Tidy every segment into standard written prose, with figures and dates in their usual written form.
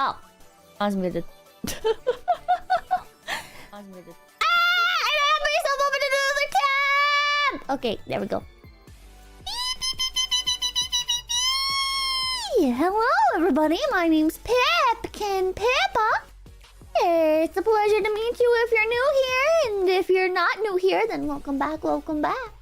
Oh. I was muted. I was muted. Ah! I have myself open another tab! Okay, there we go. Hello, everybody. My name's 𝐏𝐡𝐚𝐭. It's a pleasure to meet you if you're new here. And if you're not new here, then welcome back, welcome back.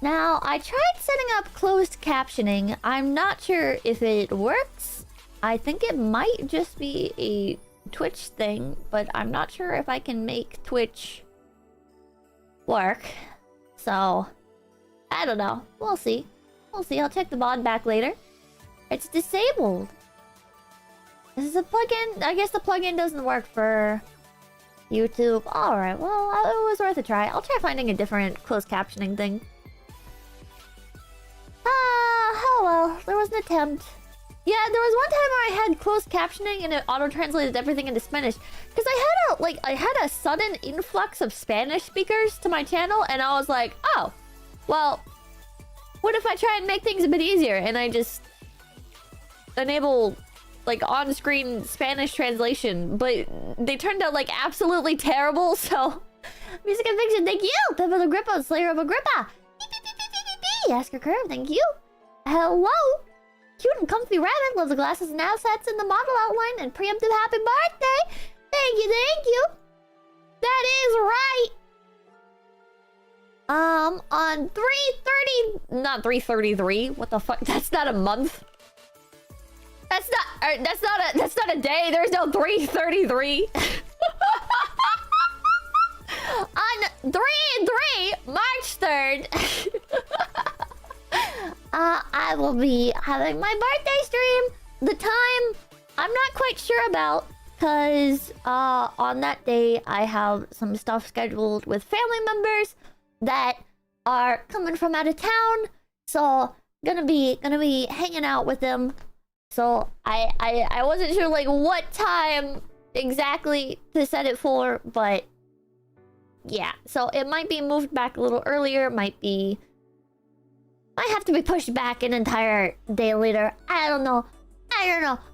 Now, I tried setting up closed captioning. I'm not sure if it works. I think it might just be a Twitch thing, but I'm not sure if I can make Twitch work. So, I don't know. We'll see. We'll see. I'll check the mod back later. It's disabled. This is a plugin. I guess the plugin doesn't work for YouTube. Alright, well, it was worth a try. I'll try finding a different closed captioning thing. Oh well, there was an attempt. Yeah, there was one time where I had closed captioning and it auto-translated everything into Spanish. Because I had a sudden influx of Spanish speakers to my channel, and I was like, oh, well, what if I try and make things a bit easier? And I just enable, like, on-screen Spanish translation, but they turned out, like, absolutely terrible, so... Music and Fiction, thank you! 𝐶𝑯𝑨𝒀𝑃𝗶𝒽, Slayer of Agrippa! Asker Curve, thank you! Hello! Cute and comfy rabbit loves the glasses and assets in the model outline and preemptive happy birthday! Thank you, thank you! That is right! On 3/30... Not 3/33. What the fuck? That's not a month. That's not a day. There's no 3/33. On 3/3, March 3rd, I will be having my birthday stream. The time, I'm not quite sure about, because on that day, I have some stuff scheduled with family members that are coming from out of town. So, gonna be hanging out with them. So, I wasn't sure, like, what time exactly to set it for, but... yeah, so it might be moved back a little earlier, might have to be pushed back an entire day later. I don't know.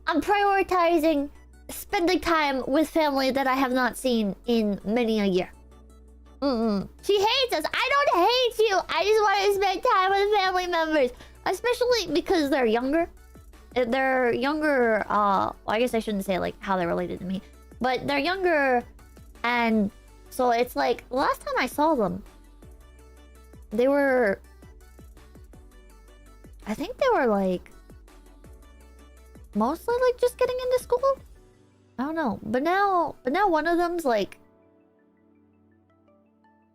I'm prioritizing spending time with family that I have not seen in many a year. She hates us. I don't hate you. I just want to spend time with family members. Especially because they're younger. They're younger, well, I guess I shouldn't say, like, how they're related to me. But they're younger, and... so it's like, last time I saw them, they were... I think they were like... mostly like just getting into school? I don't know. But now one of them's like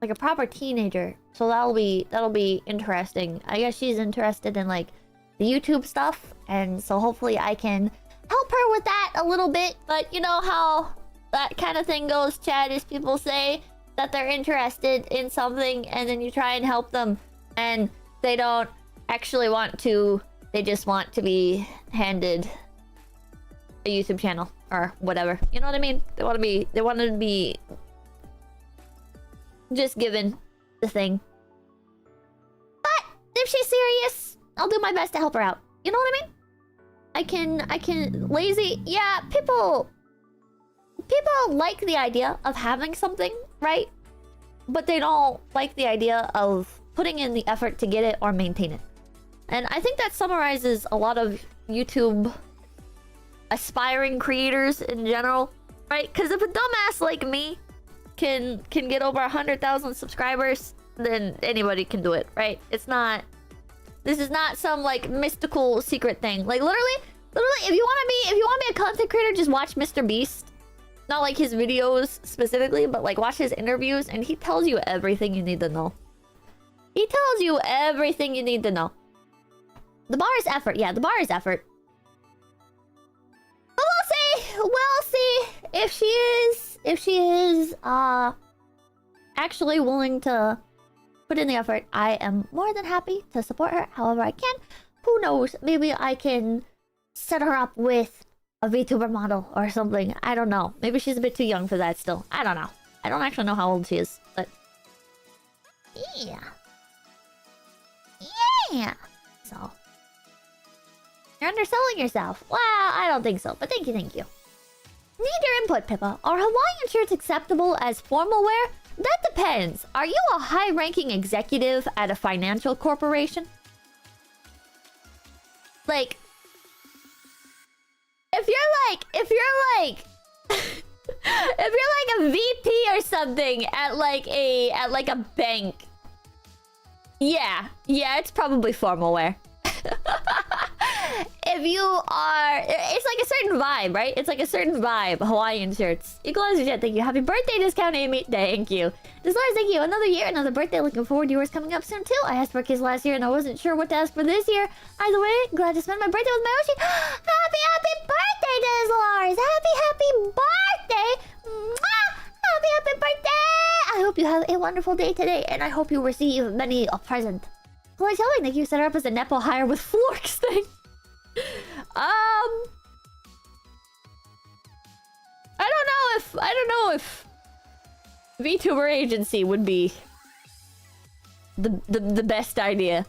a proper teenager. So that'll be interesting. I guess she's interested in like the YouTube stuff. And so hopefully I can help her with that a little bit. But you know how... that kind of thing goes, Chad, is people say that they're interested in something and then you try and help them and they don't actually want to. They just want to be handed a YouTube channel or whatever. You know what I mean? They want to be just given the thing. But if she's serious, I'll do my best to help her out. You know what I mean? I can lazy. Yeah, people like the idea of having something, right? But they don't like the idea of putting in the effort to get it or maintain it. And I think that summarizes a lot of YouTube aspiring creators in general, right? Because if a dumbass like me can get over 100,000 subscribers, then anybody can do it, right? It's not... this is not some, like, mystical secret thing. Like, literally, if you want to be a content creator, just watch Mr. Beast. Not like his videos specifically, but like watch his interviews and he tells you everything you need to know. He tells you everything you need to know. The bar is effort. Yeah, the bar is effort. But we'll see if she is actually willing to put in the effort. I am more than happy to support her however I can. Who knows? Maybe I can set her up with a VTuber model or something. I don't know. Maybe she's a bit too young for that still. I don't know. I don't actually know how old she is, but... yeah. So... You're underselling yourself. Well, I don't think so, but thank you, thank you. Need your input, Pippa. Are Hawaiian shirts acceptable as formal wear? That depends. Are you a high-ranking executive at a financial corporation? Like, if you're like a VP or something at like a bank, yeah, it's probably formal wear. If you are... It's like a certain vibe, right? It's like a certain vibe. Hawaiian shirts. 𝐂𝐴𝐍𝐿𝐢, thank you. Happy birthday, discount Amy. Thank you. Deslars, thank you. Another year, another birthday. Looking forward to yours coming up soon, too. I asked for kids last year, and I wasn't sure what to ask for this year. Either way, glad to spend my birthday with my Oshi. Happy birthday, Deslars. Happy birthday. Mwah! Happy birthday. I hope you have a wonderful day today, and I hope you receive many a present. 𝐂𝐴𝐍𝐿𝐢, thank you. Set her up as a Nepo hire with Florks thing. I don't know if VTuber agency would be the best idea.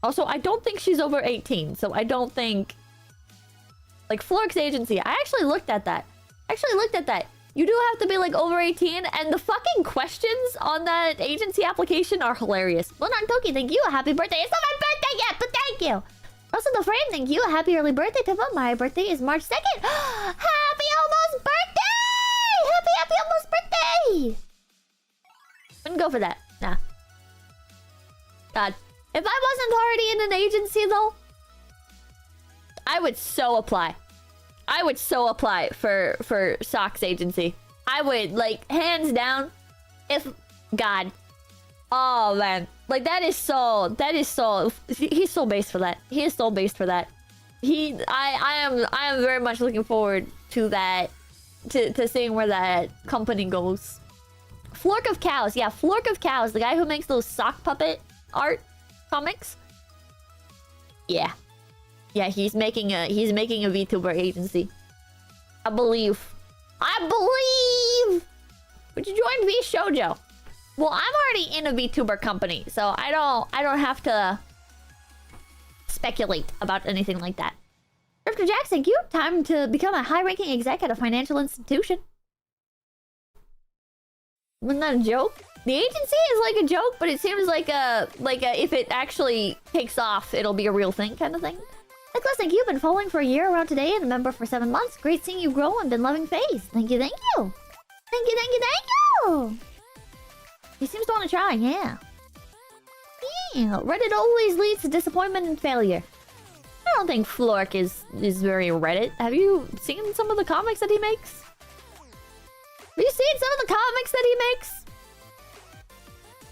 Also, I don't think she's over 18, so I don't think... Like, Florks agency, I actually looked at that. You do have to be, like, over 18, and the fucking questions on that agency application are hilarious. Lunar Toki, thank you. Happy birthday. It's not my birthday yet, but thank you. Also, the frame, thank you. Happy early birthday, Pippa. My birthday is March 2nd. Happy almost birthday! Happy almost birthday! Wouldn't go for that. Nah. God. If I wasn't already in an agency, though, I would so apply. I would so apply for 𝐶𝑯𝑐's agency. I would, like, hands down. If... God. Oh, man. Like, that is so... He's so based for that. He is so based for that. I am very much looking forward to that. To seeing where that company goes. 𝐶𝑯𝑐. Yeah, 𝐶𝑯𝑐. The guy who makes those sock puppet art comics. Yeah. Yeah, he's making a VTuber agency. I believe. Would you join V Shoujo? Well, I'm already in a VTuber company, so I don't have to speculate about anything like that. Drifter Jax, thank you. Time to become a high-ranking exec at a financial institution. Wasn't that a joke? The agency is like a joke, but it seems like a if it actually takes off, it'll be a real thing kind of thing. Nicholas, thank you. Been following for a year around today and a member for 7 months. Great seeing you grow and been loving FaZe. Thank you. He seems to want to try, yeah. Yeah, Reddit always leads to disappointment and failure. I don't think Flork is very Reddit. Have you seen some of the comics that he makes? Have you seen some of the comics that he makes?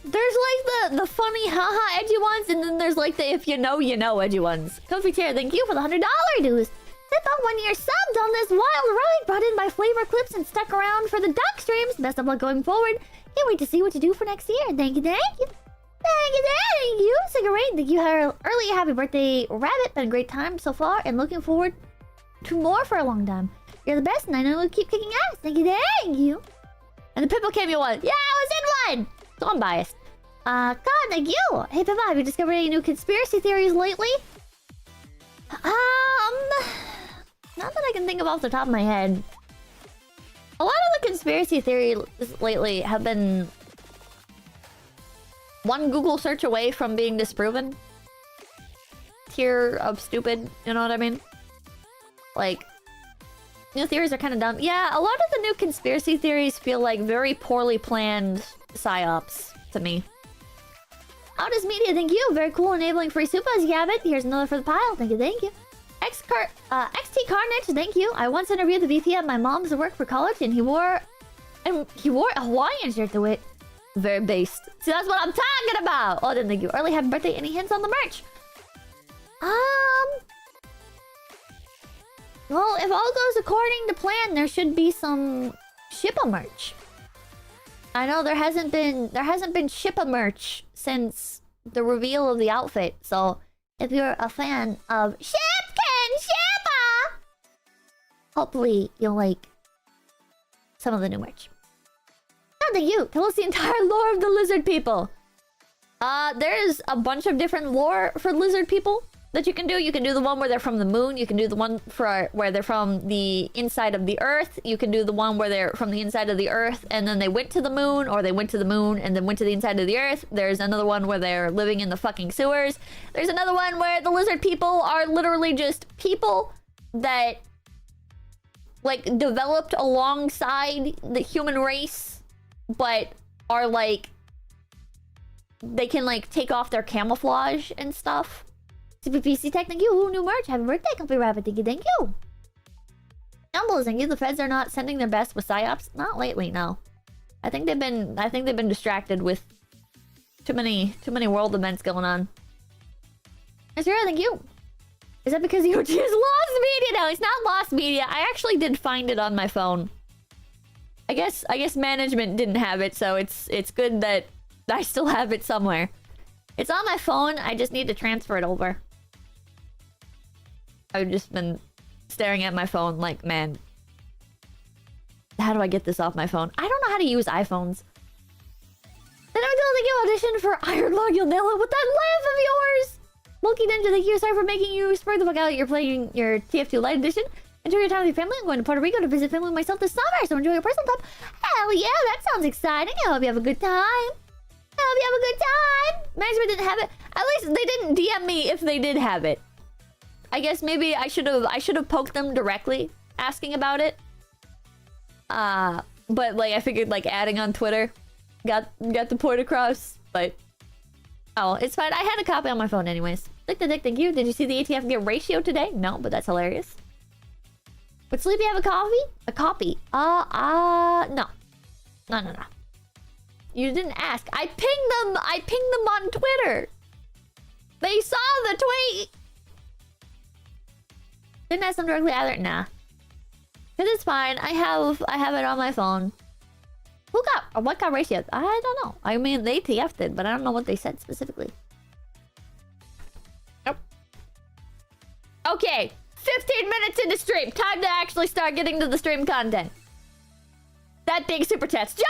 There's like the funny haha edgy ones, and then there's like the if you know edgy ones. Comfy Chair, thank you for the $100 dues. Pippa, when you're subbed on this wild ride, brought in by Flavor Clips and stuck around for the duck streams. Best of luck going forward. Can't wait to see what you do for next year. Thank you. Cigarette, thank you. Early happy birthday, Rabbit. Been a great time so far, and looking forward to more for a long time. You're the best, and I know you'll keep kicking ass. Thank you. And the Pippa cameo one. Yeah, I was in one! So I'm biased. God, thank you! Hey Pippa, have you discovered any new conspiracy theories lately? Not that I can think of off the top of my head. A lot of the conspiracy theories lately have been one Google search away from being disproven. Tier of stupid, you know what I mean? Like, new theories are kind of dumb. Yeah, a lot of the new conspiracy theories feel like very poorly planned psyops to me. Outdoors Media, thank you. Very cool, enabling free supas, Yabbit. Here's another for the pile. Thank you. XT Carnage, thank you. I once interviewed the VP at my mom's work for college, and he wore a Hawaiian shirt to it. Very based. See, that's what I'm talking about. Oh, then thank you. Early happy birthday. Any hints on the merch? Well, if all goes according to plan, there should be some Shippa merch. I know there hasn't been Shippa merch since the reveal of the outfit. So if you're a fan of Shippa, hopefully you'll like some of the new merch. Oh, thank you. Tell us the entire lore of the lizard people. There's a bunch of different lore for lizard people. that you can do. You can do the one where they're from the moon. You can do the one for where they're from the inside of the Earth. You can do the one where they're from the inside of the Earth and then they went to the moon, or they went to the moon and then went to the inside of the Earth. There's another one where they're living in the fucking sewers. There's another one where the lizard people are literally just people that like developed alongside the human race, but are like they can like take off their camouflage and stuff. CPPC Tech, thank you. New merch. Happy birthday, Comfy Rabbit. Thank you, thank you. Numbers, thank you. The feds are not sending their best with psyops. Not lately, no. I think they've been distracted with too many world events going on. Azura, thank you. Is that because you just lost media? No, it's not lost media. I actually did find it on my phone. I guess management didn't have it, so it's good that I still have it somewhere. It's on my phone. I just need to transfer it over. I've just been staring at my phone like, man, how do I get this off my phone? I don't know how to use iPhones. Then I don't think you auditioned for Iron Log. You'll nail it with that laugh of yours. Monkey Ninja, thank you. Sorry for making you spur the fuck out. You're playing your TF2 Light Edition. Enjoy your time with your family. I'm going to Puerto Rico to visit family myself this summer, so enjoy your personal time. Hell yeah, that sounds exciting. I hope you have a good time. I hope you have a good time. Management didn't have it. At least they didn't DM me if they did have it. I guess maybe I should have poked them directly asking about it. But like I figured like adding on Twitter got the point across, but oh, it's fine. I had a copy on my phone anyways. Dick the dick, thank you. Did you see the ATF get ratio today? No, but that's hilarious. Would Sleepy have a coffee? A copy? No. No. You didn't ask. I pinged them on Twitter. They saw the tweet. Didn't ask them directly either. Nah. Cause it's fine. I have it on my phone. What got ratio? I don't know. I mean, they TF'd it, but I don't know what they said specifically. Nope. Okay, 15 minutes into stream. Time to actually start getting to the stream content. That big super chats. Joe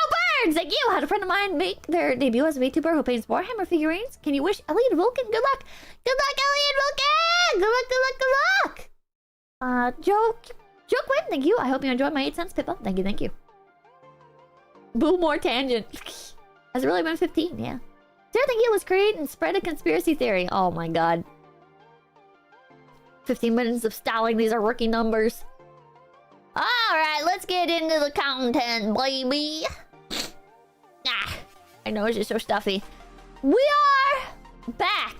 Burns, thank you. Had a friend of mine make their debut as a VTuber who paints Warhammer figurines. Can you wish Elliot Vulcan good luck? Good luck, Elliot Vulcan! Good luck, good luck, good luck! Joe Quinn, thank you. I hope you enjoyed my 8 cents, Pippa. Thank you, thank you. Boo, more tangent. Has it really been 15? Yeah. Sarah, thank you. Let's create and spread a conspiracy theory. Oh my god. 15 minutes of stalling. These are rookie numbers. Alright, let's get into the content, baby. I know it's just so stuffy. We are back.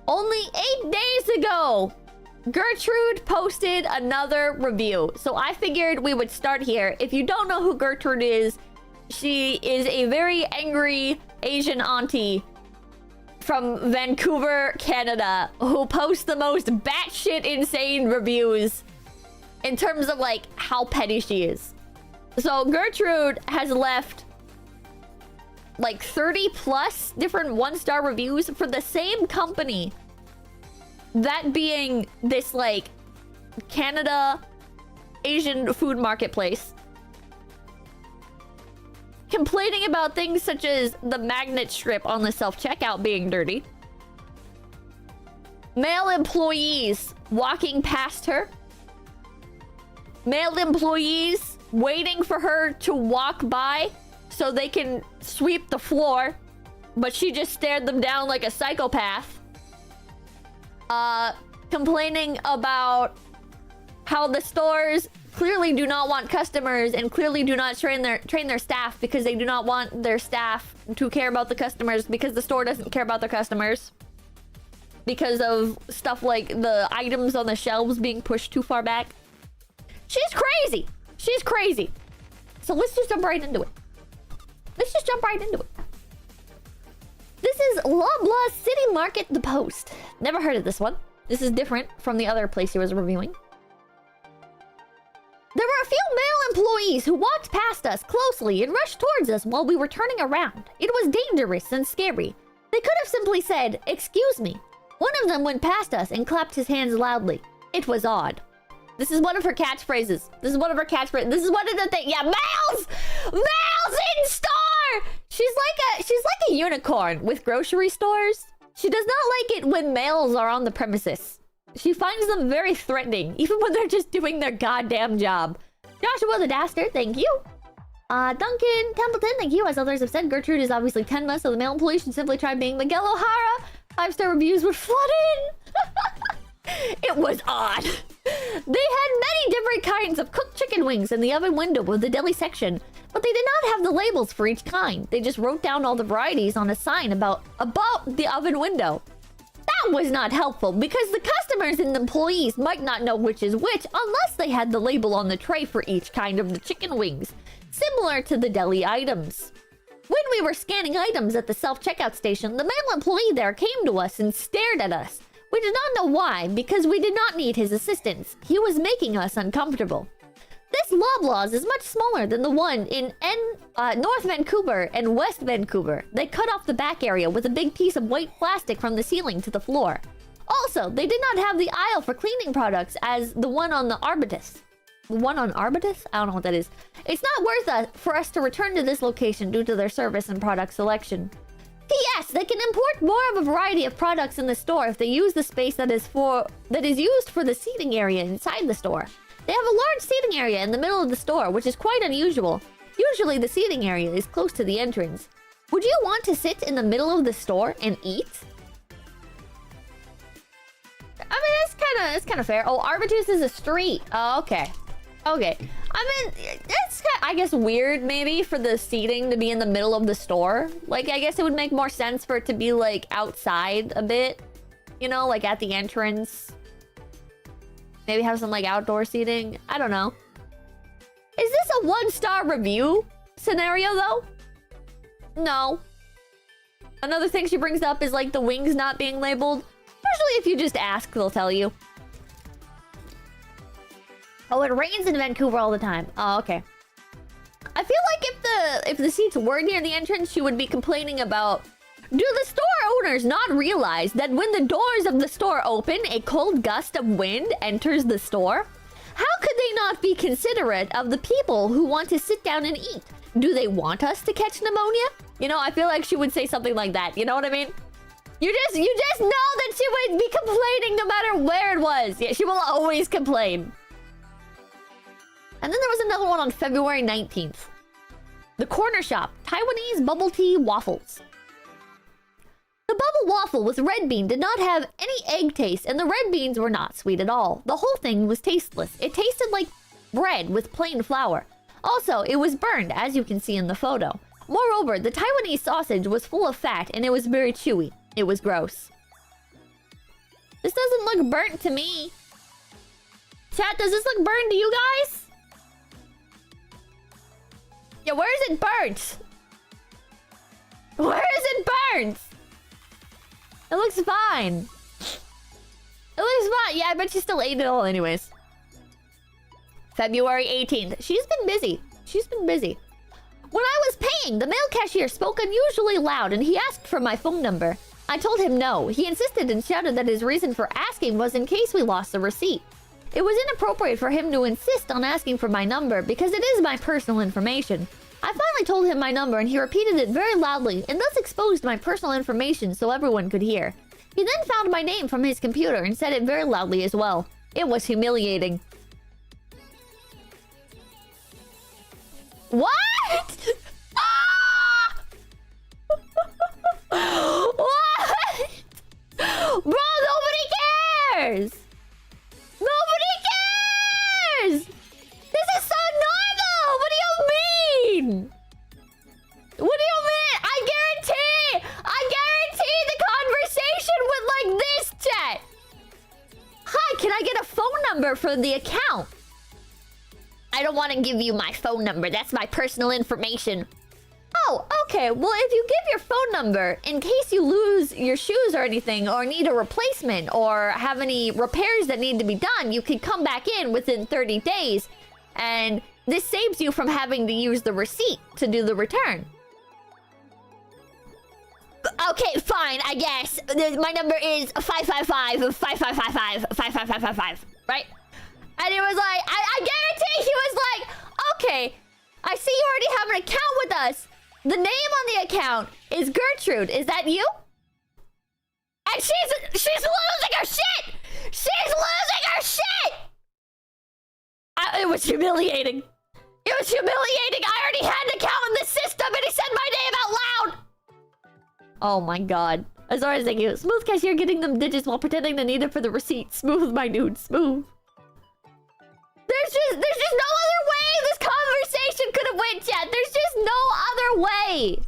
Only 8 days ago, Gertrude posted another review. So I figured we would start here. If you don't know who Gertrude is, she is a very angry Asian auntie from Vancouver, Canada, who posts the most batshit insane reviews in terms of like how petty she is. So Gertrude has left like 30 plus different 1-star reviews for the same company. That being this like Canada Asian food marketplace. Complaining about things such as the magnet strip on the self-checkout being dirty. Male employees walking past her. Male employees waiting for her to walk by so they can sweep the floor, but she just stared them down like a psychopath. Complaining about how the stores clearly do not want customers and clearly do not train their staff because they do not want their staff to care about the customers because the store doesn't care about their customers. Because of stuff like the items on the shelves being pushed too far back. She's crazy. She's crazy. So let's just jump right into it. This is Loblaw City Market The Post. Never heard of this one. This is different from the other place he was reviewing. There were a few male employees who walked past us closely and rushed towards us while we were turning around. It was dangerous and scary. They could have simply said, "Excuse me." One of them went past us and clapped his hands loudly. It was odd. This is one of her catchphrases. This is one of the things. Yeah, males! Males in store! She's like a unicorn with grocery stores. She does not like it when males are on the premises. She finds them very threatening, even when they're just doing their goddamn job. Joshua the Dastard, thank you. Duncan Templeton, thank you. As others have said, Gertrude is obviously Tenma, so the male employee should simply try being Miguel O'Hara. 5-star reviews would flood in. It was odd. They had many different kinds of cooked chicken wings in the oven window of the deli section, but they did not have the labels for each kind. They just wrote down all the varieties on a sign about the oven window. That was not helpful because the customers and the employees might not know which is which unless they had the label on the tray for each kind of the chicken wings, similar to the deli items. When we were scanning items at the self-checkout station, the male employee there came to us and stared at us. We did not know why, because we did not need his assistance. He was making us uncomfortable. This Loblaws is much smaller than the one in North Vancouver and West Vancouver. They cut off the back area with a big piece of white plastic from the ceiling to the floor. Also, they did not have the aisle for cleaning products as the one on the Arbutus. The one on Arbutus? I don't know what that is. It's not worth it for us to return to this location due to their service and product selection. P.S. They can import more of a variety of products in the store if they use the space that is used for the seating area inside the store. They have a large seating area in the middle of the store, which is quite unusual. Usually the seating area is close to the entrance. Would you want to sit in the middle of the store and eat? I mean, that's kind of fair. Oh, Arbutus is a street. Oh, okay. Okay. I mean, it's kind of, I guess, weird maybe for the seating to be in the middle of the store. Like, I guess it would make more sense for it to be like outside a bit. You know, like at the entrance. Maybe have some like outdoor seating. I don't know. Is this a 1-star review scenario though? No. Another thing she brings up is like the wings not being labeled. Usually if you just ask, they'll tell you. Oh, it rains in Vancouver all the time. Oh, okay. I feel like if the seats were near the entrance, she would be complaining about, do the store owners not realize that when the doors of the store open, a cold gust of wind enters the store? How could they not be considerate of the people who want to sit down and eat? Do they want us to catch pneumonia? You know, I feel like she would say something like that. You know what I mean? You just know that she would be complaining no matter where it was. Yeah, she will always complain. And then there was another one on February 19th. The Corner Shop, Taiwanese bubble tea waffles. The bubble waffle with red bean did not have any egg taste, and the red beans were not sweet at all. The whole thing was tasteless. It tasted like bread with plain flour. Also, it was burned, as you can see in the photo. Moreover, the Taiwanese sausage was full of fat, and it was very chewy. It was gross. This doesn't look burnt to me. Chat, does this look burnt to you guys? Yeah, where is it burnt? Where is it burnt? It looks fine. It looks fine. Yeah, I bet she still ate it all anyways. February 18th. She's been busy. She's been busy. When I was paying, the male cashier spoke unusually loud and he asked for my phone number. I told him no. He insisted and shouted that his reason for asking was in case we lost the receipt. It was inappropriate for him to insist on asking for my number because it is my personal information. I finally told him my number and he repeated it very loudly and thus exposed my personal information so everyone could hear. He then found my name from his computer and said it very loudly as well. It was humiliating. What? Ah! What? Bro, nobody cares! Nobody cares! This is so normal! What do you mean? What do you mean? I guarantee the conversation went like this, chat. Hi, can I get a phone number for the account? I don't want to give you my phone number. That's my personal information. Oh, okay. Well, if you give your phone number, in case you lose your shoes or anything, or need a replacement, or have any repairs that need to be done, you can come back in within 30 days. And this saves you from having to use the receipt to do the return. Okay, fine, I guess. My number is 555-5555-55555, right? And it was like, I guarantee he was like, okay, I see you already have an account with us. The name on the account is Gertrude. Is that you? And she's losing her shit! She's losing her shit! It was humiliating. It was humiliating. I already had an account in the system and he said my name out loud. Oh my god. Azora, thank you. Smooth cashier getting them digits while pretending to need it for the receipt. Smooth, my dude. Smooth. There's just no other way this conversation could have went yet. There's just no other way.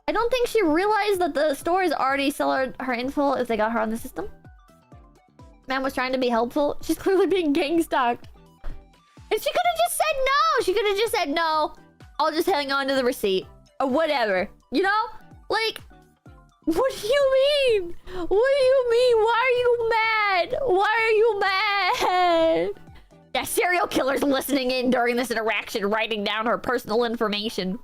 I don't think she realized that the store is already selling her info if they got her on the system. Man was trying to be helpful. She's clearly being gang stalked. And she could have just said no. She could have just said no. I'll just hang on to the receipt. Or whatever. You know? Like, what do you mean? What do you mean? Why are you mad? Why are you mad? Yeah, serial killer's listening in during this interaction, writing down her personal information.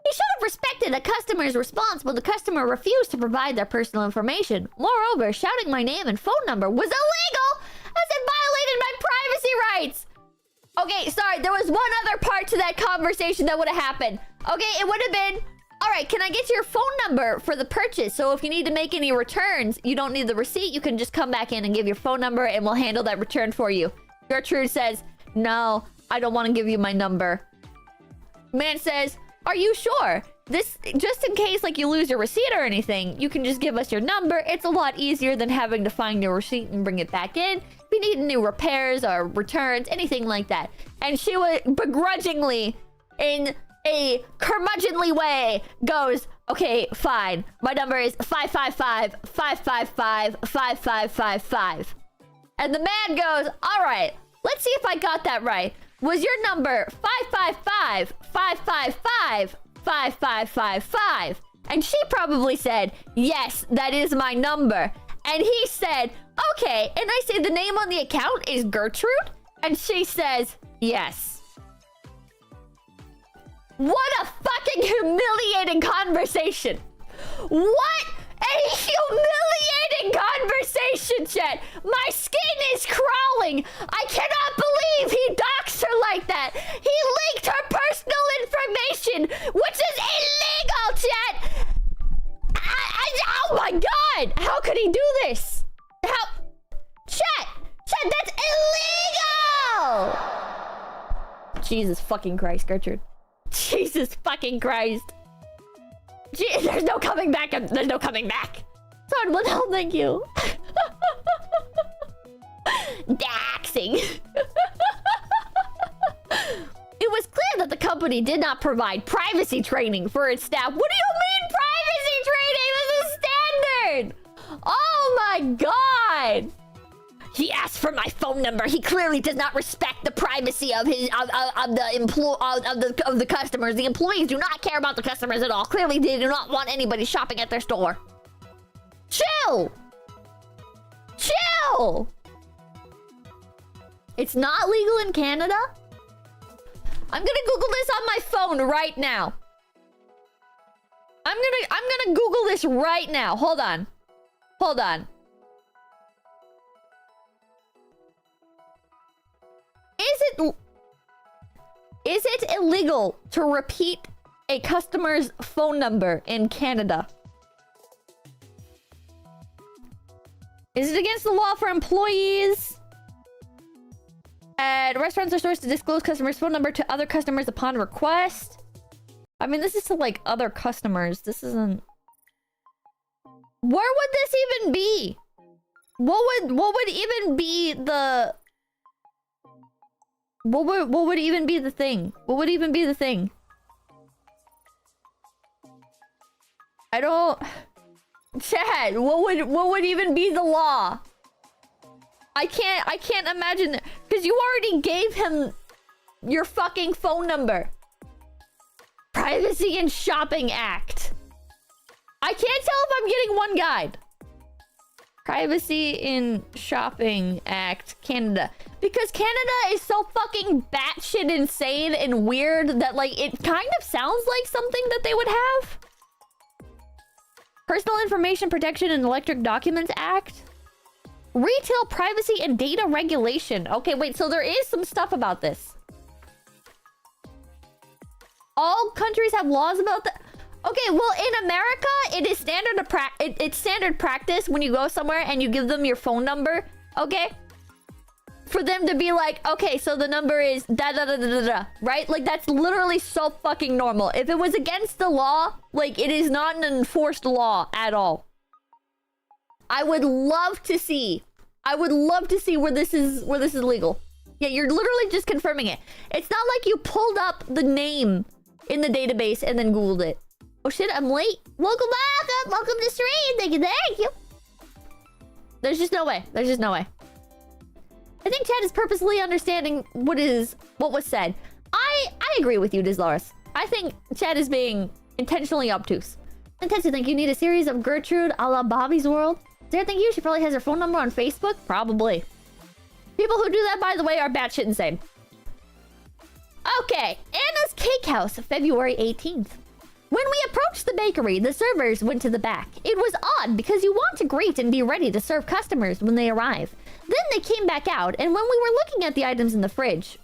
He should have respected a customer's response when the customer refused to provide their personal information. Moreover, shouting my name and phone number was illegal as it violated my privacy rights. Okay, sorry, there was one other part to that conversation that would have happened. Okay, it would have been, all right, can I get your phone number for the purchase? So if you need to make any returns, you don't need the receipt. You can just come back in and give your phone number and we'll handle that return for you. Gertrude says, no, I don't want to give you my number. Man says, are you sure? This, just in case like you lose your receipt or anything, you can just give us your number. It's a lot easier than having to find your receipt and bring it back in. If you need new repairs or returns, anything like that. And she would begrudgingly, in a curmudgeonly way, goes, okay, fine. My number is 555-555-5555. And the man goes, all right, let's see if I got that right. Was your number 555-555-5555? And she probably said, yes, that is my number. And he said, okay. And I say, the name on the account is Gertrude? And she says, yes. What a fucking humiliating conversation. What a humiliating conversation, chat. My skin is crawling. I cannot believe he doxed her like that. He leaked her personal information, which is illegal, chat. Oh my god. How could he do this? How? Chat, that's illegal. Jesus fucking Christ, Gertrude. Jesus fucking Christ. There's no coming back. There's no coming back. Sorry, what the hell? Thank you. Daxing. It was clear that the company did not provide privacy training for its staff. What do you mean privacy training? This is standard. Oh my god. He asked for my phone number. He clearly does not respect the privacy of his of the customers. The employees do not care about the customers at all. Clearly, they do not want anybody shopping at their store. Chill. Chill. It's not legal in Canada. I'm gonna Google this on my phone right now. I'm gonna Google this right now. Hold on. Hold on. Is it illegal to repeat a customer's phone number in Canada? Is it against the law for employees at restaurants or stores to disclose customers' phone number to other customers upon request? I mean, this is to like other customers. This isn't. Where would this even be? What would even be the? What would even be the thing? What would even be the thing? I don't... Chad, what would even be the law? I can't imagine... Because you already gave him your fucking phone number. Privacy and Shopping Act. I can't tell if I'm getting one guide. Privacy in Shopping Act, Canada. Because Canada is so fucking batshit insane and weird that, like, it kind of sounds like something that they would have. Personal Information Protection and Electronic Documents Act. Retail Privacy and Data Regulation. Okay, wait, so there is some stuff about this. All countries have laws about that. Okay, well, in America, it is it's standard practice when you go somewhere and you give them your phone number, okay? For them to be like, okay, so the number is da-da-da-da-da-da, right? Like, that's literally so fucking normal. If it was against the law, like, it is not an enforced law at all. I would love to see where this is legal. Yeah, you're literally just confirming it. It's not like you pulled up the name in the database and then Googled it. Oh shit, I'm late. Welcome back. Welcome to stream. Thank you. There's just no way. There's just no way. I think Chad is purposely understanding what was said. I agree with you, Dizlaris. I think Chad is being intentionally obtuse. Intentionally think you need a series of Gertrude a la Bobby's World. Sarah, thank you. She probably has her phone number on Facebook. Probably. People who do that, by the way, are batshit insane. Okay, Anna's Cake House, February 18th. When we approached the bakery, the servers went to the back. It was odd because you want to greet and be ready to serve customers when they arrive. Then they came back out, and when we were looking at the items in the fridge...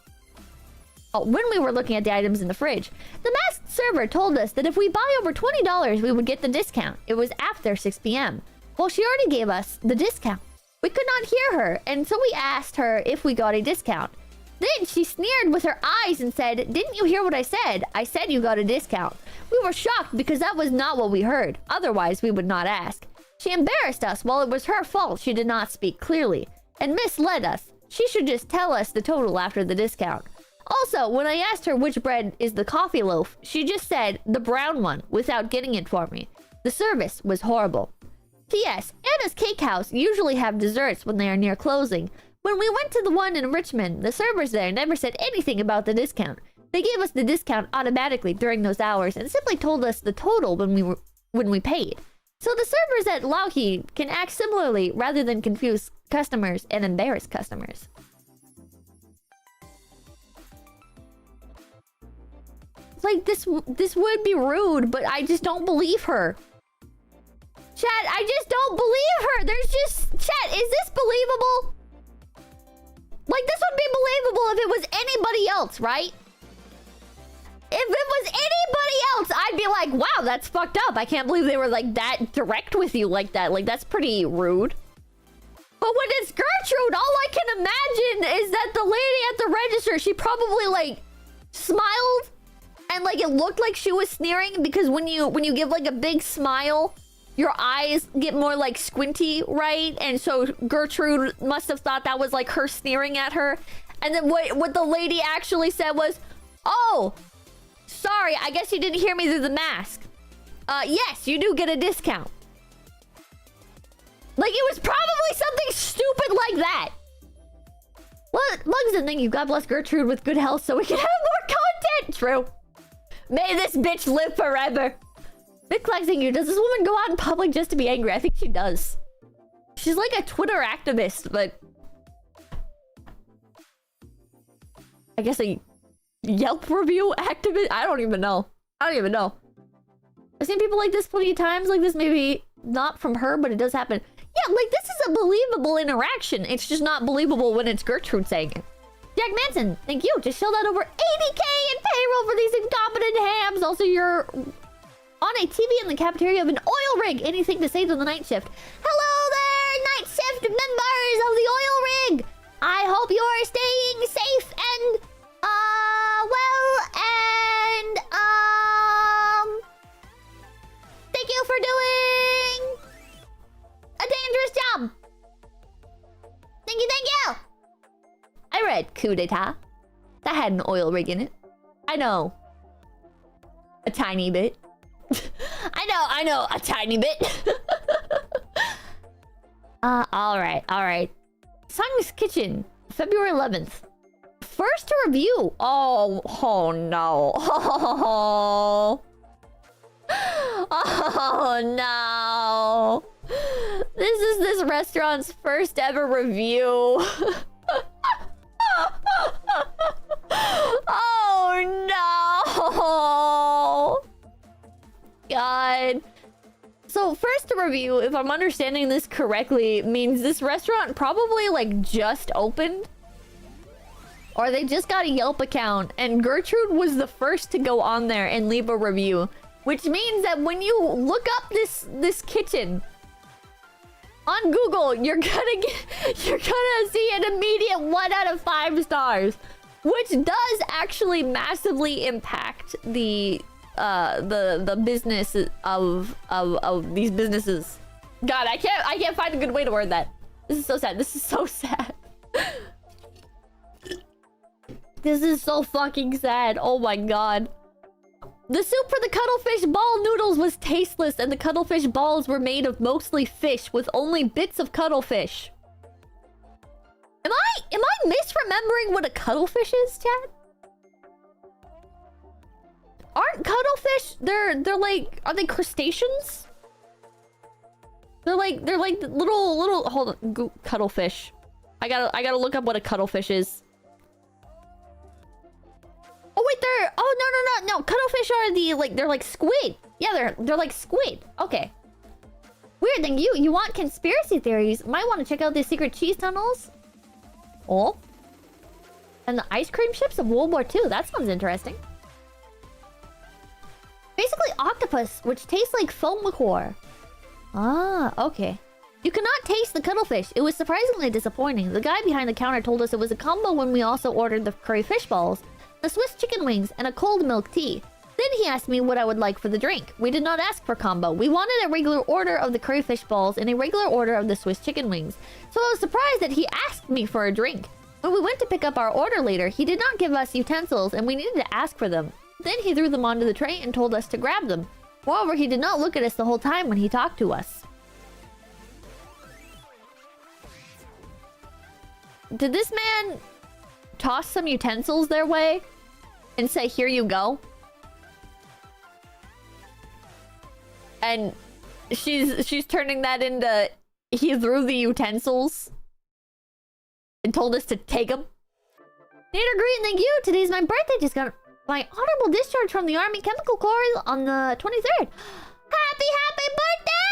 Oh, when we were looking at the items in the fridge, the masked server told us that if we buy over $20, we would get the discount. It was after 6 p.m. Well, she already gave us the discount. We could not hear her, and so we asked her if we got a discount. Then she sneered with her eyes and said, "Didn't you hear what I said? I said you got a discount." We were shocked because that was not what we heard. Otherwise, we would not ask. She embarrassed us while it was her fault she did not speak clearly and misled us. She should just tell us the total after the discount. Also, when I asked her which bread is the coffee loaf, she just said the brown one without getting it for me. The service was horrible. P.S. Anna's Cake House usually have desserts when they are near closing. When we went to the one in Richmond, the servers there never said anything about the discount. They gave us the discount automatically during those hours and simply told us the total when we paid. So the servers at 𝐏𝐻𝐸 can act similarly rather than confuse customers and embarrass customers. Like, this would be rude, but I just don't believe her. Chat, I just don't believe her. There's just... Chat, is this believable? Like, this would be believable if it was anybody else, right? If it was anybody else, I'd be like, wow, that's fucked up. I can't believe they were, like, that direct with you like that. Like, that's pretty rude. But when it's Gertrude, all I can imagine is that the lady at the register, she probably, like, smiled. And, like, it looked like she was sneering because when you give, like, a big smile, your eyes get more, like, squinty, right? And so Gertrude must have thought that was, like, her sneering at her. And then what the lady actually said was, "Oh, sorry, I guess you didn't hear me through the mask. Yes, you do get a discount." Like, it was probably something stupid like that. Well, Mugs and thank you. God bless Gertrude with good health so we can have more content. True. May this bitch live forever. Big Flag, thank you. Does this woman go out in public just to be angry? I think she does. She's like a Twitter activist, but... I guess a Yelp review activist? I don't even know. I've seen people like this plenty of times. Like this, maybe not from her, but it does happen. Yeah, like this is a believable interaction. It's just not believable when it's Gertrude saying it. Jack Manson, thank you. Just shelled out over 80K in payroll for these incompetent hams. Also, you're on a TV in the cafeteria of an oil rig. Anything to say to the night shift? Hello there, night shift members of the oil rig. I hope you're staying safe and, well, and, thank you for doing a dangerous job. Thank you. I read 𝐒𝐻𝐸. That had an oil rig in it. I know. A tiny bit. I know, a tiny bit. Alright. Sung's Kitchen, February 11th. First to review. Oh no. Oh no. This is this restaurant's first ever review. Oh no. God. So first to review, if I'm understanding this correctly, means this restaurant probably like just opened. Or they just got a Yelp account and Gertrude was the first to go on there and leave a review. Which means that when you look up this kitchen on Google, you're gonna see an immediate 1 out of 5 stars, which does actually massively impact the business of these businesses. God, I can't find a good way to word that. This is so sad. This is so sad. This is so fucking sad. Oh my god. The soup for the cuttlefish ball noodles was tasteless, and the cuttlefish balls were made of mostly fish with only bits of cuttlefish. Am I misremembering what a cuttlefish is, chat? Aren't cuttlefish, they're like, are they crustaceans? They're like little hold on, cuttlefish. I gotta look up what a cuttlefish is. Oh wait, no. Cuttlefish are they're like squid. Yeah, they're like squid. Okay. Weird thing, you want conspiracy theories? Might want to check out the secret cheese tunnels. Oh. And the ice cream ships of World War II. That sounds interesting. Basically octopus, which tastes like foam liqueur. Ah, okay. You cannot taste the cuttlefish. It was surprisingly disappointing. The guy behind the counter told us it was a combo when we also ordered the curry fish balls, the Swiss chicken wings, and a cold milk tea. Then he asked me what I would like for the drink. We did not ask for combo. We wanted a regular order of the curry fish balls and a regular order of the Swiss chicken wings. So I was surprised that he asked me for a drink. When we went to pick up our order later, he did not give us utensils and we needed to ask for them. Then he threw them onto the tray and told us to grab them. Moreover, he did not look at us the whole time when he talked to us. Did this man toss some utensils their way and say, "Here you go"? And she's turning that into, he threw the utensils and told us to take them. Nader Green, thank you. Today's my birthday. Just got my honorable discharge from the Army Chemical Corps on the 23rd. Happy birthday!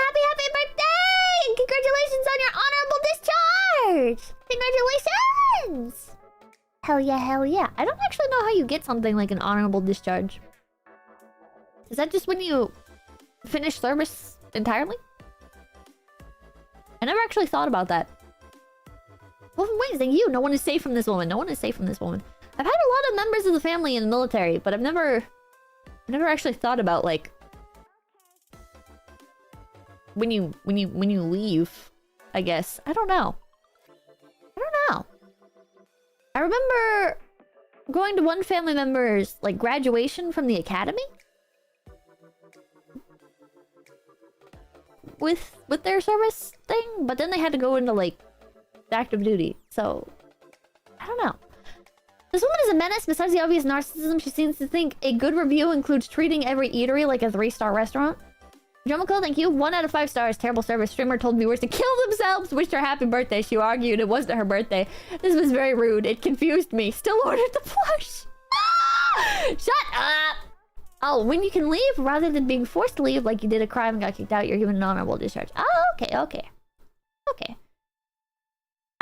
Happy birthday! And congratulations on your honorable discharge! Congratulations! Hell yeah. I don't actually know how you get something like an honorable discharge. Is that just when you finish service entirely? I never actually thought about that. Wolfen Wings, thank you. No one is safe from this woman. No one is safe from this woman. I've had a lot of members of the family in the military, but I've never actually thought about, like, when you leave, I guess. I don't know. I remember going to one family member's, like, graduation from the academy with their service thing, but then they had to go into, like, active duty. So I don't know. This woman is a menace. Besides the obvious narcissism, she seems to think a good review includes treating every eatery like a 3-star restaurant. 𝐶𝐚𝐭, thank you. 1 out of 5 stars. Terrible service. Streamer told viewers to kill themselves. Wished her happy birthday. She argued it wasn't her birthday. This was very rude. It confused me. Still ordered the plush. Shut up. Oh, when you can leave rather than being forced to leave like you did a crime and got kicked out, you're given an honorable discharge. Oh, okay.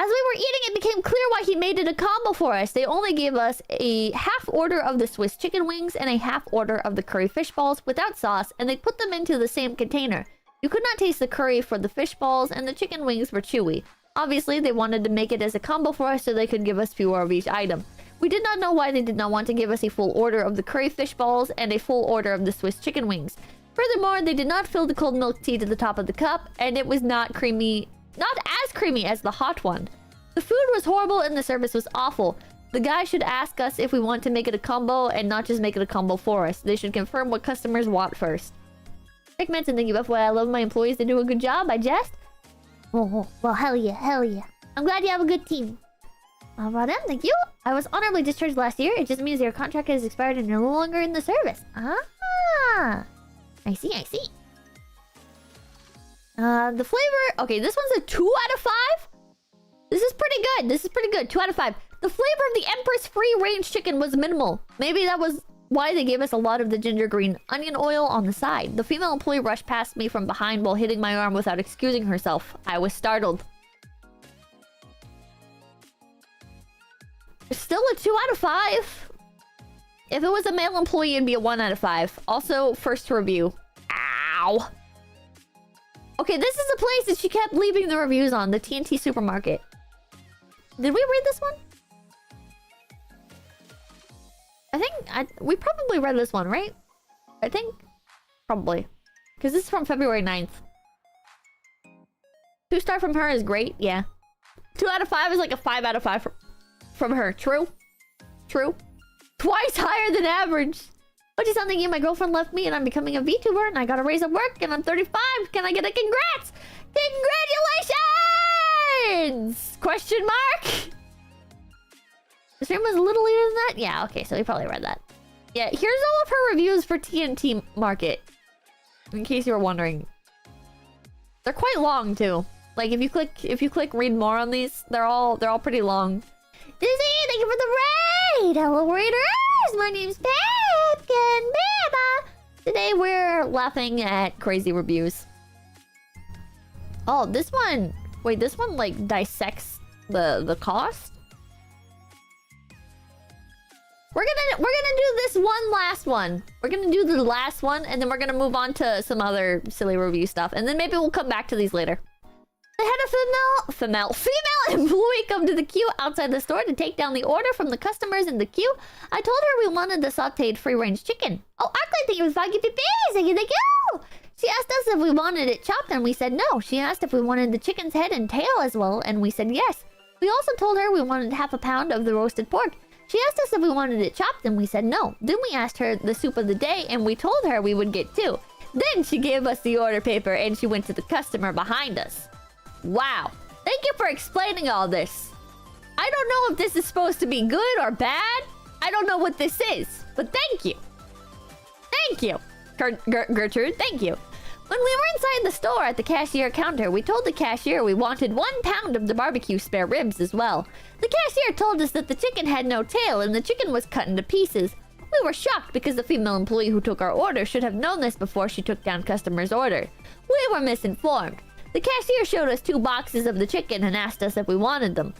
As we were eating, it became clear why he made it a combo for us. They only gave us a half order of the Swiss chicken wings and a half order of the curry fish balls without sauce, and they put them into the same container. You could not taste the curry for the fish balls, and the chicken wings were chewy. Obviously, they wanted to make it as a combo for us so they could give us fewer of each item. We did not know why they did not want to give us a full order of the curry fish balls and a full order of the Swiss chicken wings. Furthermore, they did not fill the cold milk tea to the top of the cup, and it was not as creamy as the hot one. The food was horrible and the service was awful. The guy should ask us if we want to make it a combo and not just make it a combo for us. They should confirm what customers want first. Rick Manson, thank you, FYI. I love my employees. They do a good job. I jest. Oh, well, hell yeah. I'm glad you have a good team. Alright, thank you. I was honorably discharged last year. It just means your contract has expired and you're no longer in the service. Ah, I see. The flavor... Okay, this one's a 2 out of 5? This is pretty good. 2 out of 5. The flavor of the Empress free-range chicken was minimal. Maybe that was why they gave us a lot of the ginger green onion oil on the side. The female employee rushed past me from behind while hitting my arm without excusing herself. I was startled. Still a 2 out of 5. If it was a male employee, it'd be a 1 out of 5. Also, first review. Ow. Okay, this is the place that she kept leaving the reviews on. The TNT supermarket. Did we read this one? I think we probably read this one, right? I think. Probably. Because this is from February 9th. 2-star from her is great, yeah. 2 out of 5 is like a 5 out of 5 from her. True? True? Twice higher than average. Which is something my girlfriend left me and I'm becoming a VTuber and I got a raise at work and I'm 35. Can I get a congrats? Congratulations! Question mark? The stream was a little later than that? Yeah, okay, so we probably read that. Yeah, here's all of her reviews for TNT Market. In case you were wondering. They're quite long too. Like if you click read more on these, they're all pretty long. Dizzy, thank you for the raid! Hello raiders! My name's Pepkin Baba! Today we're laughing at crazy reviews. Oh, this one... Wait, this one like dissects the cost? We're gonna do this one last one. We're gonna do the last one and then we're gonna move on to some other silly review stuff. And then maybe we'll come back to these later. I had a female employee come to the queue outside the store to take down the order from the customers in the queue. I told her we wanted the sauteed free-range chicken. Oh, Arklay, thank you for 5 gifted babies. Thank you, thank you. She asked us if we wanted it chopped and we said no. She asked if we wanted the chicken's head and tail as well and we said yes. We also told her we wanted half a pound of the roasted pork. She asked us if we wanted it chopped and we said no. Then we asked her the soup of the day and we told her we would get 2. Then she gave us the order paper and she went to the customer behind us. Wow. Thank you for explaining all this. I don't know if this is supposed to be good or bad. I don't know what this is. But thank you. Thank you. Gertrude, thank you. When we were inside the store at the cashier counter, we told the cashier we wanted 1 pound of the barbecue spare ribs as well. The cashier told us that the chicken had no tail and the chicken was cut into pieces. We were shocked because the female employee who took our order should have known this before she took down customer's order. We were misinformed. The cashier showed us 2 boxes of the chicken and asked us if we wanted them.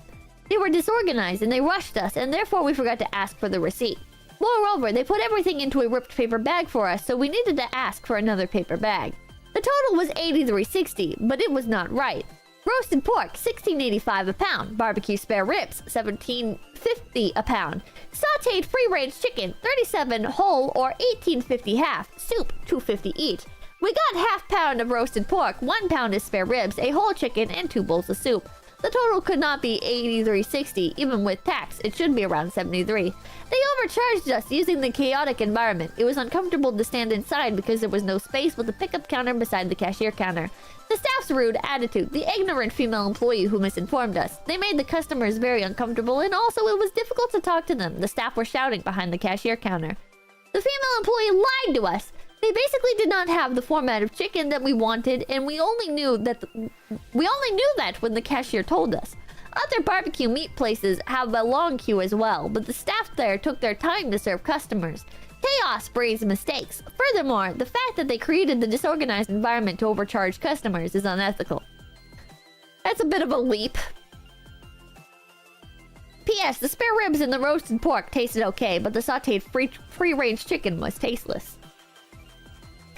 They were disorganized and they rushed us and therefore we forgot to ask for the receipt. Moreover, they put everything into a ripped paper bag for us, so we needed to ask for another paper bag. The total was $83.60, but it was not right. Roasted pork, $16.85 a pound. Barbecue spare ribs, $17.50 a pound. Sauteed free-range chicken, $37 whole or $18.50 half. Soup, $2.50 each. We got half pound of roasted pork, 1 pound of spare ribs, a whole chicken, and 2 bowls of soup. The total could not be $83.60, even with tax. It should be around $73. They overcharged us using the chaotic environment. It was uncomfortable to stand inside because there was no space with the pickup counter beside the cashier counter. The staff's rude attitude, the ignorant female employee who misinformed us. They made the customers very uncomfortable and also it was difficult to talk to them. The staff were shouting behind the cashier counter. The female employee lied to us. They basically did not have the format of chicken that we wanted, and we only knew that when the cashier told us. Other barbecue meat places have a long queue as well, but the staff there took their time to serve customers. Chaos breeds mistakes. Furthermore, the fact that they created the disorganized environment to overcharge customers is unethical. That's a bit of a leap. P.S. The spare ribs and the roasted pork tasted okay, but the sauteed free-range chicken was tasteless.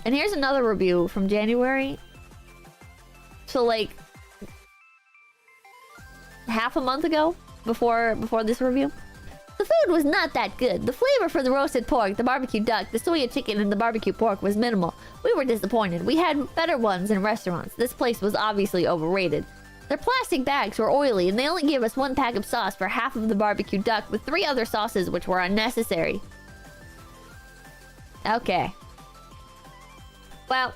And here's another review from January. So like half a month ago, before this review. The food was not that good. The flavor for the roasted pork, the barbecue duck, the soya chicken, and the barbecue pork was minimal. We were disappointed. We had better ones in restaurants. This place was obviously overrated. Their plastic bags were oily, and they only gave us 1 pack of sauce for half of the barbecue duck with 3 other sauces which were unnecessary. Okay. Well,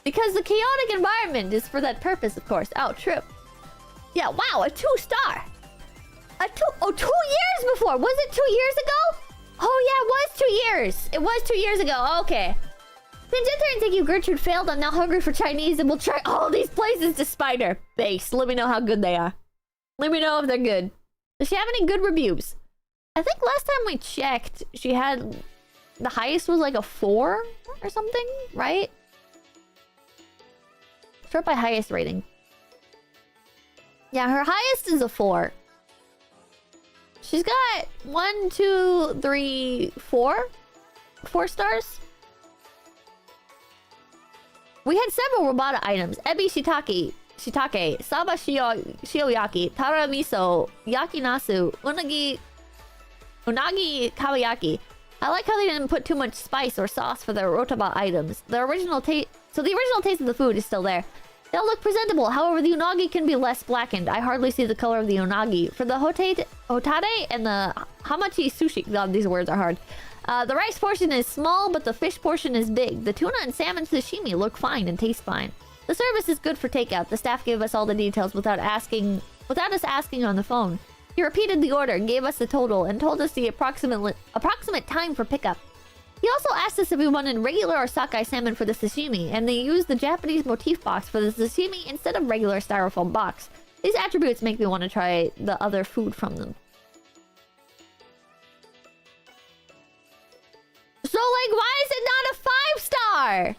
because the chaotic environment is for that purpose, of course. Oh, true. Yeah, wow, a 2-star. Oh, 2 years before. Was it 2 years ago? Oh, yeah, it was 2 years. It was 2 years ago. Okay. Since entering Thank You Gertrude failed, I'm now hungry for Chinese and will try all these places despite her. Base, let me know how good they are. Let me know if they're good. Does she have any good reviews? I think last time we checked, she had... The highest was like a 4 or something, right? Sort by highest rating. Yeah, her highest is a 4. She's got 1, 2, 3, 4. 4 stars. We had several robota items. Ebi shiitake, saba shioyaki, tara miso, yakinasu, unagi kawayaki. I like how they didn't put too much spice or sauce for their rotaba items. The original taste of the food is still there. They all look presentable. However, the unagi can be less blackened. I hardly see the color of the unagi. For the hotade and the hamachi sushi, God, these words are hard. The rice portion is small, but the fish portion is big. The tuna and salmon sashimi look fine and taste fine. The service is good for takeout. The staff gave us all the details without us asking on the phone. He repeated the order, gave us the total, and told us the approximate time for pickup. He also asked us if we wanted regular or sockeye salmon for the sashimi, and they used the Japanese motif box for the sashimi instead of regular styrofoam box. These attributes make me want to try the other food from them. So, like, why is it not a 5-star?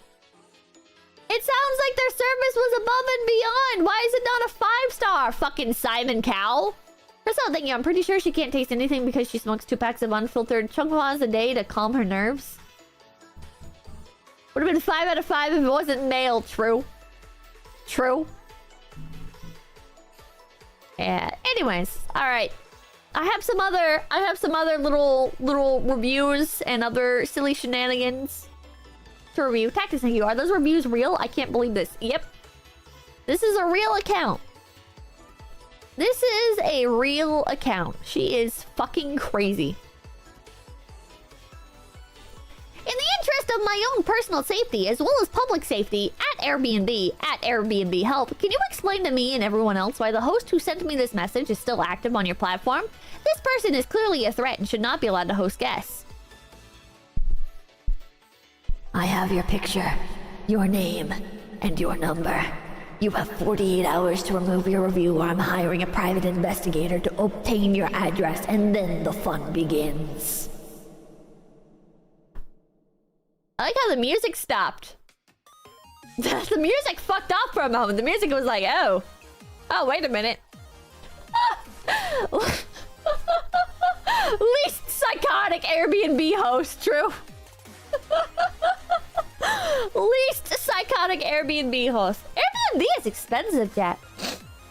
It sounds like their service was above and beyond. Why is it not a 5-star? Fucking Simon Cow. Crystal, thank you. I'm pretty sure she can't taste anything because she smokes 2 packs of unfiltered chungwas a day to calm her nerves. Would have been 5 out of 5 if it wasn't male. True. True. Yeah. Anyways, all right. I have some other little reviews and other silly shenanigans to review. Tactics, thank you. Are those reviews real? I can't believe this. Yep. This is a real account. This is a real account. She is fucking crazy. In the interest of my own personal safety, as well as public safety, at Airbnb help, can you explain to me and everyone else why the host who sent me this message is still active on your platform? This person is clearly a threat and should not be allowed to host guests. I have your picture, your name, and your number. You have 48 hours to remove your review, or I'm hiring a private investigator to obtain your address, and then the fun begins. I like how the music stopped. The music fucked off for a moment. The music was like, oh, wait a minute. Least psychotic Airbnb host, true. Least psychotic Airbnb host. Airbnb is expensive, chat.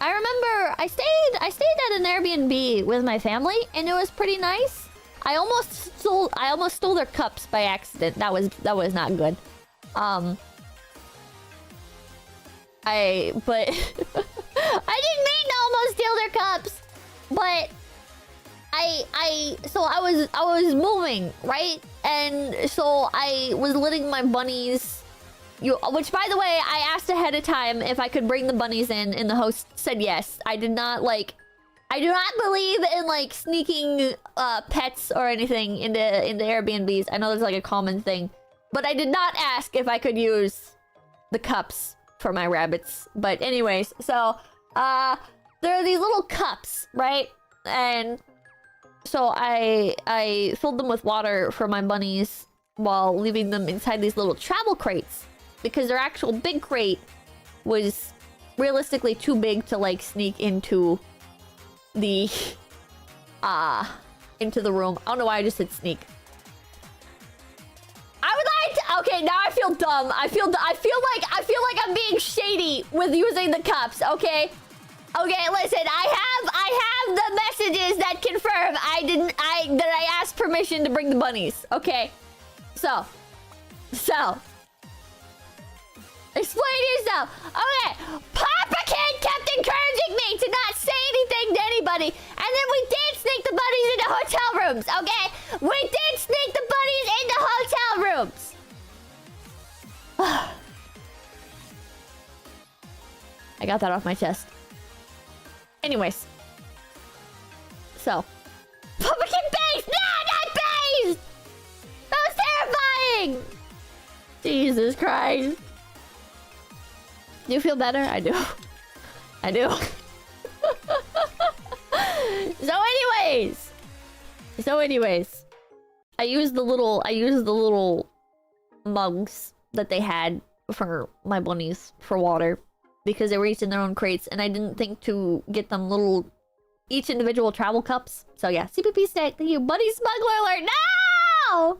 I remember I stayed at an Airbnb with my family, and it was pretty nice. I almost stole their cups by accident. That was not good. But I didn't mean to almost steal their cups, but so I was moving, right? And so I was letting my bunnies, which by the way, I asked ahead of time if I could bring the bunnies in, and the host said yes. I do not believe in like sneaking pets or anything into Airbnbs. I know there's like a common thing, but I did not ask if I could use the cups for my rabbits. But anyways, so there are these little cups, right? And so I filled them with water for my bunnies while leaving them inside these little travel crates, because their actual big crate was realistically too big to like sneak into the room. I don't know why I just said sneak. I would like to, okay, now I feel dumb. I feel like I'm being shady with using the cups, okay? Okay, listen, I have the messages that confirm that I asked permission to bring the bunnies. Okay. So explain yourself. Okay, Papa Kid kept encouraging me to not say anything to anybody, and then we did sneak the bunnies into hotel rooms, okay? We did sneak the bunnies into hotel rooms. I got that off my chest. Anyways. So. Pumpkin base! No, not base! That was terrifying! Jesus Christ. Do you feel better? I do. I do. So anyways. I used the little mugs that they had for my bunnies for water, because they were each in their own crates, and I didn't think to get them little each individual travel cups. So yeah, CPP stay. Thank you. Buddy smuggler alert. No!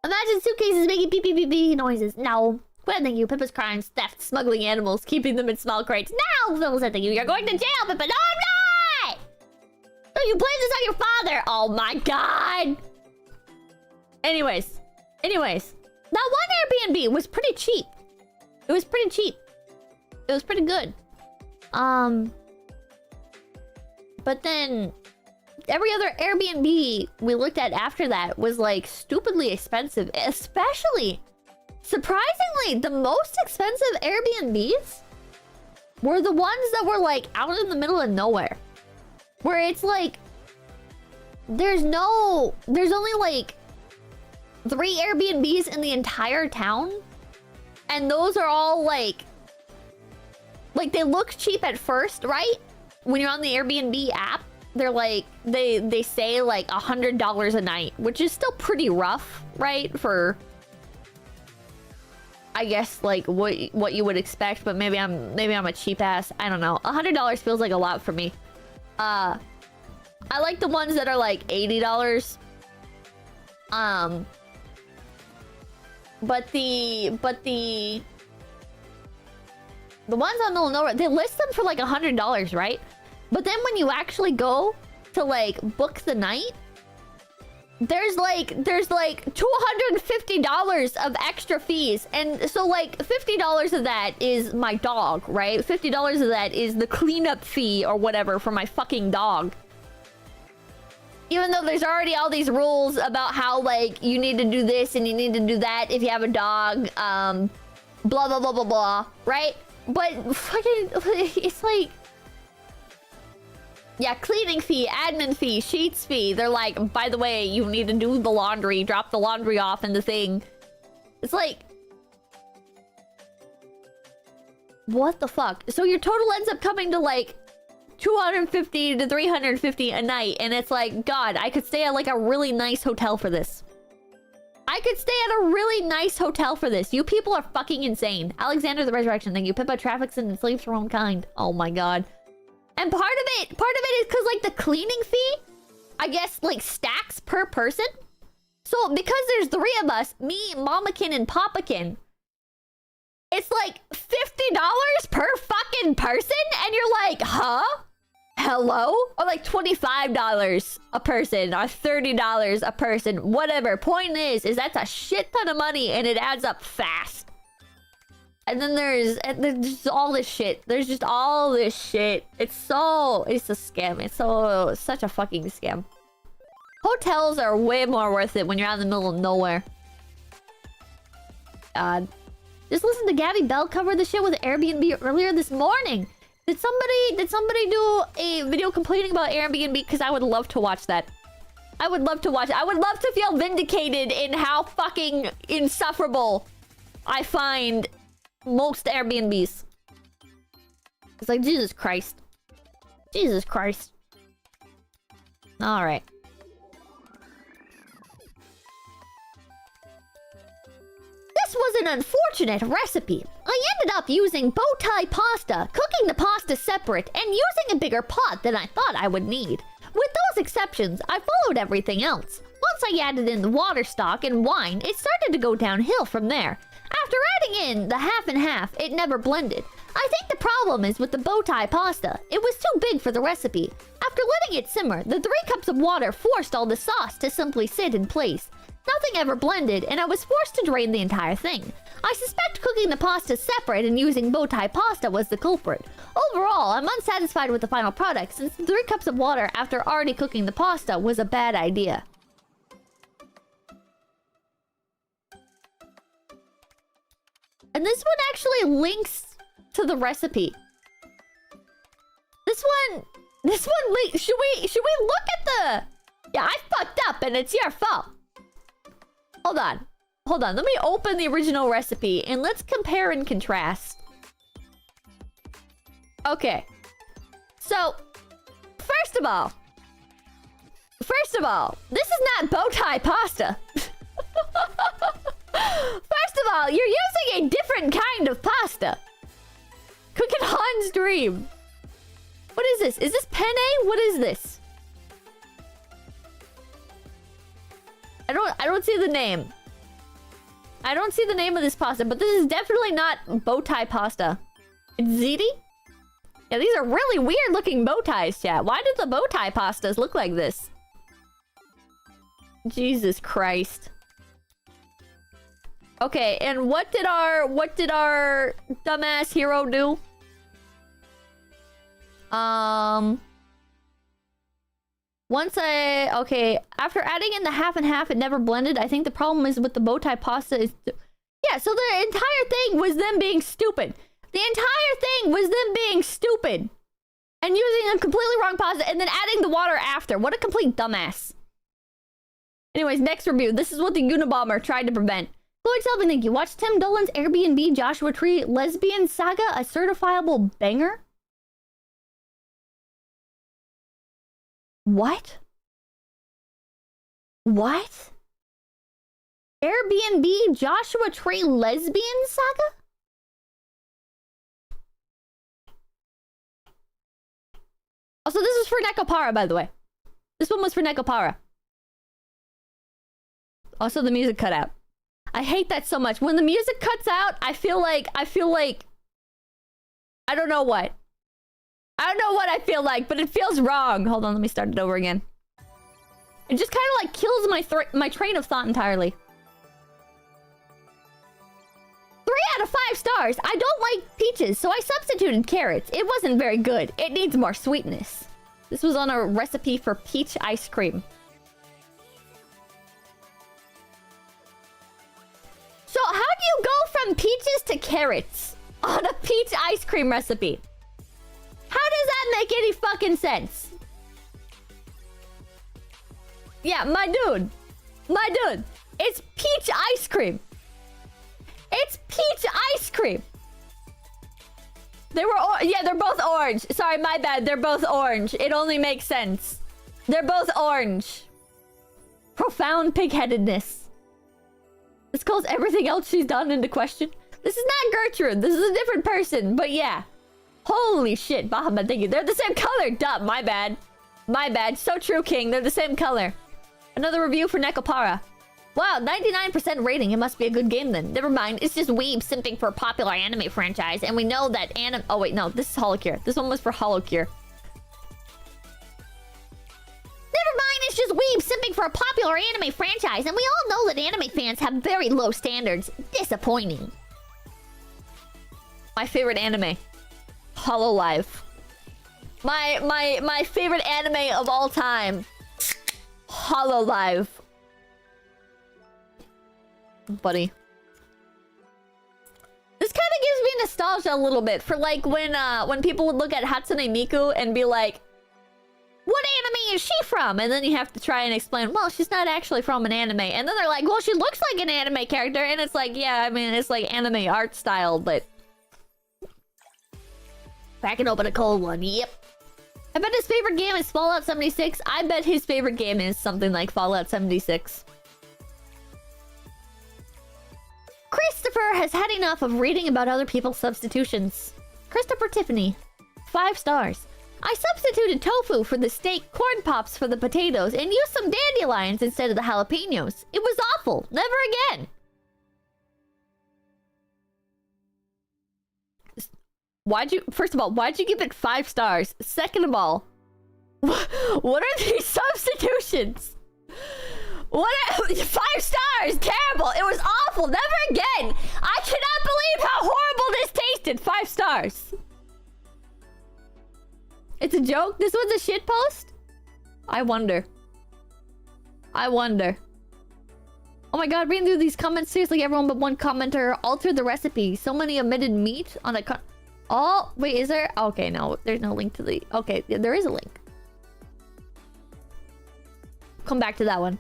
Imagine suitcases making beep beep beep beep noises. No. Well, thank you. Pippa's crimes, theft, smuggling animals, keeping them in small crates. No! Phil said thank you. You're going to jail, Pippa. No, I'm not! No, you blame this on your father. Oh my god. Anyways. That one Airbnb was pretty cheap. It was pretty cheap. It was pretty good. But then every other Airbnb we looked at after that was like stupidly expensive. Especially, surprisingly, the most expensive Airbnbs were the ones that were like out in the middle of nowhere. Where it's like, there's only like 3 Airbnbs in the entire town. And those are all like they look cheap at first, right? When you're on the Airbnb app, they're like, they say like $100 a night, which is still pretty rough, right? For, I guess, like what you would expect, but maybe I'm a cheap ass. I don't know. $100 feels like a lot for me. I like the ones that are like $80. But the ones on the nowhere, they list them for like $100, right? But then when you actually go to like book the night, there's like $250 of extra fees. And so like $50 of that is my dog, right? $50 of that is the cleanup fee or whatever for my fucking dog. Even though there's already all these rules about how like you need to do this and you need to do that if you have a dog, blah blah blah blah blah, right? But fucking, it's like, yeah, cleaning fee, admin fee, sheets fee. They're like, by the way, you need to do the laundry, drop the laundry off in the thing. It's like, what the fuck? So your total ends up coming to like $250 to $350 a night, and it's like, God, I could stay at like a really nice hotel for this. I could stay at a really nice hotel for this. You people are fucking insane. Alexander the Resurrection, thank you. Pippa traffics and enslaves her own kind. Oh my god. And part of it is because like the cleaning fee, I guess, like stacks per person. So because there's 3 of us, me, Mamakin, and Papakin, it's like $50 per fucking person, and you're like, huh? Hello? Or like $25 a person, or $30 a person, whatever. Point is that's a shit ton of money, and it adds up fast. And then there's just all this shit. There's just all this shit. It's a scam. It's such a fucking scam. Hotels are way more worth it when you're out in the middle of nowhere. God. Just listen to Gabby Bell cover the shit with Airbnb earlier this morning. Did somebody do a video complaining about Airbnb? Because I would love to watch that. I would love to watch it. I would love to feel vindicated in how fucking insufferable I find most Airbnbs. It's like, Jesus Christ. Jesus Christ. Alright. This was an unfortunate recipe. I ended up using bow tie pasta, cooking the pasta separate, and using a bigger pot than I thought I would need. With those exceptions, I followed everything else. Once I added in the water stock and wine, it started to go downhill from there. After adding in the half and half, it never blended. I think the problem is with the bow tie pasta. It was too big for the recipe. After letting it simmer, the 3 cups of water forced all the sauce to simply sit in place. Nothing ever blended, and I was forced to drain the entire thing. I suspect cooking the pasta separate and using bow tie pasta was the culprit. Overall, I'm unsatisfied with the final product, since the 3 cups of water after already cooking the pasta was a bad idea. And this one actually links to the recipe. This one links. Should we look at the... Yeah, I fucked up and it's your fault. Hold on. Let me open the original recipe and let's compare and contrast. Okay. So, first of all, this is not bow tie pasta. First of all, you're using a different kind of pasta. Cook it on stream. What is this? Is this penne? What is this? I don't see the name. I don't see the name of this pasta, but this is definitely not bow tie pasta. It's ziti? Yeah, these are really weird looking bow ties, chat. Why did the bow tie pastas look like this? Jesus Christ. Okay, and what did our dumbass hero do? Okay, after adding in the half and half, it never blended. I think the problem is with the bow tie pasta is... Yeah, so the entire thing was them being stupid. The entire thing was them being stupid. And using a completely wrong pasta and then adding the water after. What a complete dumbass. Anyways, next review. This is what the Unabomber tried to prevent. 𝐂𝐡𝐚𝐭, thank you. Watch Tim Dolan's Airbnb Joshua Tree lesbian saga, a certifiable banger? What? What? Airbnb Joshua Tree lesbian saga? Also, this was for 𝐒𝐡𝐚𝐭, by the way. This one was for 𝐒𝐡𝐚𝐭. Also, the music cut out. I hate that so much. When the music cuts out, I feel like... I don't know what. I don't know what I feel like, but it feels wrong. Hold on, let me start it over again. It just kind of like kills my train of thought entirely. 3 out of 5 stars. I don't like peaches, so I substituted carrots. It wasn't very good. It needs more sweetness. This was on a recipe for peach ice cream. So how do you go from peaches to carrots on a peach ice cream recipe? How does that make any fucking sense? Yeah, my dude. It's peach ice cream. It's peach ice cream. Yeah, they're both orange. Sorry, my bad. They're both orange. It only makes sense. They're both orange. Profound pigheadedness. This calls everything else she's done into question. This is not Gertrude. This is a different person. But yeah. Holy shit, Bahamut, thank you. They're the same color. Duh, my bad. My bad. So true, King. They're the same color. Another review for 𝐒𝐡𝐚𝐭. Wow, 99% rating. It must be a good game then. Never mind. It's just weeb simping for a popular anime franchise. And we know that Oh, wait, no. This is HoloCure. This one was for HoloCure. Never mind. It's just weeb simping for a popular anime franchise. And we all know that anime fans have very low standards. Disappointing. My favorite anime. Hololive. My favorite anime of all time. Hololive. Buddy. This kind of gives me nostalgia a little bit for like when people would look at Hatsune Miku and be like, what anime is she from? And then you have to try and explain, well, she's not actually from an anime. And then they're like, well, she looks like an anime character. And it's like, yeah, I mean, it's like anime art style, but... Cracking open a cold one, yep. I bet his favorite game is Fallout 76. I bet his favorite game is something like Fallout 76. Christopher has had enough of reading about other people's substitutions. Christopher Tiffany, 5 stars. I substituted tofu for the steak, corn pops for the potatoes, and used some dandelions instead of the jalapenos. It was awful. Never again. First of all, why'd you give it 5 stars? Second of all, what are these substitutions? 5 stars! Terrible! It was awful! Never again! I cannot believe how horrible this tasted! 5 stars. It's a joke? This was a shit post? I wonder. Oh my god, reading through these comments, seriously, everyone but one commenter altered the recipe. So many omitted meat on a oh, wait, is there? Okay, no, there's no link to the... Okay, yeah, there is a link. Come back to that one.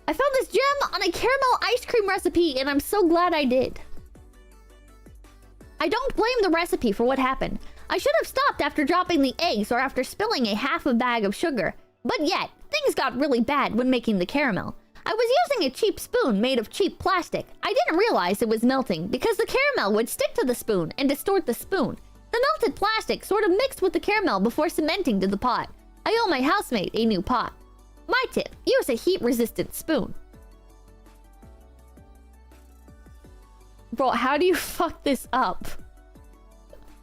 I found this gem on a caramel ice cream recipe, and I'm so glad I did. I don't blame the recipe for what happened. I should have stopped after dropping the eggs or after spilling a half a bag of sugar. But yet, things got really bad when making the caramel. I was using a cheap spoon made of cheap plastic. I didn't realize it was melting because the caramel would stick to the spoon and distort the spoon. The melted plastic sort of mixed with the caramel before cementing to the pot. I owe my housemate a new pot. My tip, use a heat-resistant spoon. Bro, how do you fuck this up?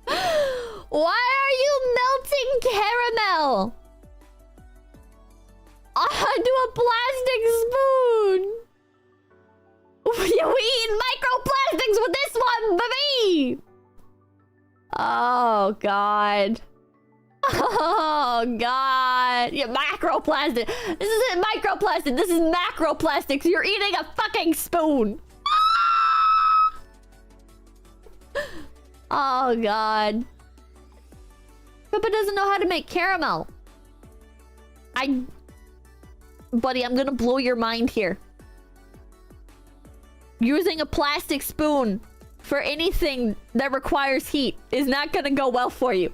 Why are you melting caramel onto a plastic spoon? We eat microplastics with this one, baby! Oh, God. Oh, God. Yeah, macroplastic. This isn't microplastic. This is macroplastics. You're eating a fucking spoon. Oh, God. Pippa doesn't know how to make caramel. Buddy, I'm gonna blow your mind here. Using a plastic spoon for anything that requires heat is not gonna go well for you.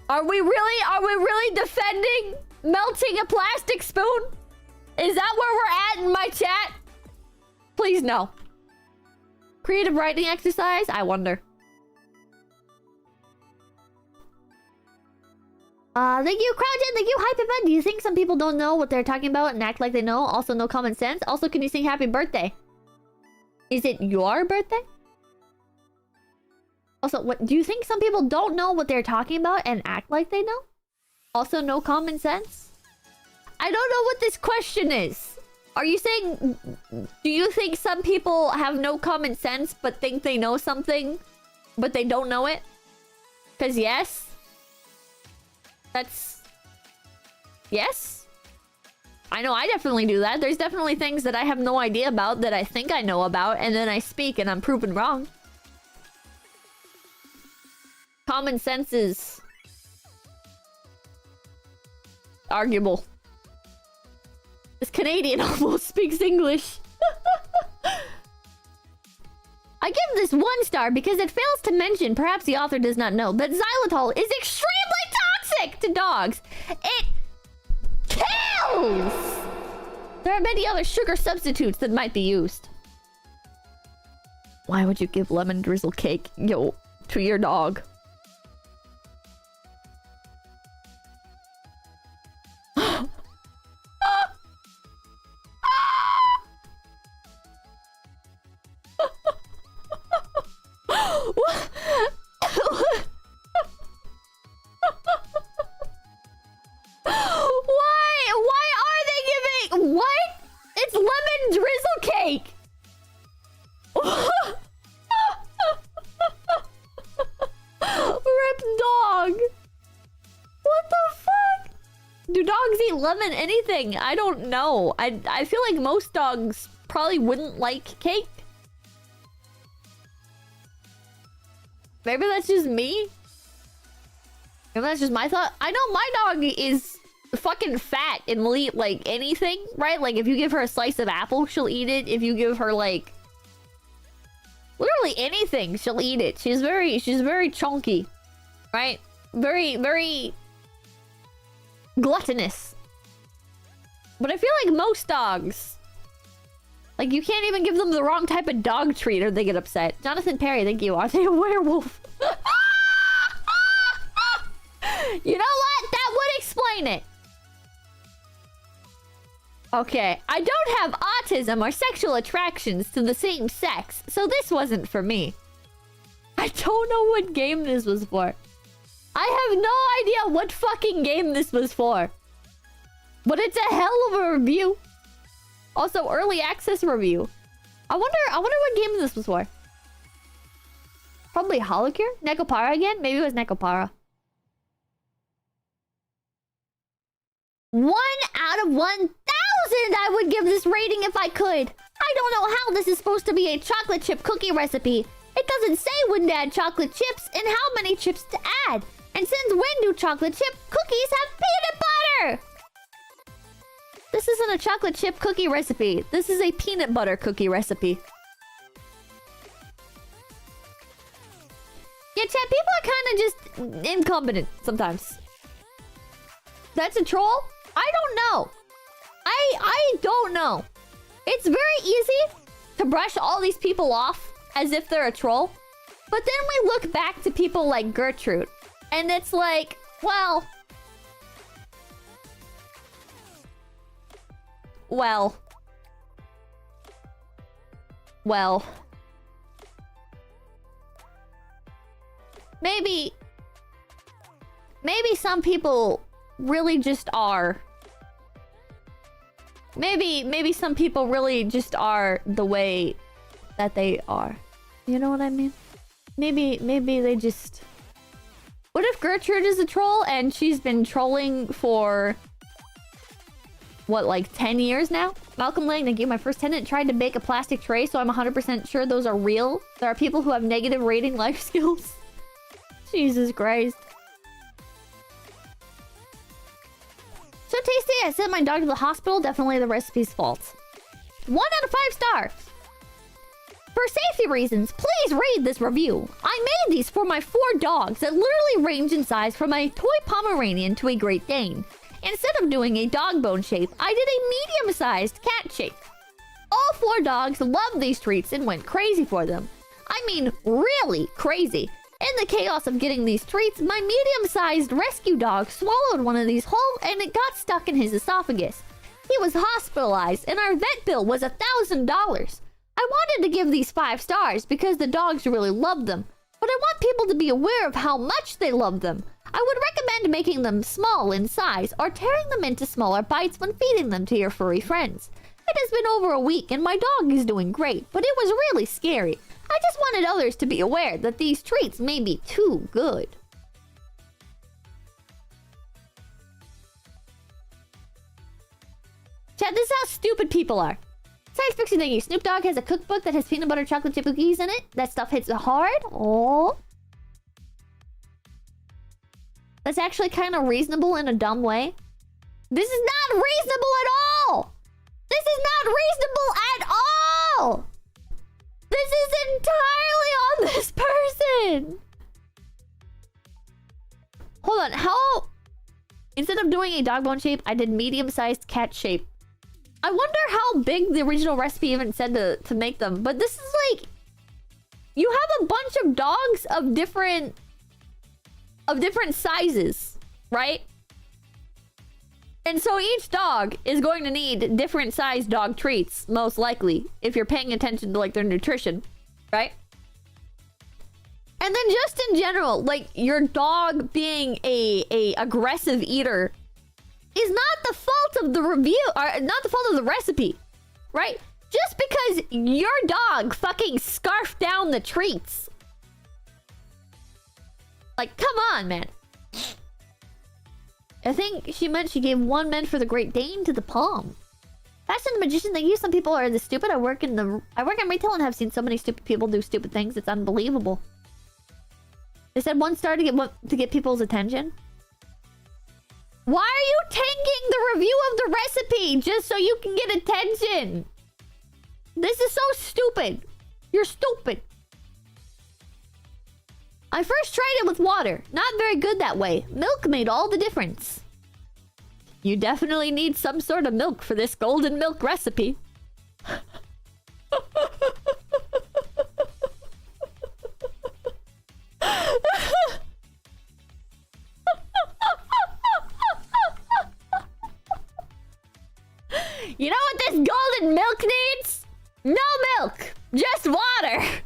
Are we really defending melting a plastic spoon? Is that where we're at in my chat? Please no. Creative writing exercise? I wonder. Thank you, Crouchin. Thank you, Hypepin. Do you think some people don't know what they're talking about and act like they know? Also, no common sense. Also, can you sing happy birthday? Is it your birthday? Also, what do you think some people don't know what they're talking about and act like they know? Also, no common sense? I don't know what this question is. Are you saying... Do you think some people have no common sense but think they know something, but they don't know it? Because yes. That's... Yes? I know I definitely do that. There's definitely things that I have no idea about that I think I know about, and then I speak and I'm proven wrong. Common sense is... arguable. This Canadian almost speaks English. I give this 1 star because it fails to mention, perhaps the author does not know, that xylitol is extremely toxic to dogs. It kills! There are many other sugar substitutes that might be used. Why would you give lemon drizzle cake, to your dog? Why are they giving... What? It's lemon drizzle cake! Rip dog! What the fuck? Do dogs eat lemon anything? I don't know. I feel like most dogs probably wouldn't like cake. Maybe that's just me. Maybe that's just my thought. I know my dog is fucking fat and will eat like anything, right? Like if you give her a slice of apple, she'll eat it. If you give her like literally anything, she'll eat it. She's very chunky, right? Very gluttonous. But I feel like most dogs, like you can't even give them the wrong type of dog treat or they get upset. Jonathan Perry, thank you. Are they a werewolf? You know what? That would explain it. Okay, I don't have autism or sexual attractions to the same sex, so this wasn't for me. I don't know what game this was for. I have no idea what fucking game this was for. But it's a hell of a review. Also, early access review. I wonder what game this was for. Probably Holocure? Nekopara again? Maybe it was Nekopara. 1 out of 1,000 I would give this rating if I could. I don't know how this is supposed to be a chocolate chip cookie recipe. It doesn't say when to add chocolate chips and how many chips to add. And since when do chocolate chip cookies have peanut butter? This isn't a chocolate chip cookie recipe. This is a peanut butter cookie recipe. Yeah, chat, people are kind of just incompetent sometimes. That's a troll? I don't know. I don't know. It's very easy to brush all these people off as if they're a troll. But then we look back to people like Gertrude, and it's like, well... Well... Maybe some people really just are. Maybe some people really just are the way that they are. You know what I mean? Maybe they just... What if Gertrude is a troll and she's been trolling for... What, like 10 years now? Malcolm Lang, thank you. My first tenant tried to bake a plastic tray, so I'm 100% sure those are real. There are people who have negative rating life skills. Jesus Christ. So tasty, I sent my dog to the hospital. Definitely the recipe's fault. 1 out of 5 stars. For safety reasons, please read this review. I made these for my 4 dogs that literally range in size from a toy Pomeranian to a Great Dane. Instead of doing a dog bone shape, I did a medium-sized cat shape. All 4 dogs loved these treats and went crazy for them. I mean, really crazy. In the chaos of getting these treats, my medium-sized rescue dog swallowed one of these whole and it got stuck in his esophagus. He was hospitalized and our vet bill was $1,000. I wanted to give these 5 stars because the dogs really loved them, but I want people to be aware of how much they love them. I would recommend making them small in size or tearing them into smaller bites when feeding them to your furry friends. It has been over a week and my dog is doing great, but it was really scary. I just wanted others to be aware that these treats may be too good. Chat, this is how stupid people are. Science fiction thingy. Snoop Dogg has a cookbook that has peanut butter chocolate chip cookies in it. That stuff hits hard. Oh. That's actually kind of reasonable in a dumb way. This is not reasonable at all! This is not reasonable at all! This is entirely on this person! Hold on, how... Instead of doing a dog bone shape, I did medium-sized cat shape. I wonder how big the original recipe even said to make them. But this is like... You have a bunch of dogs of different sizes, right? And so each dog is going to need different sized dog treats, most likely, if you're paying attention to like their nutrition, right? And then just in general, like your dog being a aggressive eater is not the fault of the review, or not the fault of the recipe, right? Just because your dog fucking scarfed down the treats. Like, come on, man. I think she meant she gave 1 meant for the Great Dane to the palm. Fashion the Magician, thank you. Some people are this stupid. I work in retail and have seen so many stupid people do stupid things. It's unbelievable. They said 1 star to get people's attention. Why are you tanking the review of the recipe just so you can get attention? This is so stupid. You're stupid. I first tried it with water. Not very good that way. Milk made all the difference. You definitely need some sort of milk for this golden milk recipe. You know what this golden milk needs? No milk, just water.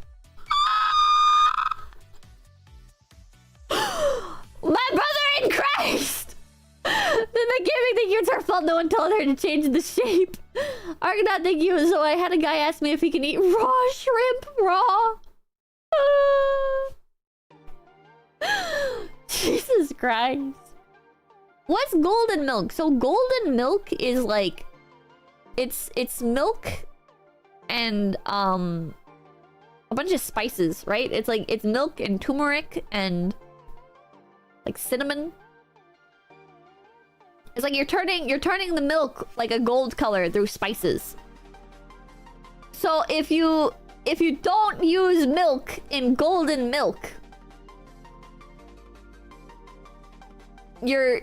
My brother in Christ! Then the gaming think it's her fault no one told her to change the shape. Argonaut, thank you. So I had a guy ask me if he can eat raw shrimp raw. Jesus Christ. What's golden milk? So golden milk is like... It's milk and a bunch of spices, right? It's milk and turmeric and like cinnamon. It's like you're turning the milk like a gold color through spices. So if you don't use milk in golden milk, you're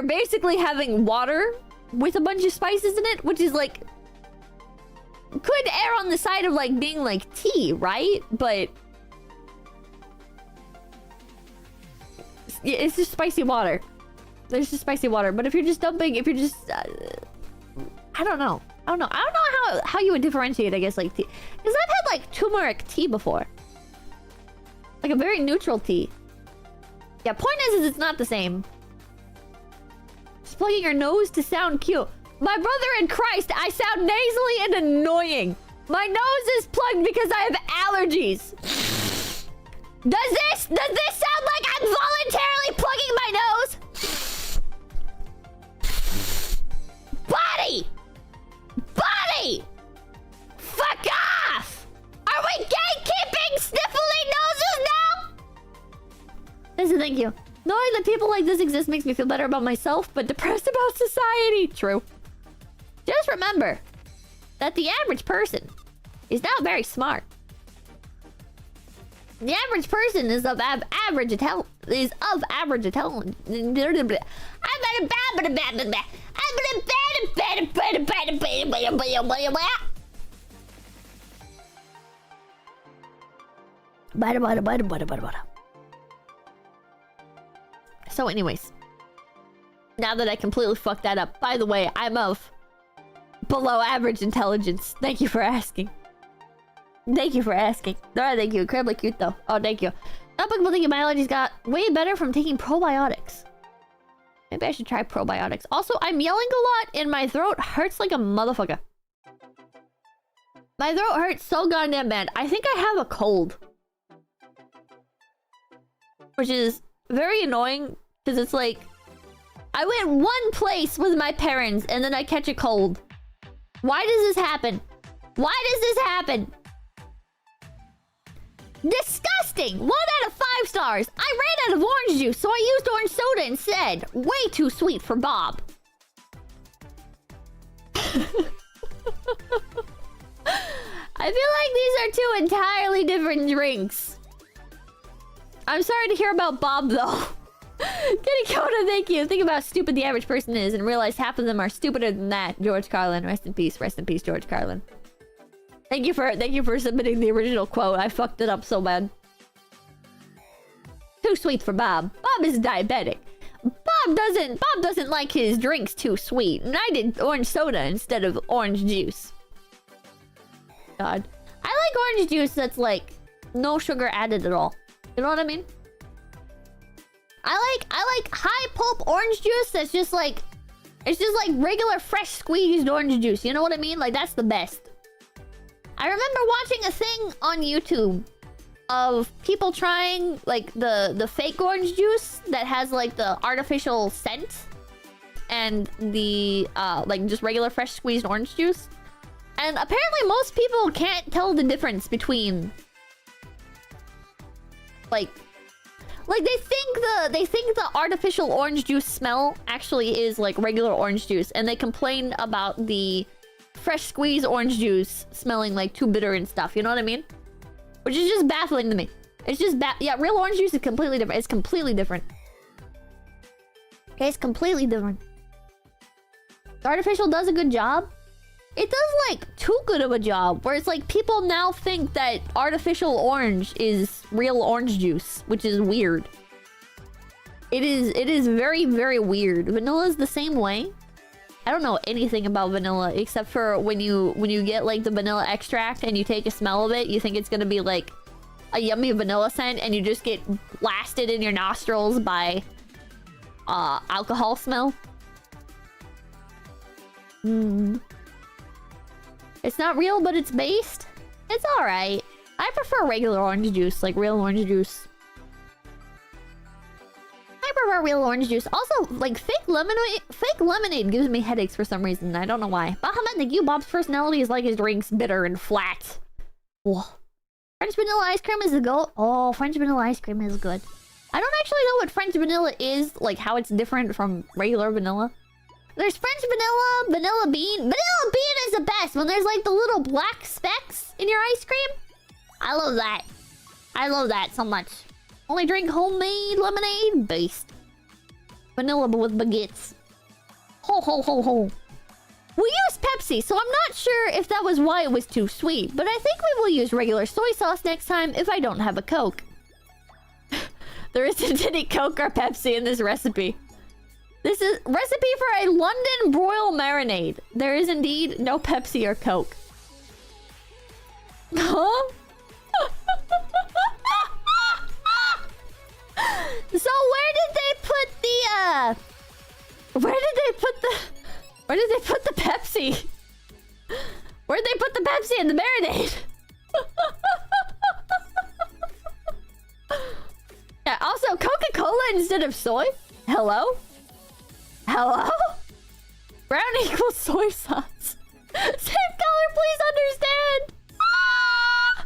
basically having water with a bunch of spices in it, which is like could err on the side of like being like tea, right? But it's just spicy water. There's just spicy water. But if you're just dumping, if you're just... I don't know. I don't know how you would differentiate, I guess, like tea. Because I've had, like, turmeric tea before. Like a very neutral tea. Yeah, point is it's not the same. Just plugging your nose to sound cute. My brother in Christ, I sound nasally and annoying. My nose is plugged because I have allergies. Does this sound like I'm voluntarily plugging my nose? Buddy! Buddy! Fuck off! Are we gatekeeping sniffly noses now? Listen, thank you. Knowing that people like this exist makes me feel better about myself, but depressed about society. True. Just remember that the average person is not very smart. The average person is of average intelligence. So anyways, now that I completely fucked that up, by the way, I'm of below average intelligence. Thank you for asking. Thank you for asking. Alright, thank you. Incredibly cute though. Oh, thank you. Not people thinking my allergies got way better from taking probiotics. Maybe I should try probiotics. Also, I'm yelling a lot and my throat hurts like a motherfucker. My throat hurts so goddamn bad. I think I have a cold. Which is very annoying because it's like I went one place with my parents and then I catch a cold. Why does this happen? Why does this happen? Disgusting! 1 out of 5 stars. I ran out of orange juice, so I used orange soda instead. Way too sweet for Bob. I feel like these are 2 entirely different drinks. I'm sorry to hear about Bob, though. 𝐒𝐚𝐭, thank you. Think about how stupid the average person is and realize half of them are stupider than that. George Carlin, rest in peace, George Carlin. Thank you for submitting the original quote. I fucked it up so bad. Too sweet for Bob. Bob is diabetic. Bob doesn't like his drinks too sweet, and I did orange soda instead of orange juice. God, I like orange juice that's like no sugar added at all. You know what I mean? I like high pulp orange juice that's just like, it's just like regular fresh squeezed orange juice. You know what I mean? Like that's the best. I remember watching a thing on YouTube of people trying like the fake orange juice that has like the artificial scent and the like just regular fresh squeezed orange juice. And apparently most people can't tell the difference between like they think the artificial orange juice smell actually is like regular orange juice, and they complain about the fresh squeezed orange juice smelling like too bitter and stuff. You know what I mean? Which is just baffling to me. It's just yeah, real orange juice is completely different. It's completely different. Okay, it's completely different. The artificial does a good job. It does like too good of a job, where it's like people now think that artificial orange is real orange juice, which is weird. It is very, very weird. Vanilla is the same way. I don't know anything about vanilla except for when you get like the vanilla extract and you take a smell of it, you think it's gonna be like a yummy vanilla scent, and you just get blasted in your nostrils by alcohol smell. It's not real, but it's based. It's alright. I prefer regular orange juice, like real orange juice. I prefer real orange juice. Also, like fake lemonade gives me headaches for some reason. I don't know why. Bahamut, thank you. Bob's personality is like his drinks, bitter and flat. Whoa. French vanilla ice cream is the goat. Oh, French vanilla ice cream is good. I don't actually know what French vanilla is, like how it's different from regular vanilla. There's French vanilla, vanilla bean. Vanilla bean is the best when there's like the little black specks in your ice cream. I love that. I love that so much. Only drink homemade lemonade based. Vanilla but with baguettes. Ho ho ho ho. We use Pepsi, so I'm not sure if that was why it was too sweet, but I think we will use regular soy sauce next time if I don't have a Coke. There isn't any Coke or Pepsi in this recipe. This is recipe for a London broil marinade. There is indeed no Pepsi or Coke. Huh? So where did they put the where did they put the Pepsi? Where did they put the Pepsi in the marinade? Yeah, also Coca-Cola instead of soy? Hello? Hello? Brown equals soy sauce. Same color, please understand. Ah!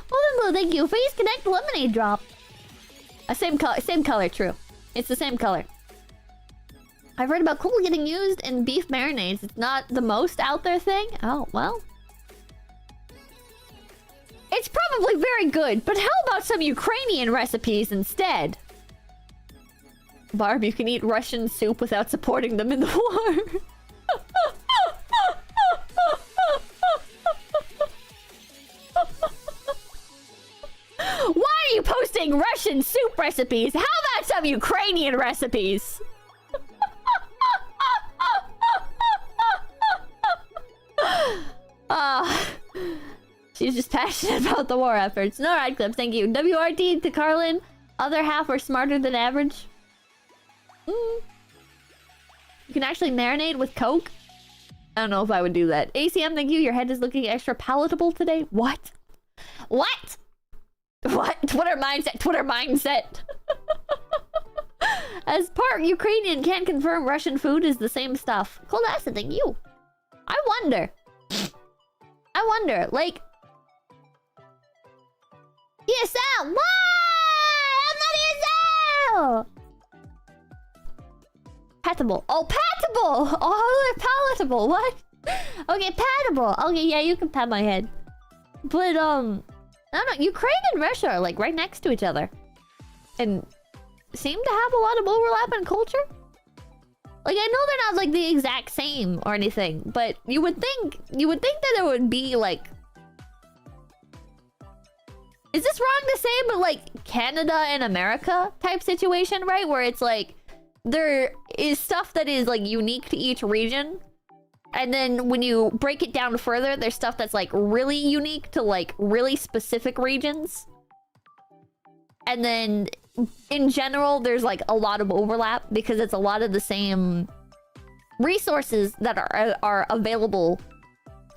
Well then, Blue, thank you. Face Connect lemonade drop. Same color, true. It's the same color. I've read about cola getting used in beef marinades. It's not the most out there thing. Oh, well. It's probably very good, but how about some Ukrainian recipes instead? Barb, you can eat Russian soup without supporting them in the war. Why are you posting Russian soup recipes? How about some Ukrainian recipes? She's just passionate about the war efforts. No ride clips, thank you. WRT to Carlin. Other half are smarter than average. You can actually marinate with Coke. I don't know if I would do that. ACM, thank you. Your head is looking extra palatable today. What? What? What? Twitter mindset. Twitter mindset. As part Ukrainian, can't confirm Russian food is the same stuff. Cold acid, thank you. I wonder, like... ESL! Why? I'm not ESL! Patable. Oh, patable! Oh, they're palatable. What? Okay, patable. Okay, yeah, you can pat my head. But, I don't know. Ukraine and Russia are, like, right next to each other. And seem to have a lot of overlap in culture. Like, I know they're not, like, the exact same or anything. But you would think that there would be, like... Is this wrong to say, but, like, Canada and America type situation, right? Where it's, like... There is stuff that is, like, unique to each region. And then when you break it down further, there's stuff that's, like, really unique to, like, really specific regions. And then, in general, there's, like, a lot of overlap because it's a lot of the same resources that are available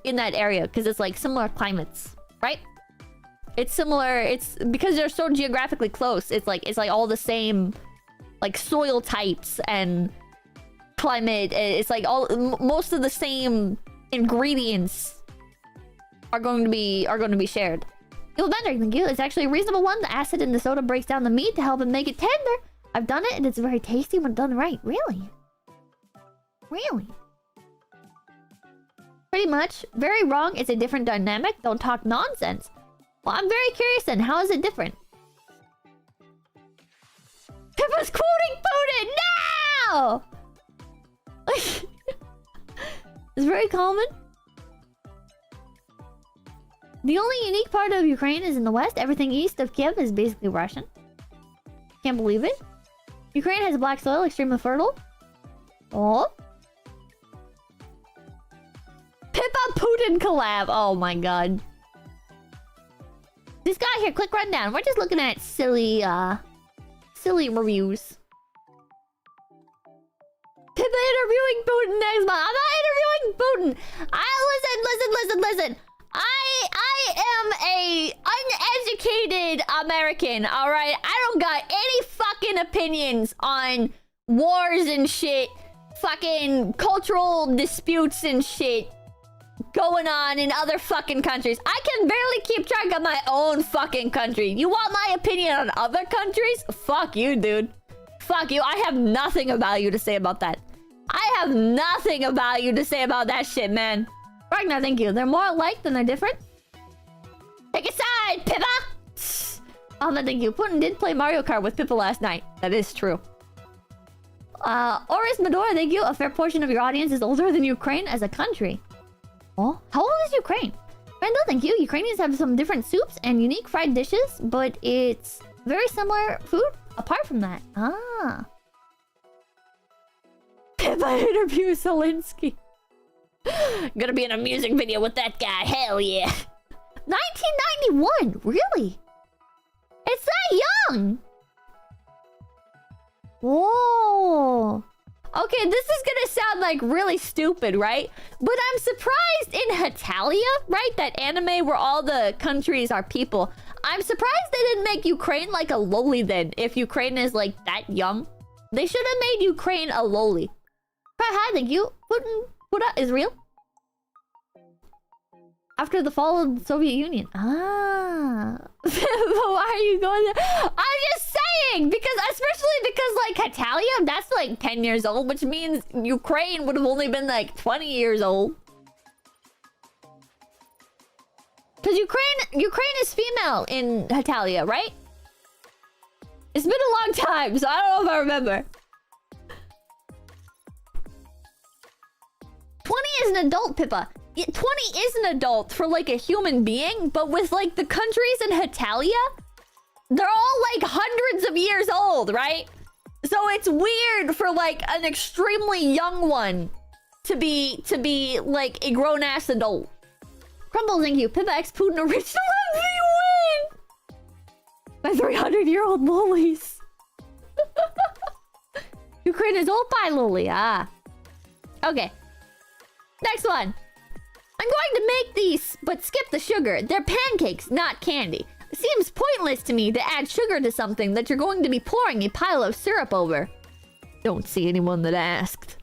in that area. Because it's, like, similar climates, right? It's similar, it's... Because they're so geographically close, it's, like, all the same... like soil types and climate. It's like most of the same ingredients are going to be shared. Yo, Bender, thank you. It's actually a reasonable one. The acid in the soda breaks down the meat to help it make it tender. I've done it and it's very tasty when done right. Really? Really? Pretty much. Very wrong. It's a different dynamic. Don't talk nonsense. Well, I'm very curious then. How is it different? Pippa's quoting Putin! No! It's very common. The only unique part of Ukraine is in the west. Everything east of Kiev is basically Russian. Can't believe it. Ukraine has black soil, extremely fertile. Oh. Pippa Putin collab. Oh my god. This guy here, click rundown. We're just looking at silly reviews. Pippa interviewing Putin next month. I'm not interviewing Putin. Listen. I am a uneducated American, alright? I don't got any fucking opinions on wars and shit. Fucking cultural disputes and shit going on in other fucking countries. I can barely keep track of my own fucking country. You want my opinion on other countries? Fuck you, dude. Fuck you. I have nothing of value to say about that. I have nothing of value to say about that shit, man. Ragnar, thank you. They're more alike than they're different. Take a side, Pippa! Oh, no, thank you. Putin did play Mario Kart with Pippa last night. That is true. Oris Medora, thank you. A fair portion of your audience is older than Ukraine as a country. Oh, how old is Ukraine? Brenda, thank you. Ukrainians have some different soups and unique fried dishes, but it's Very similar food apart from that. Ah. Pippa interviews Zelensky. Gonna be in a music video with that guy. Hell yeah. 1991. Really? It's that young. Whoa. Okay, this is gonna sound like really stupid, right? But I'm surprised in Hetalia, right? That anime where all the countries are people. I'm surprised they didn't make Ukraine like a loli then, if Ukraine is like that young. They should have made Ukraine a loli. Hi, thank you. Puta is real. After the fall of the Soviet Union. Ah. Why are you going there? I'm just saying! Because, especially because, like, Hetalia, that's like 10 years old, which means Ukraine would have only been like 20 years old. Because Ukraine is female in Hetalia, right? It's been a long time, so I don't know if I remember. 20 is an adult, Pippa. 20 is an adult for like a human being, but with like the countries in Hetalia, they're all like hundreds of years old, right? So it's weird for like an extremely young one to be like a grown-ass adult. Crumble, thank you. Pippa X Putin original MVP win! My 300-year-old lolis. Ukraine is old by loli, ah. Okay. Next one. I'm going to make these, but skip the sugar. They're pancakes, not candy. It seems pointless to me to add sugar to something that you're going to be pouring a pile of syrup over. Don't see anyone that asked.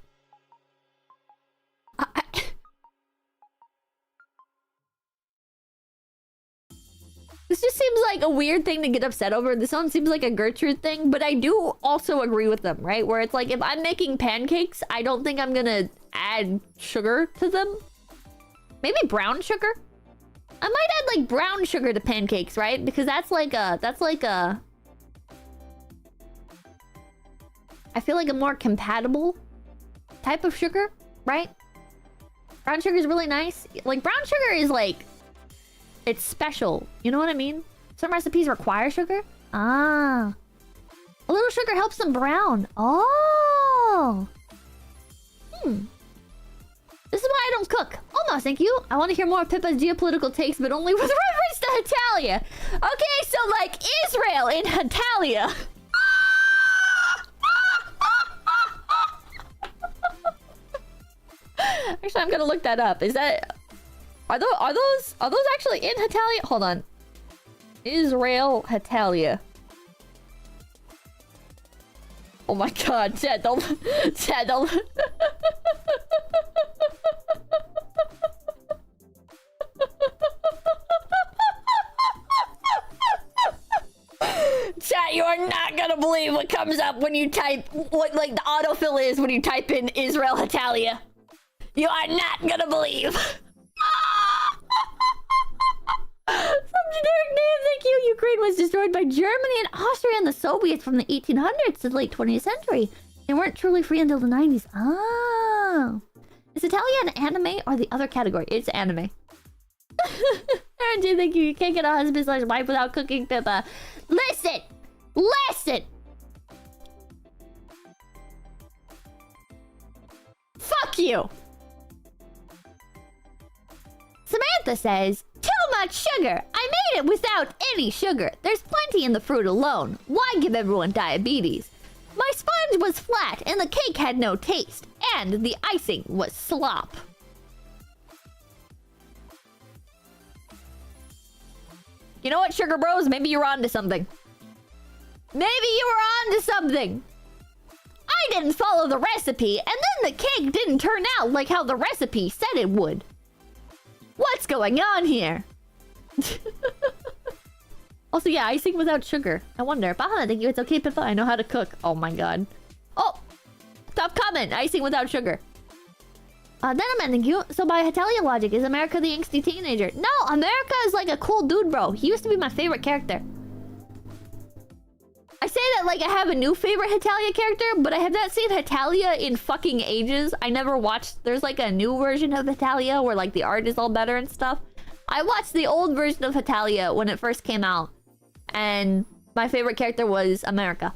This just seems like a weird thing to get upset over. This one seems like a Gertrude thing, but I do also agree with them, right? Where it's like, if I'm making pancakes, I don't think I'm gonna add sugar to them. Maybe brown sugar? I might add like brown sugar to pancakes, right? Because that's like a... I feel like a more compatible type of sugar, right? Brown sugar is really nice. Like brown sugar is like... It's special. You know what I mean? Some recipes require sugar. Ah. A little sugar helps them brown. Oh. This is why I don't cook. Almost, thank you. I want to hear more of Pippa's geopolitical takes, but only with reference to Hetalia. Okay, so like Israel in Hetalia. Actually, I'm gonna look that up. Is that... Are those actually in Hetalia? Hold on. Israel, Hetalia. Oh my god, chat, don't... Chat, don't... Chat, you are not gonna believe what comes up when you type... What, like, the autofill is when you type in Israel, Hetalia. You are not gonna believe. Some generic name, thank you. Ukraine was destroyed by Germany and Austria and the Soviets from the 1800s to the late 20th century. They weren't truly free until the 90s. Ah. Is Italia an anime or the other category? It's anime. Aaron J, thank you. You can't get a husband/wife without cooking, Pippa. Listen! Listen! Fuck you! Samantha says, too much sugar! I made it without any sugar. There's plenty in the fruit alone. Why give everyone diabetes? My sponge was flat and the cake had no taste. And the icing was slop. You know what, Sugar Bros? Maybe you're onto something. Maybe you were onto something. I didn't follow the recipe, and then the cake didn't turn out like how the recipe said it would. What's going on here? Also, yeah, icing without sugar. I wonder. Baha, thank you. It's okay, Pippa. I know how to cook. Oh my god. Oh! Top comment. Icing without sugar. Denim, thank you. So by Hetalia logic, is America the angsty teenager? No, America is like a cool dude, bro. He used to be my favorite character. I say that like I have a new favorite Hetalia character, but I have not seen Hetalia in fucking ages. I never watched... There's like a new version of Hetalia where like the art is all better and stuff. I watched the old version of Hetalia when it first came out. And My favorite character was America.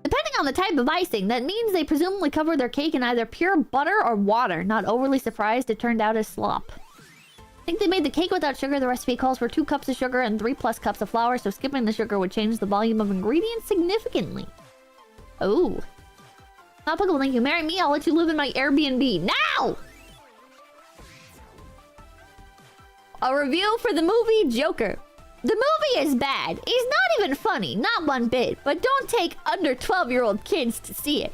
Depending on the type of icing, that means they presumably cover their cake in either pure butter or water. Not overly surprised it turned out as slop. I think they made the cake without sugar. The recipe calls for 2 cups of sugar and 3+ cups of flour, so skipping the sugar would change the volume of ingredients significantly. Oh. Not applicable, thank you. Marry me, I'll let you live in my Airbnb. Now! A review for the movie Joker. The movie is bad. It's not even funny, not one bit. But don't take under 12-year-old kids to see it.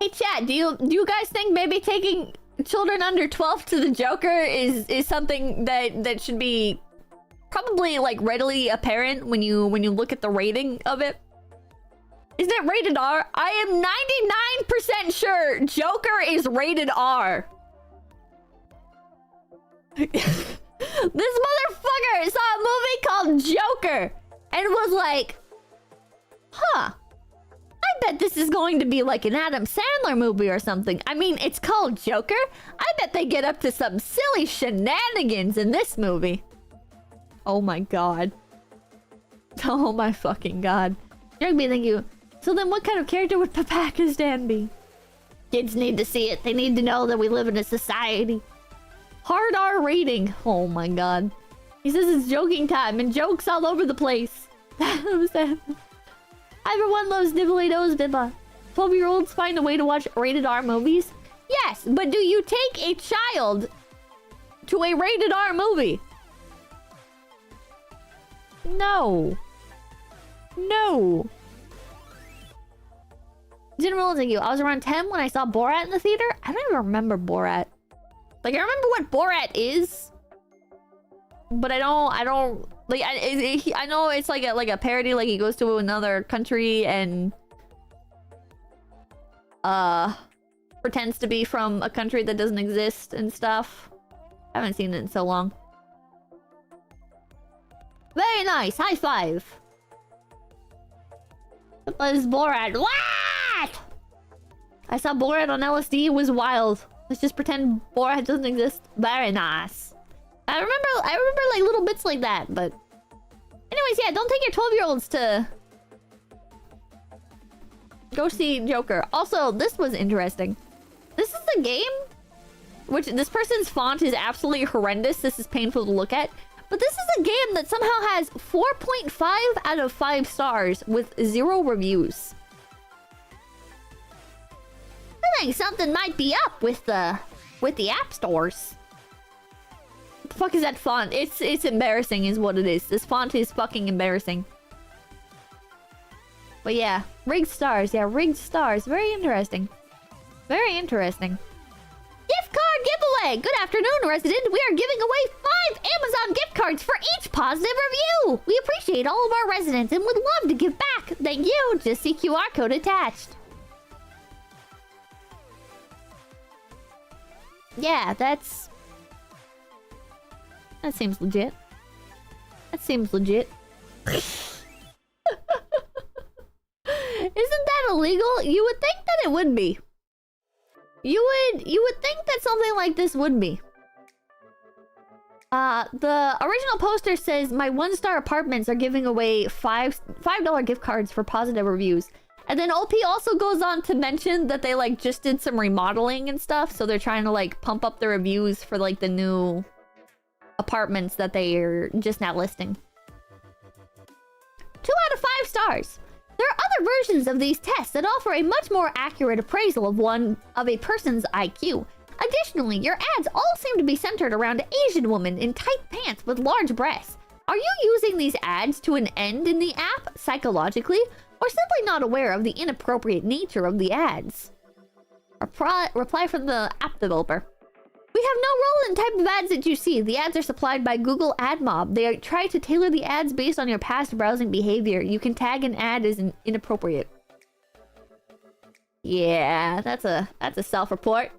Hey chat, do you guys think maybe taking children under 12 to the Joker is something that should be probably like readily apparent when you look at the rating of it? Is it rated R? I am 99% sure Joker is rated R. This motherfucker saw a movie called Joker and was like, huh, I bet this is going to be like an Adam Sandler movie or something. I mean, it's called Joker. I bet they get up to some silly shenanigans in this movie. Oh my god. Oh my fucking god. Jugby, thank you. So then what kind of character would Papakistan be? Kids need to see it. They need to know that we live in a society. Hard R rating. Oh my god. He says it's joking time and jokes all over the place. Everyone loves Nibbly-Nose Bibba. 12-year-olds find a way to watch rated R movies? Yes, but do you take a child to a rated R movie? No. No. General, thank you. I was around 10 when I saw Borat in the theater. I don't even remember Borat. Like, I remember what Borat is, but I don't like. I know it's like a parody. Like he goes to another country and pretends to be from a country that doesn't exist and stuff. I haven't seen it in so long. Very nice. High five. It was Borat. What? I saw Borat on LSD. It was wild. Let's just pretend Borat doesn't exist. Very nice. I remember like little bits like that, but anyways, yeah, don't take your 12-year-olds to go see Joker. Also, this was interesting. This is a game which this person's font is absolutely horrendous. This is painful to look at. But this is a game that somehow has 4.5 out of 5 stars with 0 reviews. I think something might be up with the app stores. What the fuck is that font? It's embarrassing is what it is. This font is fucking embarrassing. But yeah, rigged stars. Yeah, rigged stars. Very interesting. Very interesting. Gift card giveaway! Good afternoon, resident. We are giving away 5 Amazon gift cards for each positive review. We appreciate all of our residents and would love to give back. Thank you. Just see QR code attached. Yeah, that seems legit. That seems legit. Isn't that illegal? You would think that it would be. You would think that something like this would be. The original poster says my 1-star apartments are giving away $5 gift cards for positive reviews. And then OP also goes on to mention that they like just did some remodeling and stuff, so they're trying to like pump up the reviews for like the new apartments that they're just now listing. 2 out of 5 stars. There are other versions of these tests that offer a much more accurate appraisal of a person's IQ. Additionally, your ads all seem to be centered around an Asian woman in tight pants with large breasts. Are you using these ads to an end in the app psychologically, or simply not aware of the inappropriate nature of the ads? Reply from the app developer. We have no role in the type of ads that you see. The ads are supplied by Google AdMob. They try to tailor the ads based on your past browsing behavior. You can tag an ad as inappropriate. Yeah, that's a self-report.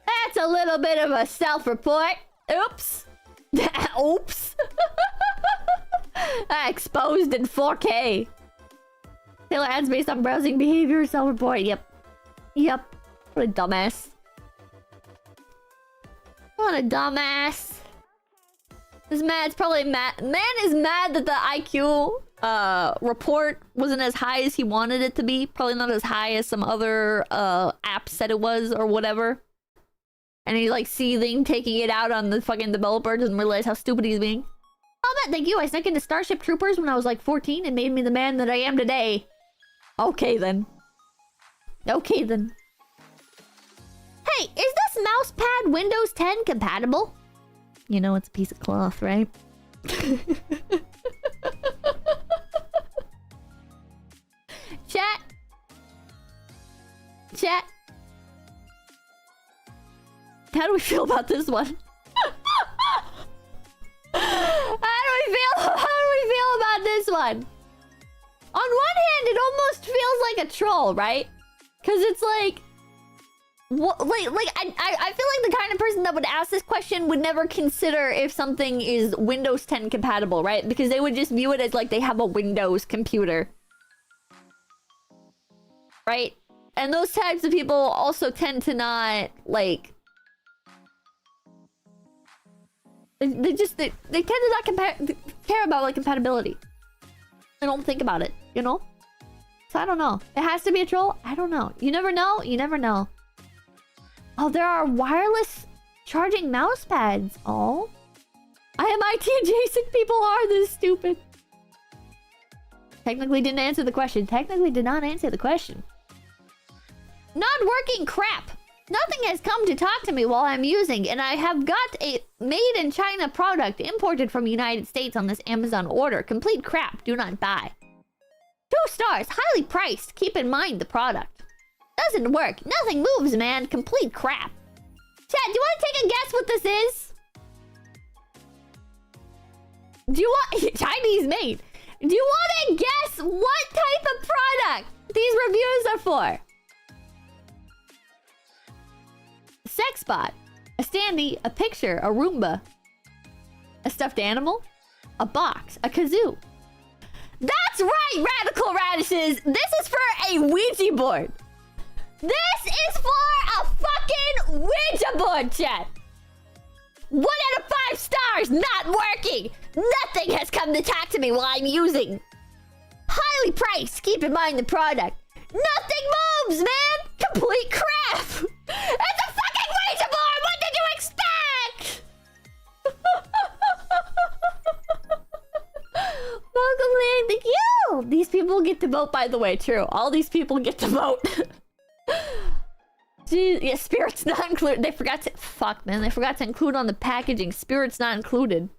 That's a little bit of a self-report. Oops. Oops. Exposed in 4K. Tailor ads based on browsing behavior. Self-report. Yep. Yep. What a dumbass. What a dumbass. This man's probably mad. Man is mad that the IQ report wasn't as high as he wanted it to be. Probably not as high as some other app said it was or whatever. And he's like seething, taking it out on the fucking developer. Doesn't realize how stupid he's being. Oh, man, thank you. I snuck into Starship Troopers when I was like 14 and made me the man that I am today. Okay, then. Okay, then. Hey, is this mousepad Windows 10 compatible? You know it's a piece of cloth, right? Chat. Chat. How do we feel about this one? How do we feel about this one? On one hand, it almost feels like a troll, right? Because it's like... What, I feel like the kind of person that would ask this question would never consider if something is Windows 10 compatible, right? Because they would just view it as like they have a Windows computer. Right? And those types of people also tend to not, like... They tend to not care about, like, compatibility. They don't think about it, you know? So I don't know. It has to be a troll? I don't know. You never know. You never know. Oh, there are wireless charging mouse pads. Oh. I am IT adjacent. People are this stupid. Technically didn't answer the question. Technically did not answer the question. Not working crap. Nothing has come to talk to me while I'm using, and I have got a made-in-China product imported from the United States on this Amazon order. Complete crap. Do not buy. 2 stars. Highly priced. Keep in mind the product. Doesn't work. Nothing moves, man. Complete crap. Chat, do you want to take a guess what this is? Do you want... Chinese made. Do you want to guess what type of product these reviews are for? Sex bot, a standee, a picture, a Roomba, a stuffed animal, a box, a kazoo. That's right, Radical Radishes! This is for a Ouija board. This is for a fucking Ouija board, chat. 1 out of 5 stars, not working. Nothing has come to talk to me while I'm using. Highly priced, keep in mind the product. Nothing moves, man! Complete crap! It's a fucking Ouija board! What did you expect? Welcome, Lane. Thank you! These people get to vote, by the way. True. All these people get to vote. Jeez, yeah, spirits not included. They forgot to... Fuck, man. They forgot to include on the packaging. Spirits not included.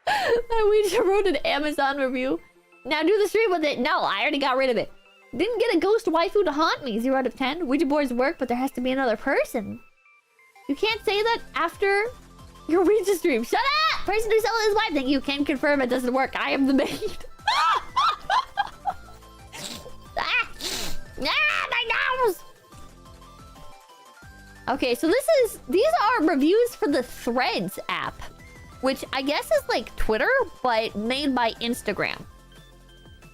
We just wrote an Amazon review. Now do the stream with it. No, I already got rid of it. Didn't get a ghost waifu to haunt me. 0 out of 10. Ouija boards work, but there has to be another person. You can't say that after your Ouija stream. Shut up! Person who sells his wife. Thank you. Can confirm it doesn't work. I am the maid. My nose! Okay, so these are reviews for the Threads app, which I guess is like Twitter, but made by Instagram.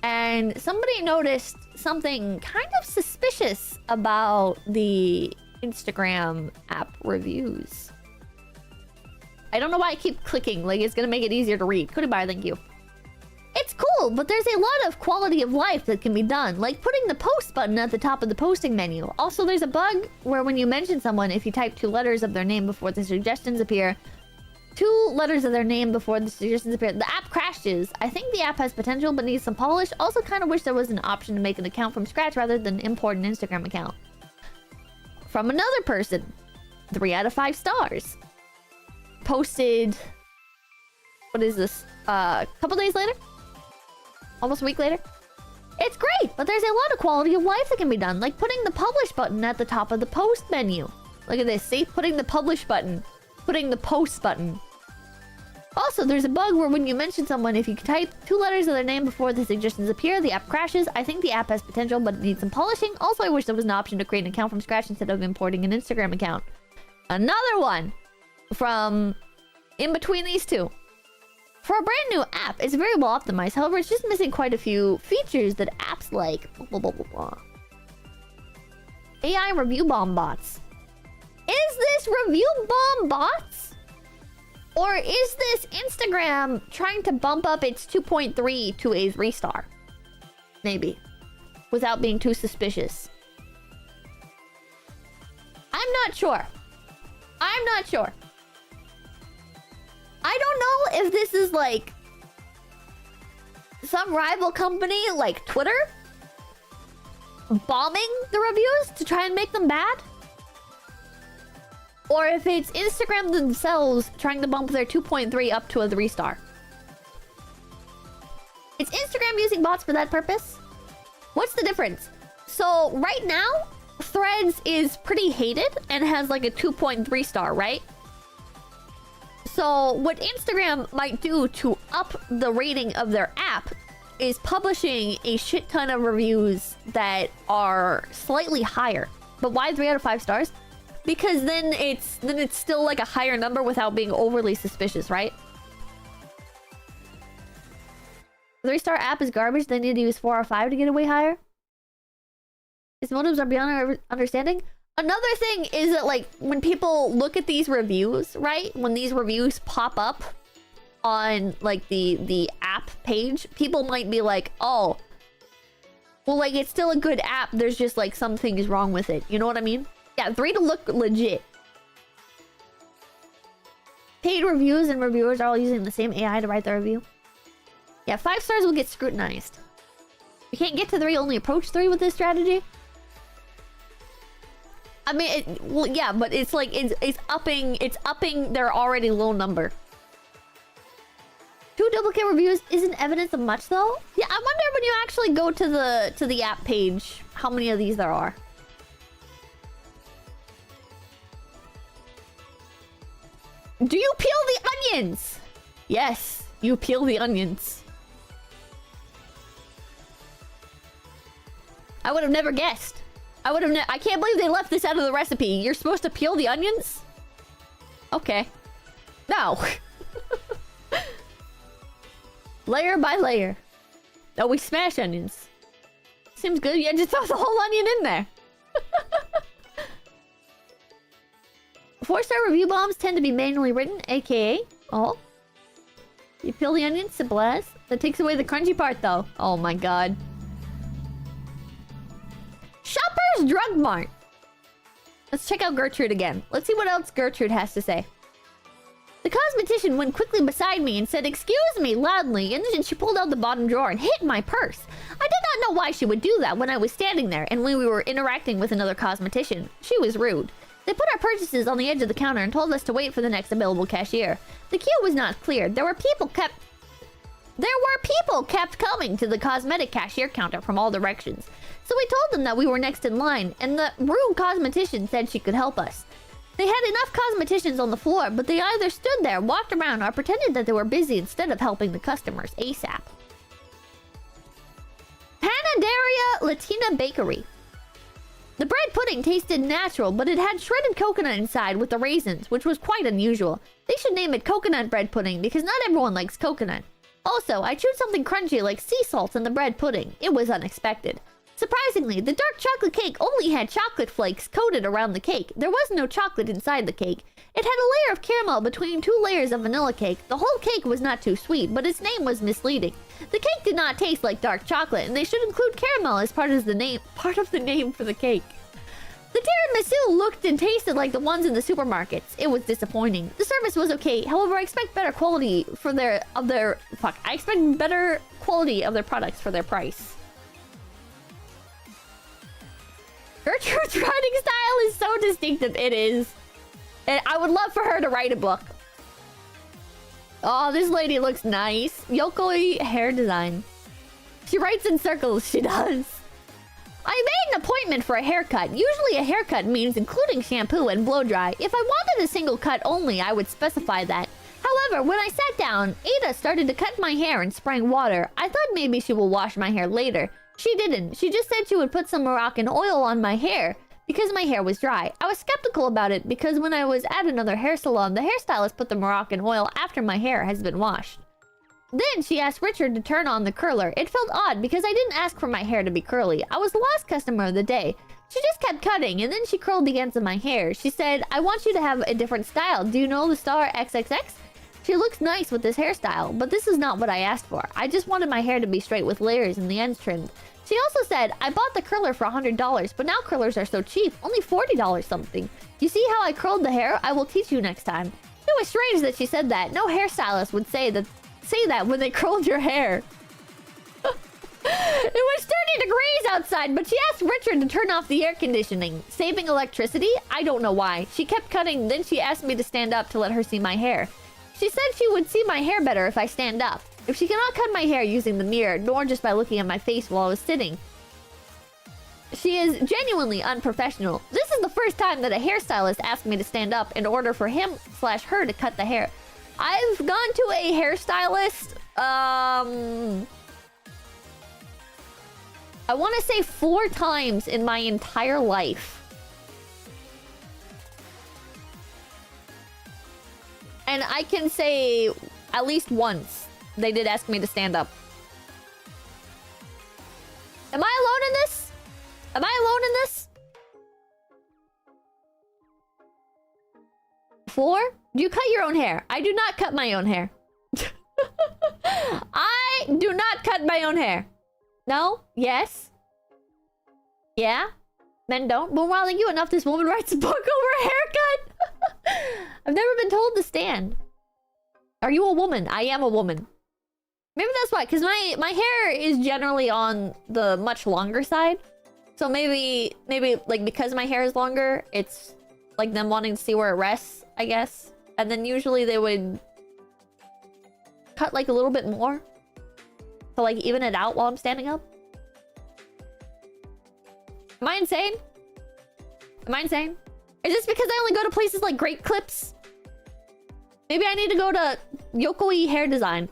And somebody noticed something kind of suspicious about the Instagram app reviews. I don't know why I keep clicking, like it's gonna make it easier to read. Goodbye, thank you. It's cool, but there's a lot of quality of life that can be done, like putting the post button at the top of the posting menu. Also, there's a bug where when you mention someone, if you type 2 letters of their name before the suggestions appear, 2 letters of their name before the suggestions appear, the app crashes. I think the app has potential but needs some polish. Also kind of wish there was an option to make an account from scratch rather than import an Instagram account. From another person, 3 out of 5 stars. Posted... What is this? A couple days later? Almost a week later? It's great, but there's a lot of quality of life that can be done, like putting the publish button at the top of the post menu. Look at this, see? Putting the publish button. Putting the post button. Also, there's a bug where when you mention someone, if you type 2 letters of their name before the suggestions appear, the app crashes. I think the app has potential, but it needs some polishing. Also, I wish there was an option to create an account from scratch instead of importing an Instagram account. Another one from in between these two. For a brand new app, it's very well optimized. However, it's just missing quite a few features that apps like... Blah, blah, blah, blah. AI review bomb bots. Is this review bomb bots? Or is this Instagram trying to bump up its 2.3 to a 3-star? Maybe. Without being too suspicious. I'm not sure. I'm not sure. I don't know if this is like some rival company like Twitter bombing the reviews to try and make them bad. Or if it's Instagram themselves trying to bump their 2.3 up to a 3-star. Is Instagram using bots for that purpose? What's the difference? So right now, Threads is pretty hated and has like a 2.3 star, right? So what Instagram might do to up the rating of their app is publishing a shit ton of reviews that are slightly higher. But why 3 out of 5 stars? Because then it's still like a higher number without being overly suspicious, right? 3-star app is garbage. They need to use 4 or 5 to get it way higher. Its motives are beyond our understanding. Another thing is that, like, when people look at these reviews, right? When these reviews pop up on, like, the app page, people might be like, oh, well, like, it's still a good app. There's just, like, some things wrong with it. You know what I mean? Yeah, 3 to look legit. Paid reviews and reviewers are all using the same AI to write their review. Yeah, 5 stars will get scrutinized. You can't get to 3, only approach 3 with this strategy. I mean, well, yeah, but it's like it's upping their already low number. 2 duplicate reviews isn't evidence of much though. Yeah, I wonder when you actually go to the app page, how many of these there are. Do you peel the onions? Yes, you peel the onions. I would have never guessed. I can't believe they left this out of the recipe. You're supposed to peel the onions? Okay. No. Layer by layer. Oh, we smash onions. Seems good. Yeah, just throw the whole onion in there. 4-star review bombs tend to be manually written, aka... Oh. You peel the onions, simple as. That takes away the crunchy part, though. Oh my god. Shoppers Drug Mart. Let's check out Gertrude again. Let's see what else Gertrude has to say. The cosmetician went quickly beside me and said, "Excuse me," loudly, and then she pulled out the bottom drawer and hid my purse. I did not know why she would do that when I was standing there and when we were interacting with another cosmetician. She was rude. They put our purchases on the edge of the counter and told us to wait for the next available cashier. The queue was not cleared. There were people kept coming to the cosmetic cashier counter from all directions. So we told them that we were next in line, and the rude cosmetician said she could help us. They had enough cosmeticians on the floor, but they either stood there, walked around, or pretended that they were busy instead of helping the customers ASAP. Panaderia Latina Bakery. The bread pudding tasted natural, but it had shredded coconut inside with the raisins, which was quite unusual. They should name it coconut bread pudding because not everyone likes coconut. Also, I chewed something crunchy like sea salt in the bread pudding. It was unexpected. Surprisingly, the dark chocolate cake only had chocolate flakes coated around the cake. There was no chocolate inside the cake. It had a layer of caramel between 2 layers of vanilla cake. The whole cake was not too sweet, but its name was misleading. The cake did not taste like dark chocolate, and they should include caramel as part of the name for the cake. The tiramisu looked and tasted like the ones in the supermarkets. It was disappointing. The service was okay. However, I expect better quality for their products for their price. Gertrude's writing style is so distinctive. It is. And I would love for her to write a book. Oh, this lady looks nice. 𝐏𝐡𝐚𝐭 hair design. She writes in circles. She does. I made an appointment for a haircut. Usually a haircut means including shampoo and blow dry. If I wanted a single cut only, I would specify that. However, when I sat down, Ada started to cut my hair and spraying water. I thought maybe she will wash my hair later. She didn't. She just said she would put some Moroccan oil on my hair because my hair was dry. I was skeptical about it because when I was at another hair salon, the hairstylist put the Moroccan oil after my hair has been washed. Then she asked Richard to turn on the curler. It felt odd because I didn't ask for my hair to be curly. I was the last customer of the day. She just kept cutting, and then she curled the ends of my hair. She said, I want you to have a different style. Do you know the star XXX? She looks nice with this hairstyle, but this is not what I asked for. I just wanted my hair to be straight with layers and the ends trimmed. She also said, I bought the curler for $100, but now curlers are so cheap, only $40 something. You see how I curled the hair? I will teach you next time. It was strange that she said that. No hairstylist would say that when they curled your hair. It was 30 degrees outside, but she asked Richard to turn off the air conditioning. Saving electricity? I don't know why. She kept cutting, then she asked me to stand up to let her see my hair. She said she would see my hair better if I stand up. If she cannot cut my hair using the mirror, nor just by looking at my face while I was sitting. She is genuinely unprofessional. This is the first time that a hairstylist asked me to stand up in order for him/her to cut the hair. I've gone to a hairstylist, I want to say 4 times in my entire life. And I can say at least once they did ask me to stand up. Am I alone in this? Am I alone in this? 4? Do you cut your own hair? I do not cut my own hair. I do not cut my own hair. No? Yes? Yeah? Men don't? But while you enough, this woman writes a book over a haircut. I've never been told to stand. Are you a woman? I am a woman. Maybe that's why, because my hair is generally on the much longer side. So maybe like because my hair is longer, it's like them wanting to see where it rests, I guess. And then usually they would cut like a little bit more to like even it out while I'm standing up. Am I insane? Am I insane? Is this because I only go to places like Great Clips? Maybe I need to go to 𝐒𝐡𝐚𝐭 Hair Design.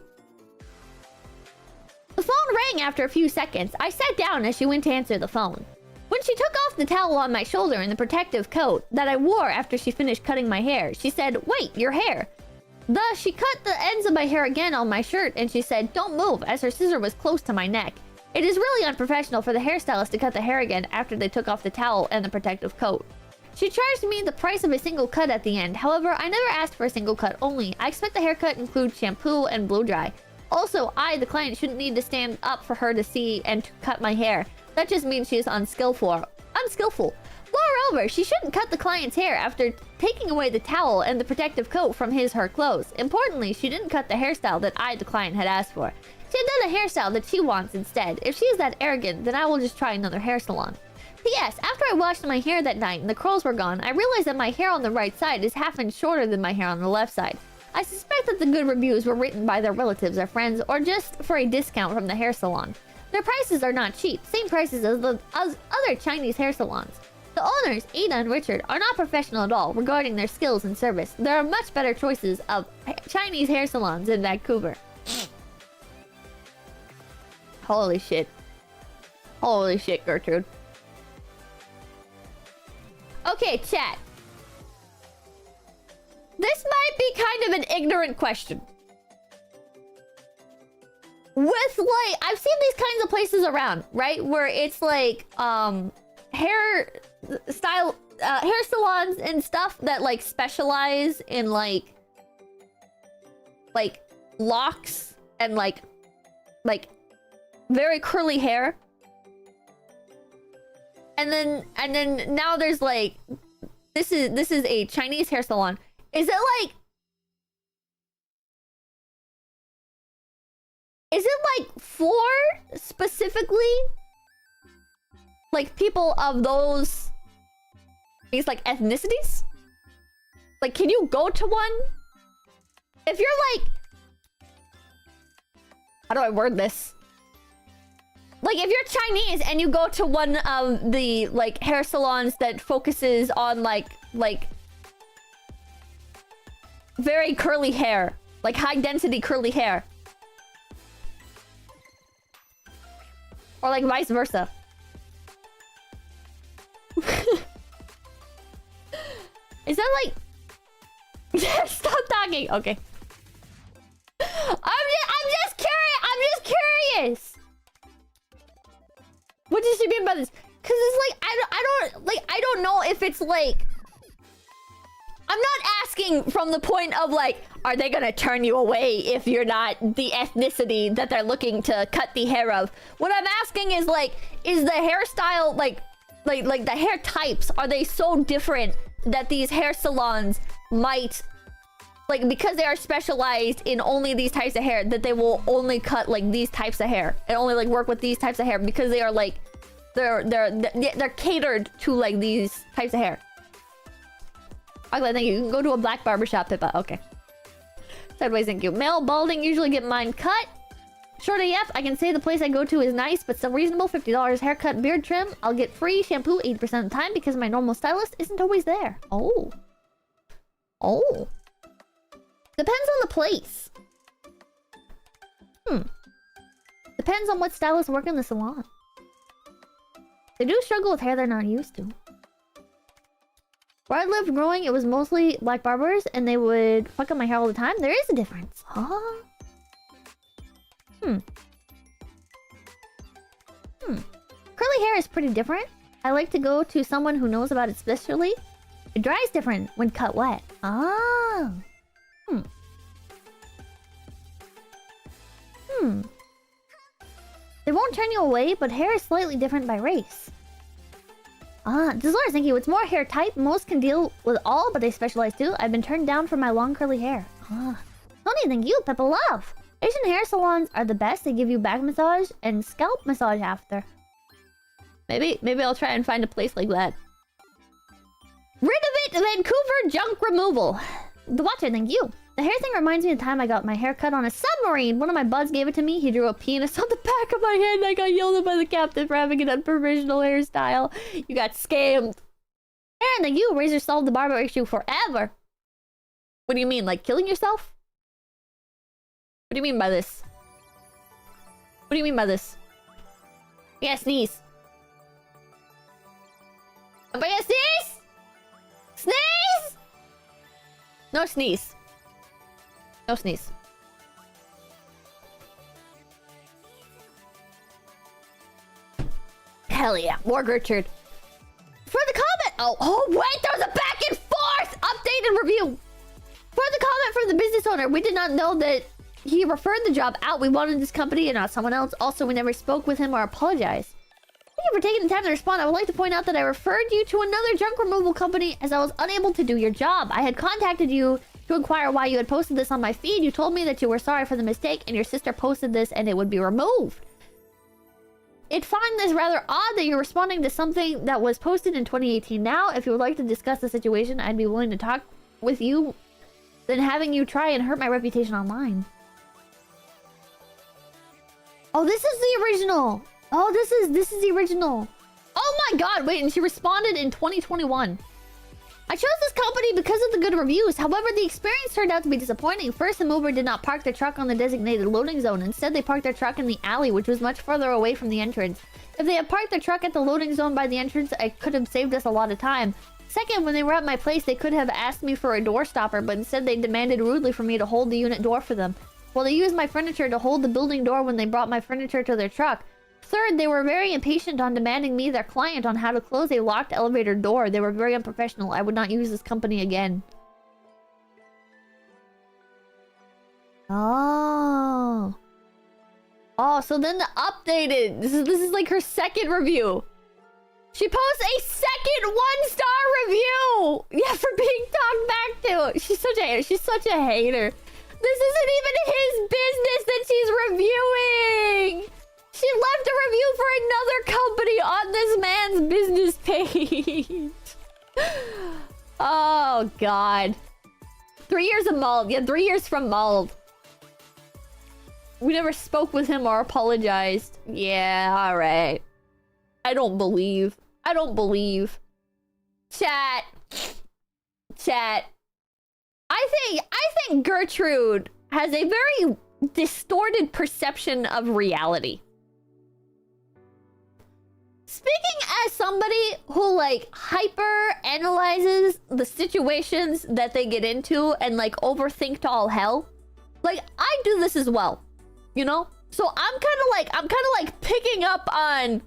The phone rang after a few seconds. I sat down as she went to answer the phone. When she took off the towel on my shoulder and the protective coat that I wore after she finished cutting my hair, she said, "Wait, your hair." Thus, she cut the ends of my hair again on my shirt and she said, "Don't move," as her scissor was close to my neck. It is really unprofessional for the hairstylist to cut the hair again after they took off the towel and the protective coat. She charged me the price of a single cut at the end. However, I never asked for a single cut only. I expect the haircut includes shampoo and blow dry. Also, I, the client, shouldn't need to stand up for her to see and to cut my hair. That just means she is unskillful. Moreover, she shouldn't cut the client's hair after taking away the towel and the protective coat from her clothes. Importantly, she didn't cut the hairstyle that I, the client, had asked for. She had done a hairstyle that she wants instead. If she is that arrogant, then I will just try another hair salon. P.S. After I washed my hair that night and the curls were gone, I realized that my hair on the right side is half inch shorter than my hair on the left side. I suspect that the good reviews were written by their relatives or friends, or just for a discount from the hair salon. Their prices are not cheap, same prices as other Chinese hair salons. The owners, Ada and Richard, are not professional at all regarding their skills and service. There are much better choices of Chinese hair salons in Vancouver. Holy shit. Holy shit, Gertrude. Okay, chat. This might be kind of an ignorant question. With like, I've seen these kinds of places around, right? Where it's like, hair salons and stuff that like specialize in like locks and like very curly hair. And then now there's like, this is a Chinese hair salon. Is it like for specifically like people of those, I guess, like ethnicities? Like, can you go to one? If you're like, how do I word this? Like, if you're Chinese and you go to one of the like hair salons that focuses on like very curly hair, like high density curly hair, or like vice versa. Is that like stop talking? Okay. I'm just curious. What does she mean by this? Cause it's like I don't just like... I'm not asking from the point of like, are they gonna turn you away if you're not the ethnicity that they're looking to cut the hair of? What I'm asking is like, is the hairstyle like the hair types, are they so different that these hair salons might, like, because they are specialized in only these types of hair, that they will only cut like these types of hair and only like work with these types of hair because they are like, they're catered to like these types of hair. Okay, thank you. You can go to a black barbershop, Pippa. Okay. Sideways, thank you. Male balding usually get mine cut. Short AF, I can say the place I go to is nice, but still reasonable. $50 haircut, beard trim. I'll get free shampoo 80% of the time because my normal stylist isn't always there. Oh. Oh. Depends on the place. Depends on what stylists work in the salon. They do struggle with hair they're not used to. Where I lived growing, it was mostly black barbers, and they would fuck up my hair all the time. There is a difference. Huh? Curly hair is pretty different. I like to go to someone who knows about it especially. It dries different when cut wet. Ah. They won't turn you away, but hair is slightly different by race. Ah, Dolores, thank you. It's more hair type. Most can deal with all, but they specialize too. I've been turned down for my long curly hair. Ah. Tony, thank you. Peppa Love. Asian hair salons are the best. They give you back massage and scalp massage after. Maybe I'll try and find a place like that. Rid of it, Vancouver junk removal. The Watcher, thank you. The hair thing reminds me of the time I got my hair cut on a submarine. One of my buds gave it to me. He drew a penis on the back of my head and I got yelled at by the captain for having an unprofessional hairstyle. You got scammed. Aaron, thank you. Razor solved the barber issue forever. What do you mean? Like killing yourself? What do you mean by this? What do you mean by this? Yeah, sneeze. Everybody sneeze? Sneeze? No sneeze. No sneeze. Hell yeah. More Gertrude. For the comment... Oh, wait! There was a back and forth! Update and review! For the comment from the business owner, we did not know that he referred the job out. We wanted this company and not someone else. Also, we never spoke with him or apologized. Thank you for taking the time to respond. I would like to point out that I referred you to another junk removal company as I was unable to do your job. I had contacted you to inquire why you had posted this on my feed. You told me that you were sorry for the mistake and your sister posted this and it would be removed. I'd find this rather odd that you're responding to something that was posted in 2018 now. If you would like to discuss the situation, I'd be willing to talk with you than having you try and hurt my reputation online. Oh, this is the original. Oh, this is the original. Oh my god, wait, and she responded in 2021. I chose this company because of the good reviews. However, the experience turned out to be disappointing. First, the mover did not park their truck on the designated loading zone. Instead, they parked their truck in the alley, which was much further away from the entrance. If they had parked their truck at the loading zone by the entrance, it could have saved us a lot of time. Second, when they were at my place, they could have asked me for a door stopper, but instead they demanded rudely for me to hold the unit door for them. Well, they used my furniture to hold the building door when they brought my furniture to their truck. Third, they were very impatient on demanding me, their client, on how to close a locked elevator door. They were very unprofessional. I would not use this company again. Oh. Oh, so then the updated... This is like her second review. She posts a second 1-star review! Yeah, for being talked back to. She's such a hater. She's such a hater. This isn't even his business that she's reviewing! She left a review for another company on this man's business page. Oh, God. 3 years of Mauled. Yeah, 3 years from Mauled. We never spoke with him or apologized. Yeah, alright. I don't believe. I don't believe. Chat. Chat. I think Gertrude has a very distorted perception of reality. Speaking as somebody who, like, hyper-analyzes the situations that they get into and, like, overthink to all hell, like, I do this as well, you know? So I'm kind of like picking up on,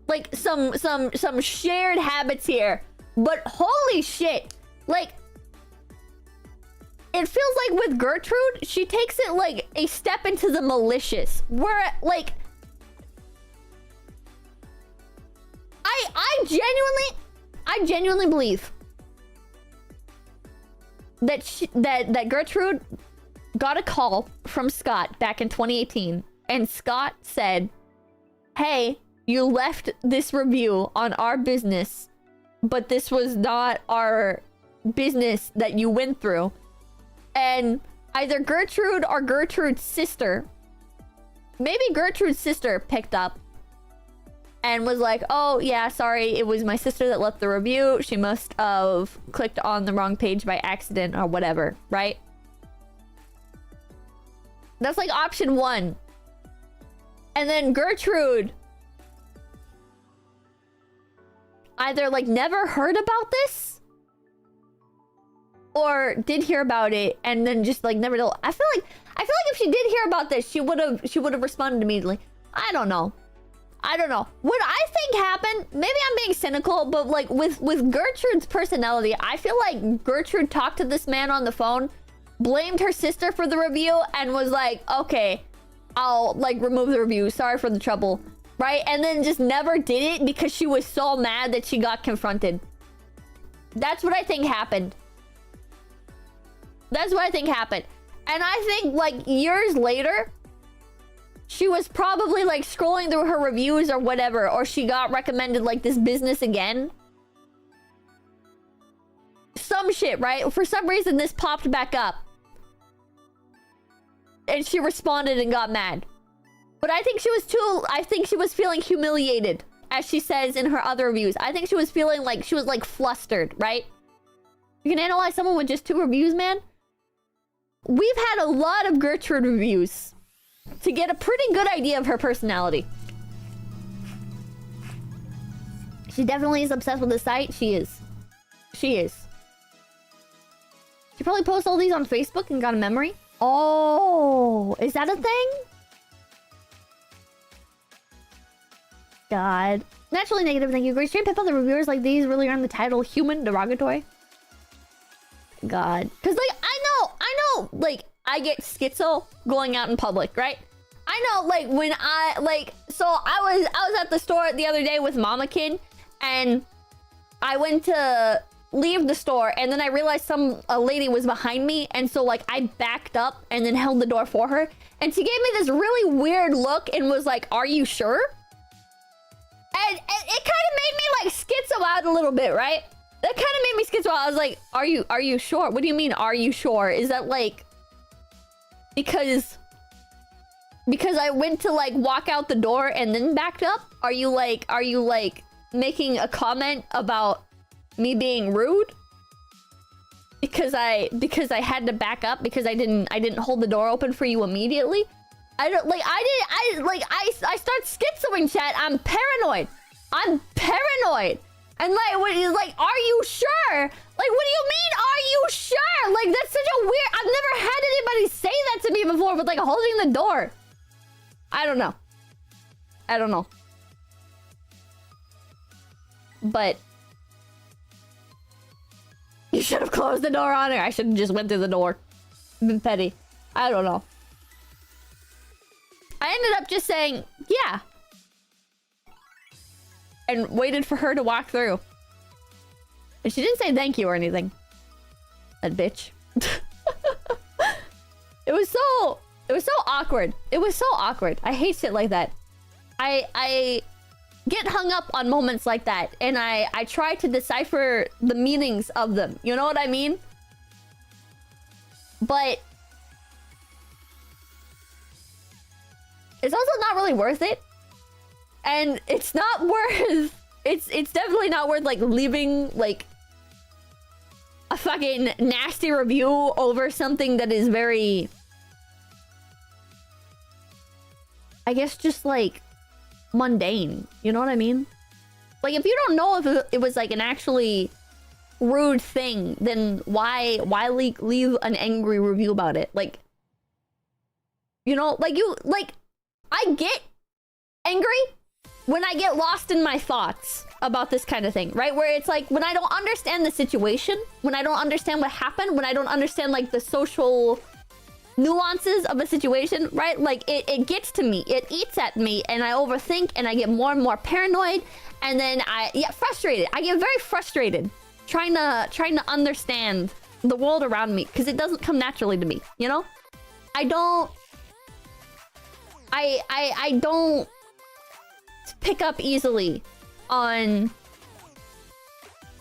like, some shared habits here But holy shit, like, it feels like with Gertrude, she takes it like a step into the malicious. Where like, I genuinely believe that that Gertrude got a call from Scott back in 2018, and Scott said, "Hey, you left this review on our business, but this was not our business that you went through." And either Gertrude or Gertrude's sister, maybe Gertrude's sister, picked up and was like, "Oh yeah, sorry, it was my sister that left the review. She must have clicked on the wrong page by accident or whatever," right? That's like option one. And then Gertrude either like never heard about this or did hear about it and then just like never told. I feel like if she did hear about this, she would have responded immediately. I don't know. What I think happened, maybe I'm being cynical, but like with Gertrude's personality, I feel like Gertrude talked to this man on the phone, blamed her sister for the review, and was like, "Okay, I'll like remove the review. Sorry for the trouble." Right? And then just never did it because she was so mad that she got confronted. That's what I think happened. That's what I think happened. And I think like years later, she was probably like scrolling through her reviews or whatever, or she got recommended like this business again. Some shit, right? For some reason, this popped back up. And she responded and got mad. But I think she was feeling humiliated, as she says in her other reviews. I think she was feeling like she was like flustered, right? You can analyze someone with just 2 reviews, man. We've had a lot of Gertrude reviews to get a pretty good idea of her personality. She definitely is obsessed with the site. She is. She is. She probably posts all these on Facebook and got a memory. Oh, is that a thing? God. Naturally negative, thank you. Great stream. Pip, the reviewers like these really earn the title human derogatory. God. Because, like, I know, like, I get schizo going out in public, right? I know, like, when I, like, so I was at the store the other day with Mamakin, and I went to leave the store, and then I realized a lady was behind me, and so, like, I backed up and then held the door for her, and she gave me this really weird look and was like, "Are you sure?" And it kind of made me, like, schizo out a little bit, right? That kind of made me schizo out. I was like, are you sure? What do you mean, are you sure? Is that, like, because I went to, like, walk out the door and then backed up? Are you, like, making a comment about me being rude? Because I had to back up because I didn't hold the door open for you immediately? I start schizoing, chat. I'm paranoid. And like, what is like, are you sure? Like, what do you mean, are you sure? Like, that's such a weird... I've never had anybody say that to me before with, like, holding the door. I don't know. But you should have closed the door on her. I should have just went through the door. Been petty. I don't know. I ended up just saying, yeah. And waited for her to walk through. And she didn't say thank you or anything. That bitch. It was so awkward. It was so awkward. I hate shit like that. I get hung up on moments like that. And I try to decipher the meanings of them. You know what I mean? But it's also not really worth it. And it's not worth... It's definitely not worth, like, leaving, like, a fucking nasty review over something that is very... I guess just, like, mundane. You know what I mean? Like, if you don't know if it was, like, an actually rude thing, then why leave an angry review about it? Like, you know, like, I get angry, when I get lost in my thoughts about this kind of thing, right? Where it's like, when I don't understand the situation, when I don't understand what happened, when I don't understand, like, the social nuances of a situation, right? Like, it gets to me, it eats at me, and I overthink, and I get more and more paranoid, and then I get frustrated. I get very frustrated trying to understand the world around me, because it doesn't come naturally to me, you know? I don't pick up easily on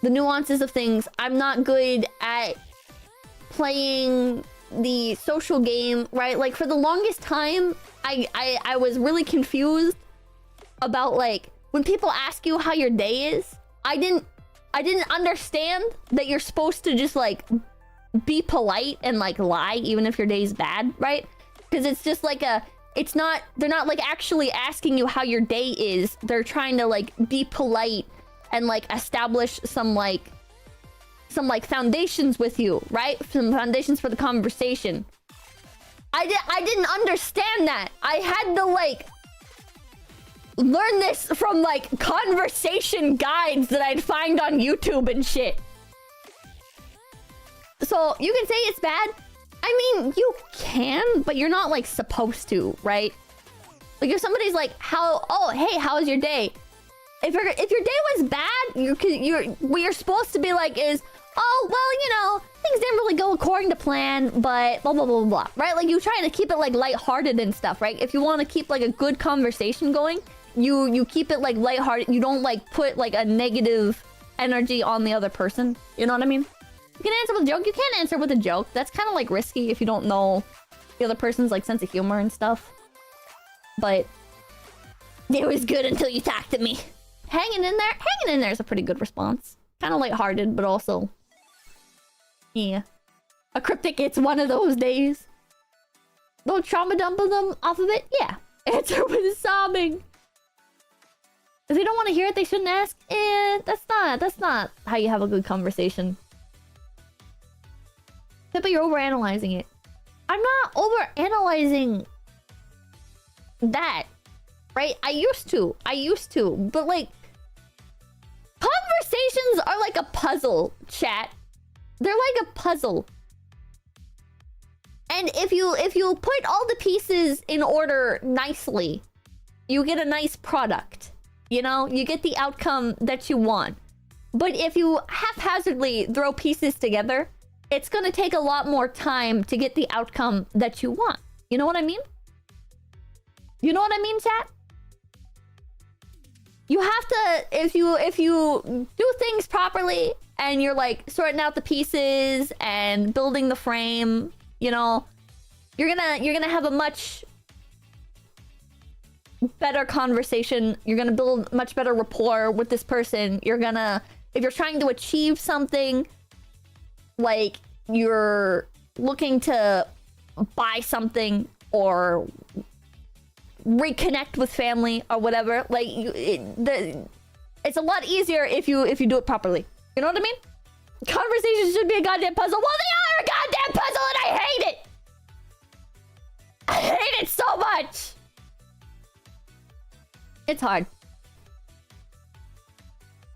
the nuances of things. I'm not good at playing the social game, right? Like, for the longest time, I was really confused about, like, when people ask you how your day is, I didn't understand that you're supposed to just, like, be polite and, like, lie even if your day's bad, right? Because it's just like they're not, like, actually asking you how your day is. They're trying to, like, be polite and, like, establish some foundations with you, right? Some foundations for the conversation. I didn't understand that. I had to, like, learn this from, like, conversation guides that I'd find on YouTube and shit. So you can say it's bad. I mean, you can, but you're not, like, supposed to, right? Like, if somebody's like, oh, hey, how was your day? If your day was bad, what you're supposed to be like is, oh, well, you know, things didn't really go according to plan, but blah, blah, blah, blah, right? Like, you try to keep it, like, lighthearted and stuff, right? If you want to keep, like, a good conversation going, you keep it, like, lighthearted. You don't, like, put, like, a negative energy on the other person. You know what I mean? You can answer with a joke. You can't answer with a joke. That's kind of, like, risky if you don't know the other person's, like, sense of humor and stuff. But it was good until you talked to me. Hanging in there is a pretty good response. Kind of lighthearted, but also, yeah. A cryptic, it's one of those days. Don't trauma dump them off of it? Yeah. Answer with sobbing. If they don't want to hear it, they shouldn't ask. That's not how you have a good conversation. But you're overanalyzing it. I'm not overanalyzing that, right? I used to, but, like, conversations are like a puzzle, chat. They're like a puzzle. And if you put all the pieces in order nicely, you get a nice product. You know, you get the outcome that you want. But if you haphazardly throw pieces together, it's gonna take a lot more time to get the outcome that you want. You know what I mean? You know what I mean, chat? You have to, if you do things properly and you're, like, sorting out the pieces and building the frame, you know, you're gonna have a much better conversation. You're gonna build much better rapport with this person. You're gonna, if you're trying to achieve something, like, you're looking to buy something or reconnect with family or whatever, like, it's a lot easier if you do it properly. You know what I mean? Conversations should be a goddamn puzzle. Well, they are a goddamn puzzle, and I hate it. I hate it so much. It's hard.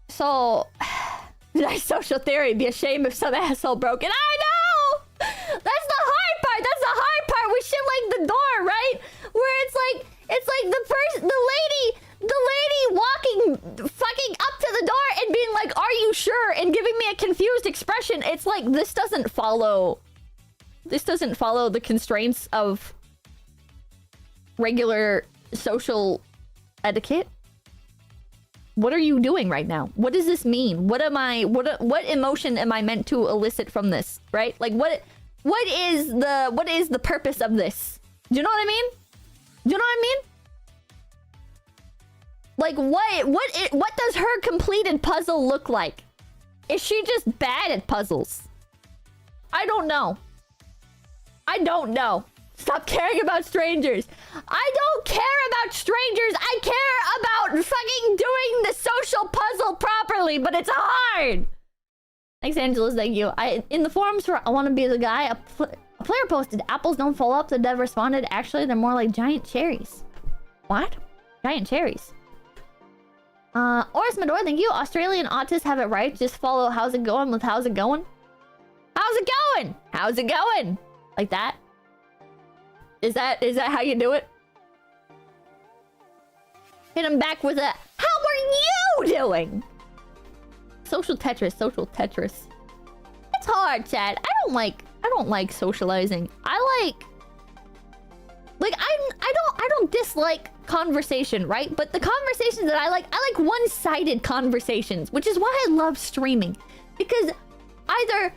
So, nice social theory. Be ashamed if some asshole broke it. I know. That's the hard part. That's the hard part with shit like the door, right? Where it's like the lady walking fucking up to the door and being like, "Are you sure?" and giving me a confused expression. It's like, this doesn't follow the constraints of regular social etiquette. What are you doing right now? What does this mean? What emotion am I meant to elicit from this, right? Like, what is the purpose of this? Do you know what I mean? Do you know what I mean? Like, what does her completed puzzle look like? Is she just bad at puzzles? I don't know. I don't know. Stop caring about strangers. I don't care about strangers. I care about fucking doing the social puzzle properly, but it's hard. Thanks, Angeles. Thank you. In the forums for I Want to Be the Guy, a player posted, apples don't fall up. The dev responded, actually, they're more like giant cherries. What? Giant cherries. Oris Medor, thank you. Australian autists have it right. Just follow how's it going with how's it going. How's it going? How's it going? Like that? Is that how you do it? Hit him back with a how are you doing? Social Tetris, social Tetris. It's hard, chat. I don't like socializing. I don't dislike conversation, right? But the conversations that I like one-sided conversations, which is why I love streaming. Because either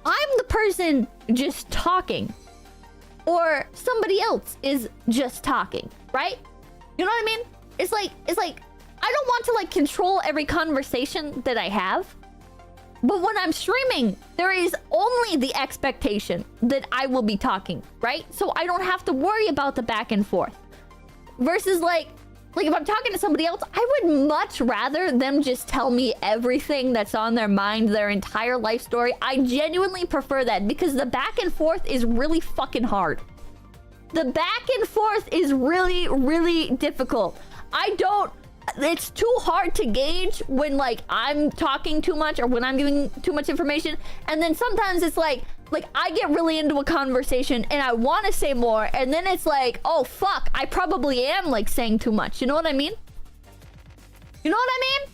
I'm the person just talking, or somebody else is just talking, right? You know what I mean? It's like I don't want to like control every conversation that I have. But when I'm streaming, there is only the expectation that I will be talking, right? So I don't have to worry about the back and forth. Versus like if I'm talking to somebody else, I would much rather them just tell me everything that's on their mind, their entire life story. I genuinely prefer that because the back and forth is really fucking hard. The back and forth is really, really difficult. It's too hard to gauge when like I'm talking too much or when I'm giving too much information. And then sometimes it's like I get really into a conversation and I want to say more. And then it's like, oh fuck, I probably am like saying too much. You know what I mean? You know what I mean?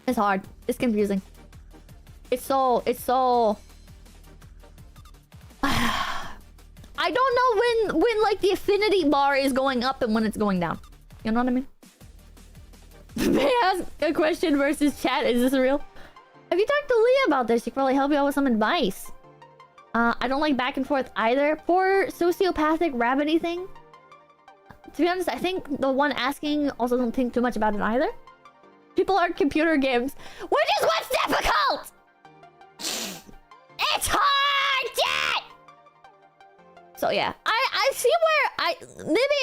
It's hard. It's confusing. It's so... I don't know when like the affinity bar is going up and when it's going down. You know what I mean? May I ask a question versus chat? Is this real? Have you talked to Leah about this? She can probably help you out with some advice. I don't like back and forth either. Poor sociopathic rabbity thing. To be honest, I think the one asking also don't think too much about it either. People are computer games, which is what's difficult! It's hard, chat! So yeah, I see where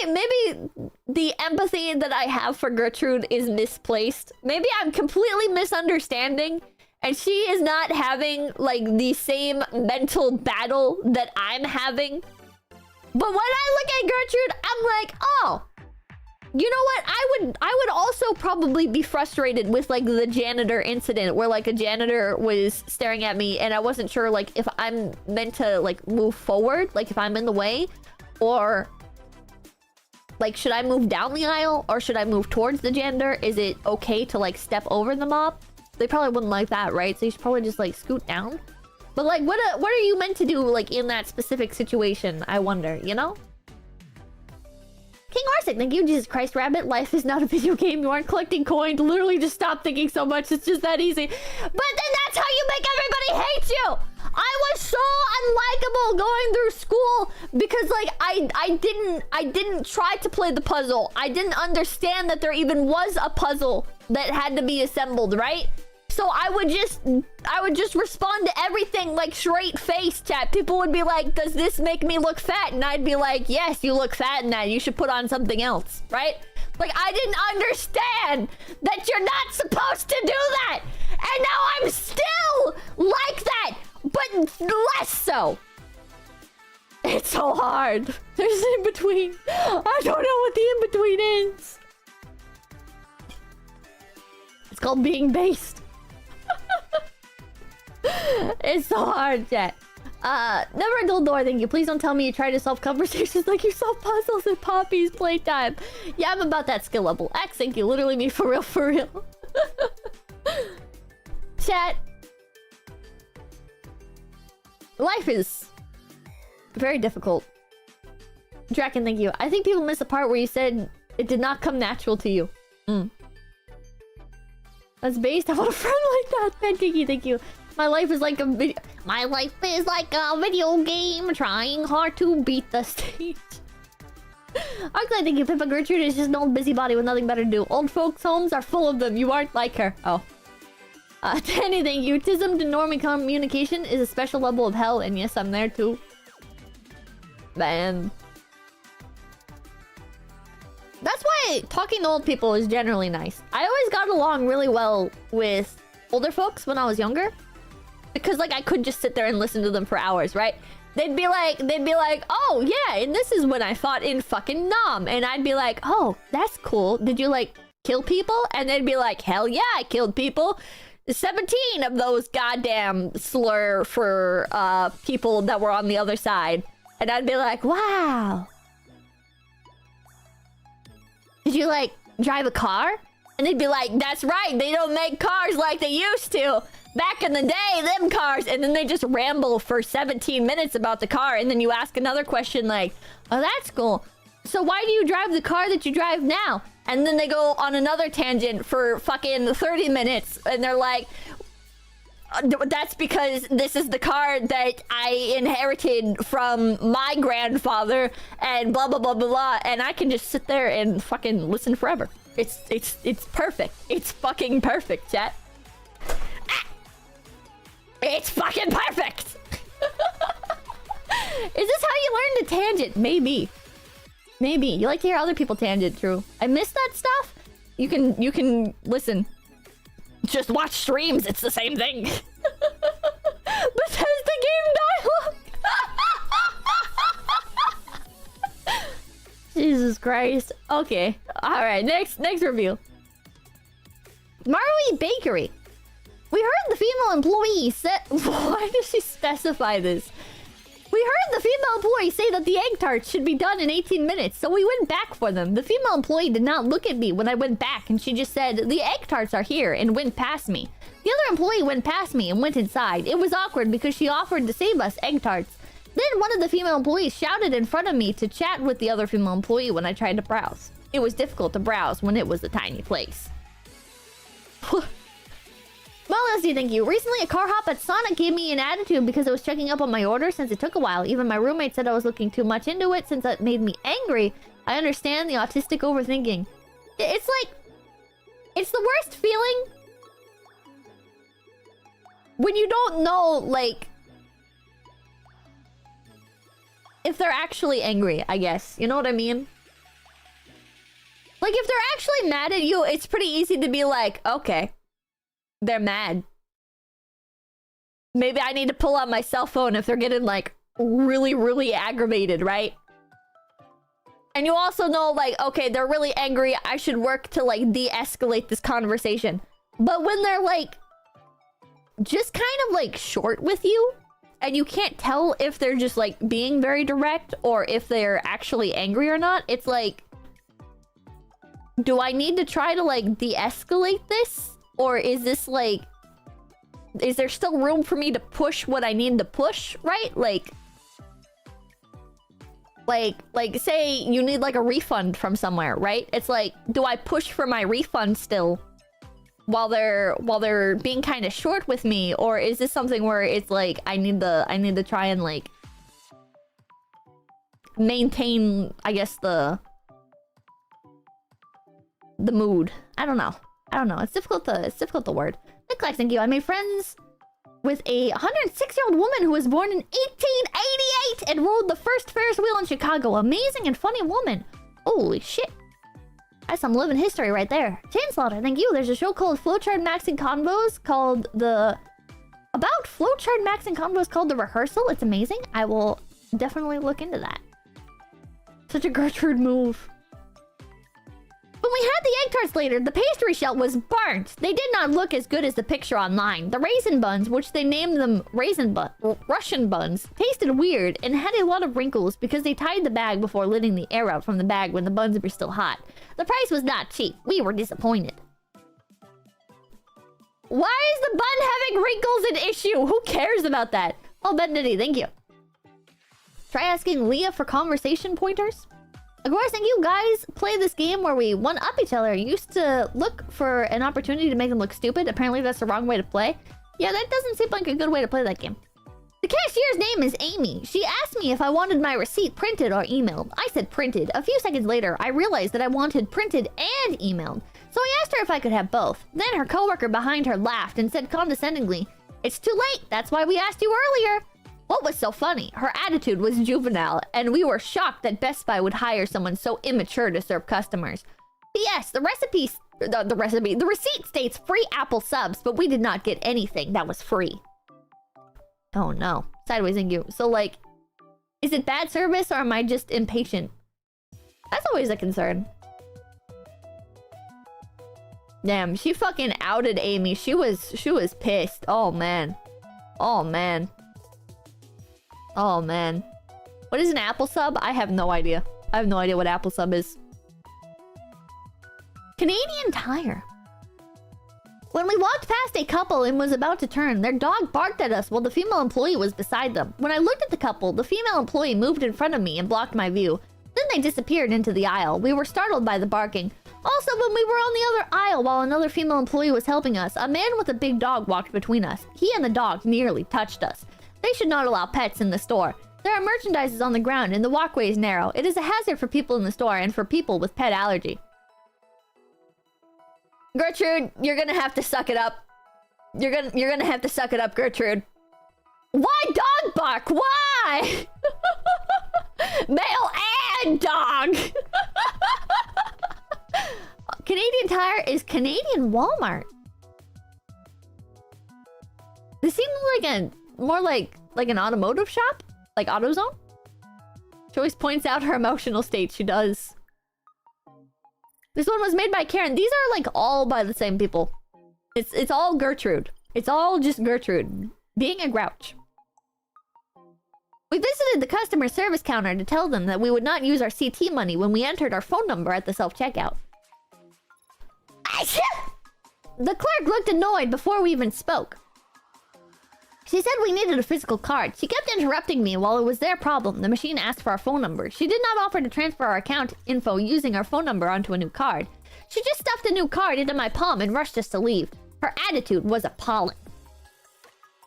maybe the empathy that I have for Gertrude is misplaced. Maybe I'm completely misunderstanding and she is not having like the same mental battle that I'm having. But when I look at Gertrude, I'm like, oh, you know what? I would also probably be frustrated with like the janitor incident where like a janitor was staring at me and I wasn't sure like if I'm meant to like move forward, like if I'm in the way, or like should I move down the aisle or should I move towards the janitor? Is it okay to like step over the mop? They probably wouldn't like that, right? So you should probably just like scoot down. But like what are you meant to do like in that specific situation? I wonder, you know? King Arsic, thank you. Jesus Christ, Rabbit. Life is not a video game. You aren't collecting coins. Literally just stop thinking so much. It's just that easy. But then that's how you make everybody hate you. I was so unlikable going through school because like I didn't try to play the puzzle. I didn't understand that there even was a puzzle that had to be assembled, right? So I would just respond to everything like straight face, chat. People would be like, does this make me look fat? And I'd be like, yes, you look fat in that. You should put on something else, right? Like, I didn't understand that you're not supposed to do that. And now I'm still like that, but less so. It's so hard. There's an in-between. I don't know what the in-between is. It's called being based. It's so hard, chat. Never a dull door, thank you. Please don't tell me you try to solve conversations like you solve puzzles at Poppy's playtime. Yeah, I'm about that skill level. X, thank you. Literally me for real, for real. Chat. Life is very difficult. Draken, thank you. I think people miss the part where you said it did not come natural to you. That's based. I want a friend like that. Man, Kiki, thank you. My life is like a video. My life is like a video game, trying hard to beat the stage. Arclight, thank you. Pippa Gertrude is just an old busybody with nothing better to do. Old folks' homes are full of them. You aren't like her. Oh. Danny, thank you. Autism to normie communication is a special level of hell, and yes, I'm there too. Man. That's why talking to old people is generally nice. I always got along really well with older folks when I was younger. Because like I could just sit there and listen to them for hours, right? They'd be like, oh yeah, and this is when I fought in fucking Nom. And I'd be like, oh, that's cool. Did you like kill people? And they'd be like, hell yeah, I killed people. 17 of those goddamn slur for people that were on the other side. And I'd be like, wow. Did you, like, drive a car? And they'd be like, that's right, they don't make cars like they used to. Back in the day, them cars. And then they just ramble for 17 minutes about the car. And then you ask another question like, oh, that's cool. So why do you drive the car that you drive now? And then they go on another tangent for fucking 30 minutes. And they're like, that's because this is the car that I inherited from my grandfather and blah, blah, blah, blah, blah. And I can just sit there and fucking listen forever. It's perfect. It's fucking perfect, chat. Ah! It's fucking perfect. Is this how you learn to tangent? Maybe. Maybe. You like to hear other people tangent, true. I miss that stuff. You can listen. Just watch streams, it's the same thing. Bethesda game dialogue. Jesus Christ. Okay. Alright, next review. Marui Bakery. We heard the female employee said... Why does she specify this? We heard the female employee say that the egg tarts should be done in 18 minutes, so we went back for them. The female employee did not look at me when I went back, and she just said, the egg tarts are here, and went past me. The other employee went past me and went inside. It was awkward because she offered to save us egg tarts. Then one of the female employees shouted in front of me to chat with the other female employee when I tried to browse. It was difficult to browse when it was a tiny place. Well, Leslie, thank you. Recently, a car hop at Sonic gave me an attitude because I was checking up on my order since it took a while. Even my roommate said I was looking too much into it since that made me angry. I understand the autistic overthinking. It's like... It's the worst feeling when you don't know, like... if they're actually angry, I guess. You know what I mean? Like, if they're actually mad at you, it's pretty easy to be like, okay. They're mad. Maybe I need to pull out my cell phone if they're getting, like, really, really aggravated, right? And you also know, like, okay, they're really angry. I should work to, like, de-escalate this conversation. But when they're, like, just kind of, like, short with you, and you can't tell if they're just, like, being very direct or if they're actually angry or not, it's like... Do I need to try to, like, de-escalate this? Or is this, like... Is there still room for me to push what I need to push, right? Like, say you need, like, a refund from somewhere, right? It's like, do I push for my refund still while they're being kind of short with me? Or is this something where it's like, I need to try and, like, maintain, I guess, the mood? I don't know. It's difficult to word. Nick, thank you. I made friends with a 106-year-old woman who was born in 1888 and rode the first Ferris wheel in Chicago. Amazing and funny woman. Holy shit. That's some living history right there. Chainslaughter, thank you. There's a show called Flowchart Maxing Convos called The Rehearsal. It's amazing. I will definitely look into that. Such a Gertrude move. When we had the egg tarts later, the pastry shell was burnt. They did not look as good as the picture online. The raisin buns, which they named them Russian buns, tasted weird and had a lot of wrinkles because they tied the bag before letting the air out from the bag when the buns were still hot. The price was not cheap. We were disappointed. Why is the bun having wrinkles an issue? Who cares about that? Oh, Benedict, thank you. Try asking Leah for conversation pointers. Of course, thank you guys play this game where we one-up each other. You used to look for an opportunity to make them look stupid. Apparently, that's the wrong way to play. Yeah, that doesn't seem like a good way to play that game. The cashier's name is Amy. She asked me if I wanted my receipt printed or emailed. I said printed. A few seconds later, I realized that I wanted printed and emailed. So I asked her if I could have both. Then her coworker behind her laughed and said condescendingly, "It's too late. That's why we asked you earlier." What was so funny? Her attitude was juvenile, and we were shocked that Best Buy would hire someone so immature to serve customers. P.S. The receipt states free Apple subs, but we did not get anything that was free. Oh no. Sideways and you. So, like, is it bad service or am I just impatient? That's always a concern. Damn, she fucking outed Amy. She was pissed. Oh man. Oh man. Oh man. What is an Apple sub? I have no idea. I have no idea what Apple sub is. Canadian Tire. When we walked past a couple and was about to turn, their dog barked at us while the female employee was beside them. When I looked at the couple, the female employee moved in front of me and blocked my view. Then they disappeared into the aisle. We were startled by the barking. Also, when we were on the other aisle while another female employee was helping us, a man with a big dog walked between us. He and the dog nearly touched us. They should not allow pets in the store. There are merchandises on the ground and the walkway is narrow. It is a hazard for people in the store and for people with pet allergy. Gertrude, you're gonna have to suck it up. You're gonna have to suck it up, Gertrude. Why dog bark? Why? Male and dog. Canadian Tire is Canadian Walmart. This seems like a more like an automotive shop, like AutoZone. She always points out her emotional state. She does. This one was made by Karen. These are like all by the same people. It's all Gertrude. It's all just Gertrude being a grouch. We visited the customer service counter to tell them that we would not use our CT money when we entered our phone number at the self-checkout. The clerk looked annoyed before we even spoke. She said we needed a physical card. She kept interrupting me while it was their problem. The machine asked for our phone number. She did not offer to transfer our account info using our phone number onto a new card. She just stuffed a new card into my palm and rushed us to leave. Her attitude was appalling.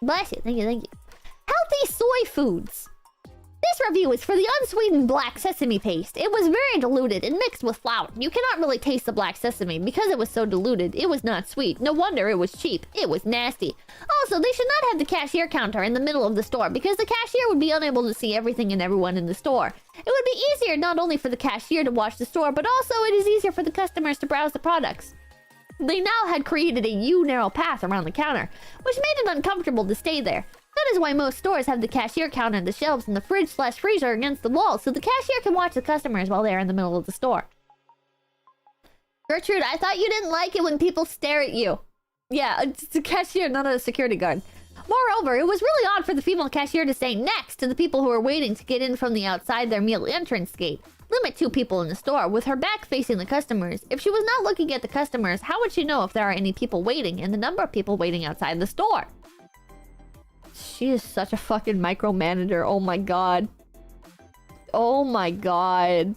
Bless you. Thank you, thank you. Healthy soy foods. This review is for the unsweetened black sesame paste. It was very diluted and mixed with flour. You cannot really taste the black sesame because it was so diluted. It was not sweet. No wonder it was cheap. It was nasty. Also, they should not have the cashier counter in the middle of the store because the cashier would be unable to see everything and everyone in the store. It would be easier not only for the cashier to watch the store, but also it is easier for the customers to browse the products. They now had created a U-narrow path around the counter, which made it uncomfortable to stay there. That is why most stores have the cashier counter and the shelves and the fridge/freezer against the wall, so the cashier can watch the customers while they are in the middle of the store. Gertrude, I thought you didn't like it when people stare at you. Yeah, it's a cashier, not a security guard. Moreover, it was really odd for the female cashier to stay next to the people who were waiting to get in from the outside their meal entrance gate. Limit 2 people in the store, with her back facing the customers. If she was not looking at the customers, how would she know if there are any people waiting and the number of people waiting outside the store? She is such a fucking micromanager. Oh my god. Oh my god.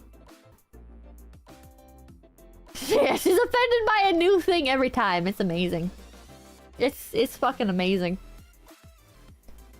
Yeah, she's offended by a new thing every time. It's amazing. It's fucking amazing.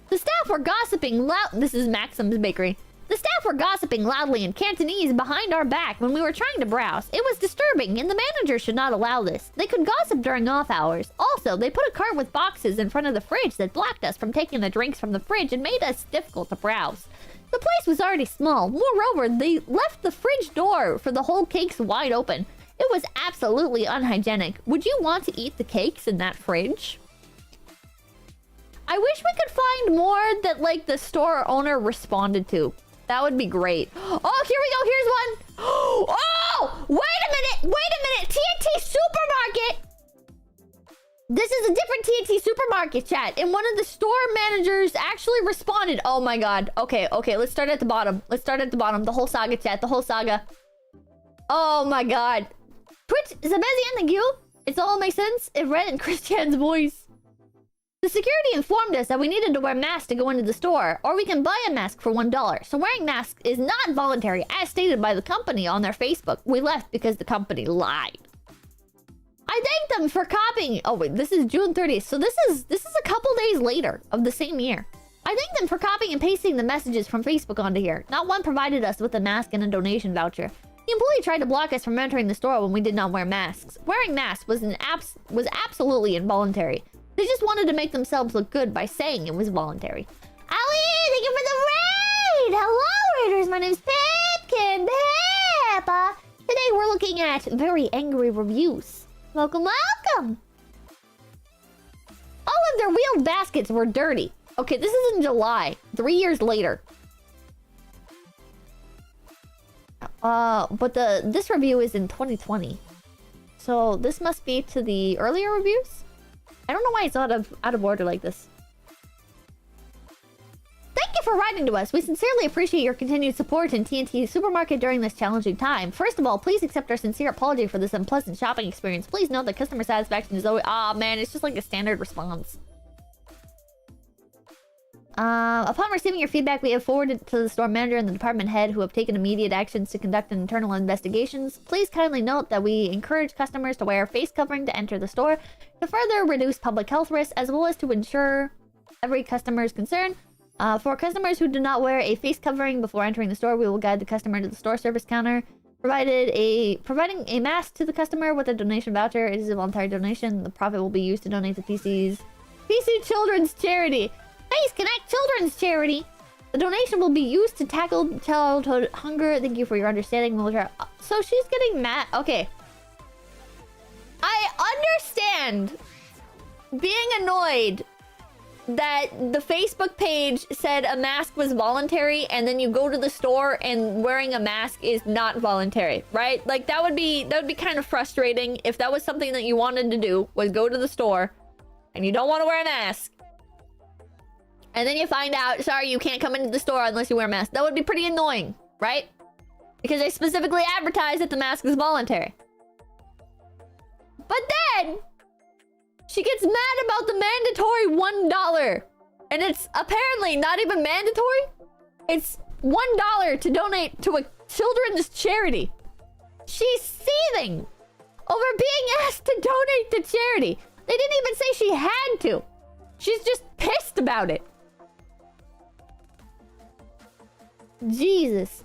The staff were gossiping loud. This is Maxim's Bakery. The staff were gossiping loudly in Cantonese behind our back when we were trying to browse. It was disturbing, and the manager should not allow this. They could gossip during off hours. Also, they put a cart with boxes in front of the fridge that blocked us from taking the drinks from the fridge and made us difficult to browse. The place was already small. Moreover, they left the fridge door for the whole cakes wide open. It was absolutely unhygienic. Would you want to eat the cakes in that fridge? I wish we could find more that, like, the store owner responded to. That would be great. Oh, here we go. Here's one. Oh, wait a minute. Wait a minute. TNT Supermarket. This is a different TNT Supermarket, chat. And one of the store managers actually responded. Oh my god. Okay, okay. Let's start at the bottom. Let's start at the bottom. The whole saga, chat. The whole saga. Oh my god. Twitch, 𝐶𝑯𝑨𝒀𝑚 It's all makes sense. It read in Christian's voice. The security informed us that we needed to wear masks to go into the store, or we can buy a mask for $1. So wearing masks is not voluntary, as stated by the company on their Facebook. We left because the company lied. I thank them for copying. Oh wait, this is June 30th, so this is a couple days later of the same year. I thank them for copying and pasting the messages from Facebook onto here. Not one provided us with a mask and a donation voucher. The employee tried to block us from entering the store when we did not wear masks. Wearing masks was absolutely involuntary. They just wanted to make themselves look good by saying it was voluntary. Ali, thank you for the raid! Hello, raiders. My name's Pipkin Peppa. Today we're looking at very angry reviews. Welcome, welcome. All of their wheeled baskets were dirty. Okay, this is in July, 3 years later. But this review is in 2020. So this must be to the earlier reviews? I don't know why it's out of order like this. Thank you for writing to us. We sincerely appreciate your continued support in TNT Supermarket during this challenging time. First of all, please accept our sincere apology for this unpleasant shopping experience. Please note that customer satisfaction is always... Ah, man, it's just like a standard response. Upon receiving your feedback, we have forwarded it to the store manager and the department head, who have taken immediate actions to conduct internal investigations. Please kindly note that we encourage customers to wear a face covering to enter the store to further reduce public health risks, as well as to ensure every customer's concern. For customers who do not wear a face covering before entering the store, we will guide the customer to the store service counter. Providing a mask to the customer with a donation voucher. It is a voluntary donation. The profit will be used to donate to PC Children's Charity. Face Connect Children's Charity. The donation will be used to tackle childhood hunger. Thank you for your understanding. So she's getting mad. Okay. I understand being annoyed that the Facebook page said a mask was voluntary, and then you go to the store and wearing a mask is not voluntary, right? Like that would be kind of frustrating if that was something that you wanted to do, was go to the store and you don't want to wear a mask. And then you find out, sorry, you can't come into the store unless you wear a mask. That would be pretty annoying, right? Because they specifically advertise that the mask is voluntary. But then she gets mad about the mandatory $1. And it's apparently not even mandatory. It's $1 to donate to a children's charity. She's seething over being asked to donate to charity. They didn't even say she had to. She's just pissed about it. Jesus.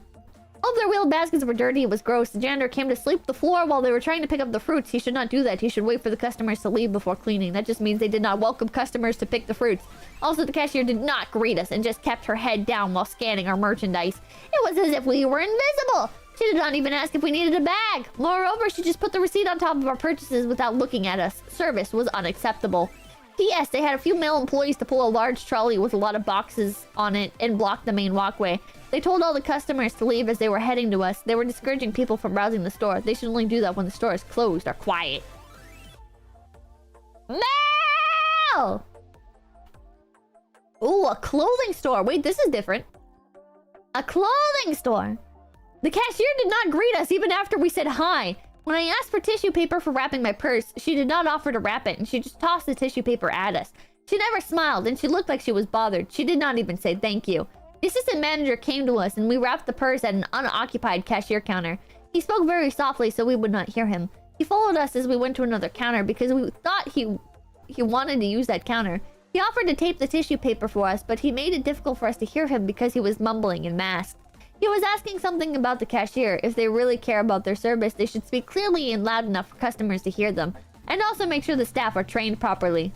All of their wheeled baskets were dirty. It was gross. The janitor came to sweep the floor while they were trying to pick up the fruits. He should not do that. He should wait for the customers to leave before cleaning. That just means they did not welcome customers to pick the fruits. Also, the cashier did not greet us and just kept her head down while scanning our merchandise. It was as if we were invisible. She did not even ask if we needed a bag. Moreover, she just put the receipt on top of our purchases without looking at us. Service was unacceptable. P.S. They had a few male employees to pull a large trolley with a lot of boxes on it and block the main walkway. They told all the customers to leave as they were heading to us. They were discouraging people from browsing the store. They should only do that when the store is closed or quiet. Mail! Ooh, a clothing store. Wait, this is different. A clothing store. The cashier did not greet us even after we said hi. When I asked for tissue paper for wrapping my purse, she did not offer to wrap it, and she just tossed the tissue paper at us. She never smiled, and she looked like she was bothered. She did not even say thank you. The assistant manager came to us, and we wrapped the purse at an unoccupied cashier counter. He spoke very softly so we would not hear him. He followed us as we went to another counter because we thought he wanted to use that counter. He offered to tape the tissue paper for us, but he made it difficult for us to hear him because he was mumbling and masked. He was asking something about the cashier. If they really care about their service, they should speak clearly and loud enough for customers to hear them. And also make sure the staff are trained properly.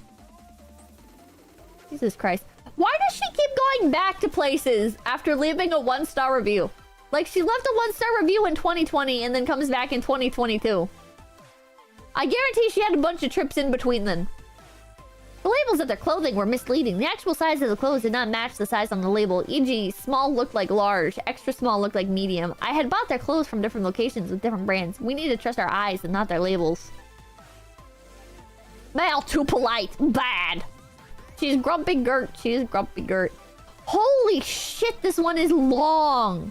Jesus Christ. Why does she keep going back to places after leaving a 1-star review? Like, she left a 1-star review in 2020 and then comes back in 2022. I guarantee she had a bunch of trips in between then. The labels of their clothing were misleading. The actual size of the clothes did not match the size on the label. E.g., small looked like large, extra small looked like medium. I had bought their clothes from different locations with different brands. We need to trust our eyes and not their labels. Male, too polite. Bad. She's grumpy Gert. She's grumpy Gert. Holy shit, this one is long.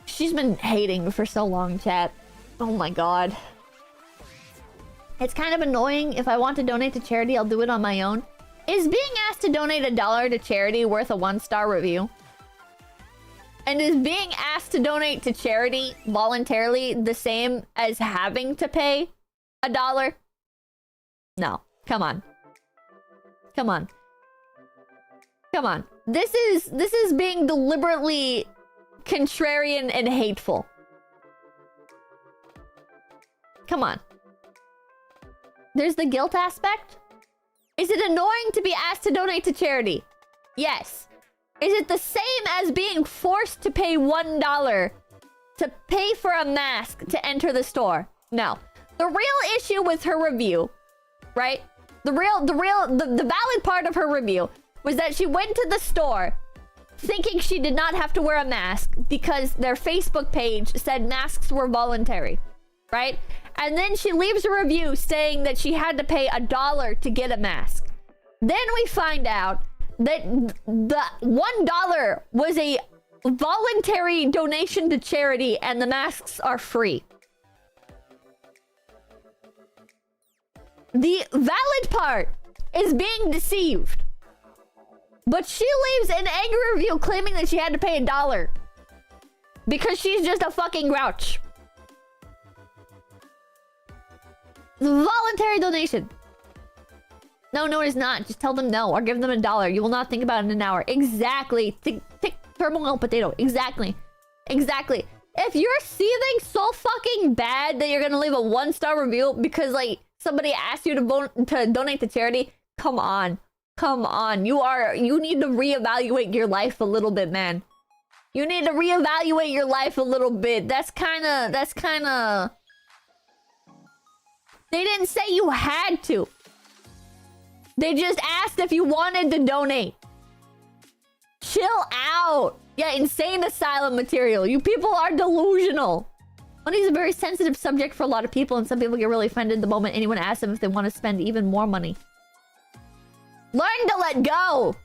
She's been hating for so long, chat. Oh my god. It's kind of annoying. If I want to donate to charity, I'll do it on my own. Is being asked to donate $1 to charity worth a 1-star review? And is being asked to donate to charity voluntarily the same as having to pay $1? No. Come on. Come on. Come on. This is being deliberately contrarian and hateful. Come on. There's the guilt aspect. Is it annoying to be asked to donate to charity? Yes. Is it the same as being forced to pay $1 to pay for a mask to enter the store? No. The real issue with her review, right? The valid part of her review was that she went to the store thinking she did not have to wear a mask because their Facebook page said masks were voluntary. right? And then she leaves a review saying that she had to pay $1 to get a mask. Then we find out that the $1 was a voluntary donation to charity and the masks are free. The valid part is being deceived. But she leaves an angry review claiming that she had to pay $1 because she's just a fucking grouch. Voluntary donation. No, it is not. Just tell them no or give them $1. You will not think about it in an hour. Exactly. Think turmoil potato. Exactly. If you're seething so fucking bad that you're gonna leave a 1-star review because like somebody asked you to donate to charity, come on. You need to reevaluate your life a little bit, man. You need to reevaluate your life a little bit. That's kind of... They didn't say you had to. They just asked if you wanted to donate. Chill out. Yeah, insane asylum material. You people are delusional. Money is a very sensitive subject for a lot of people, and some people get really offended the moment anyone asks them if they want to spend even more money. Learn to let go.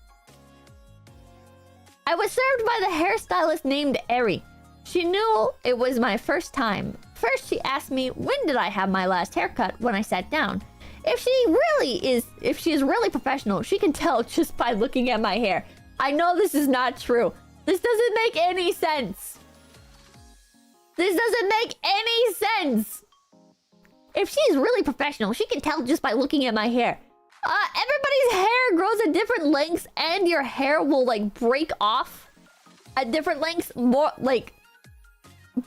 I was served by the hairstylist named Eri. She knew it was my first time. First, she asked me when did I have my last haircut when I sat down. If she is really professional, she can tell just by looking at my hair. I know this is not true. This doesn't make any sense. This doesn't make any sense. If she's really professional, she can tell just by looking at my hair. Everybody's hair grows at different lengths, and your hair will like break off at different lengths, more like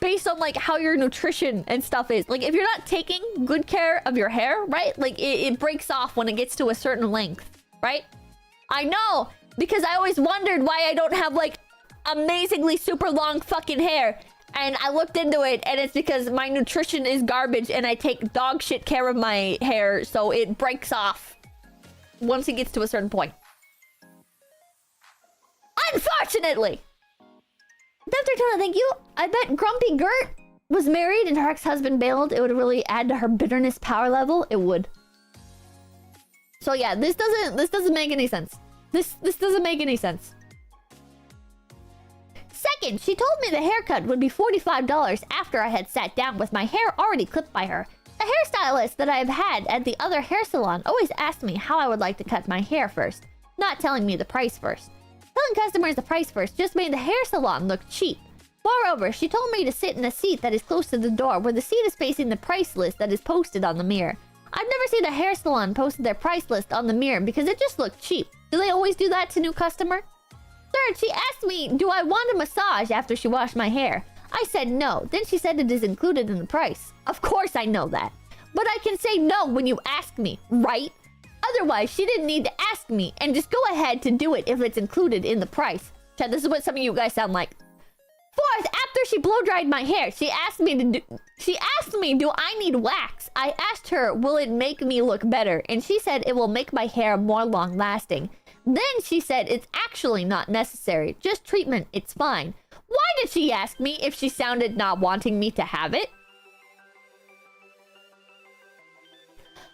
based on like how your nutrition and stuff is. Like if you're not taking good care of your hair, right? Like it breaks off when it gets to a certain length, right? I know, because I always wondered why I don't have like amazingly super long fucking hair. And I looked into it, and it's because my nutrition is garbage and I take dog shit care of my hair, so it breaks off once it gets to a certain point. Unfortunately! Dr. Tona, thank you. I bet Grumpy Gert was married and her ex-husband bailed. It would really add to her bitterness power level. It would. So yeah, this doesn't make any sense. This doesn't make any sense. Second, she told me the haircut would be $45 after I had sat down with my hair already clipped by her. The hairstylist that I have had at the other hair salon always asked me how I would like to cut my hair first, not telling me the price first. Telling customers the price first just made the hair salon look cheap. Moreover, she told me to sit in a seat that is close to the door where the seat is facing the price list that is posted on the mirror. I've never seen a hair salon posted their price list on the mirror because it just looked cheap. Do they always do that to new customer? Third, she asked me, do I want a massage after she washed my hair? I said no. Then she said it is included in the price. Of course I know that. But I can say no when you ask me, right? Otherwise, she didn't need to ask me and just go ahead to do it if it's included in the price. Chat, this is what some of you guys sound like. Fourth, after she blow-dried my hair, she asked me, do I need wax? I asked her, will it make me look better? And she said it will make my hair more long-lasting. Then she said it's actually not necessary. Just treatment, it's fine. Why did she ask me if she sounded not wanting me to have it?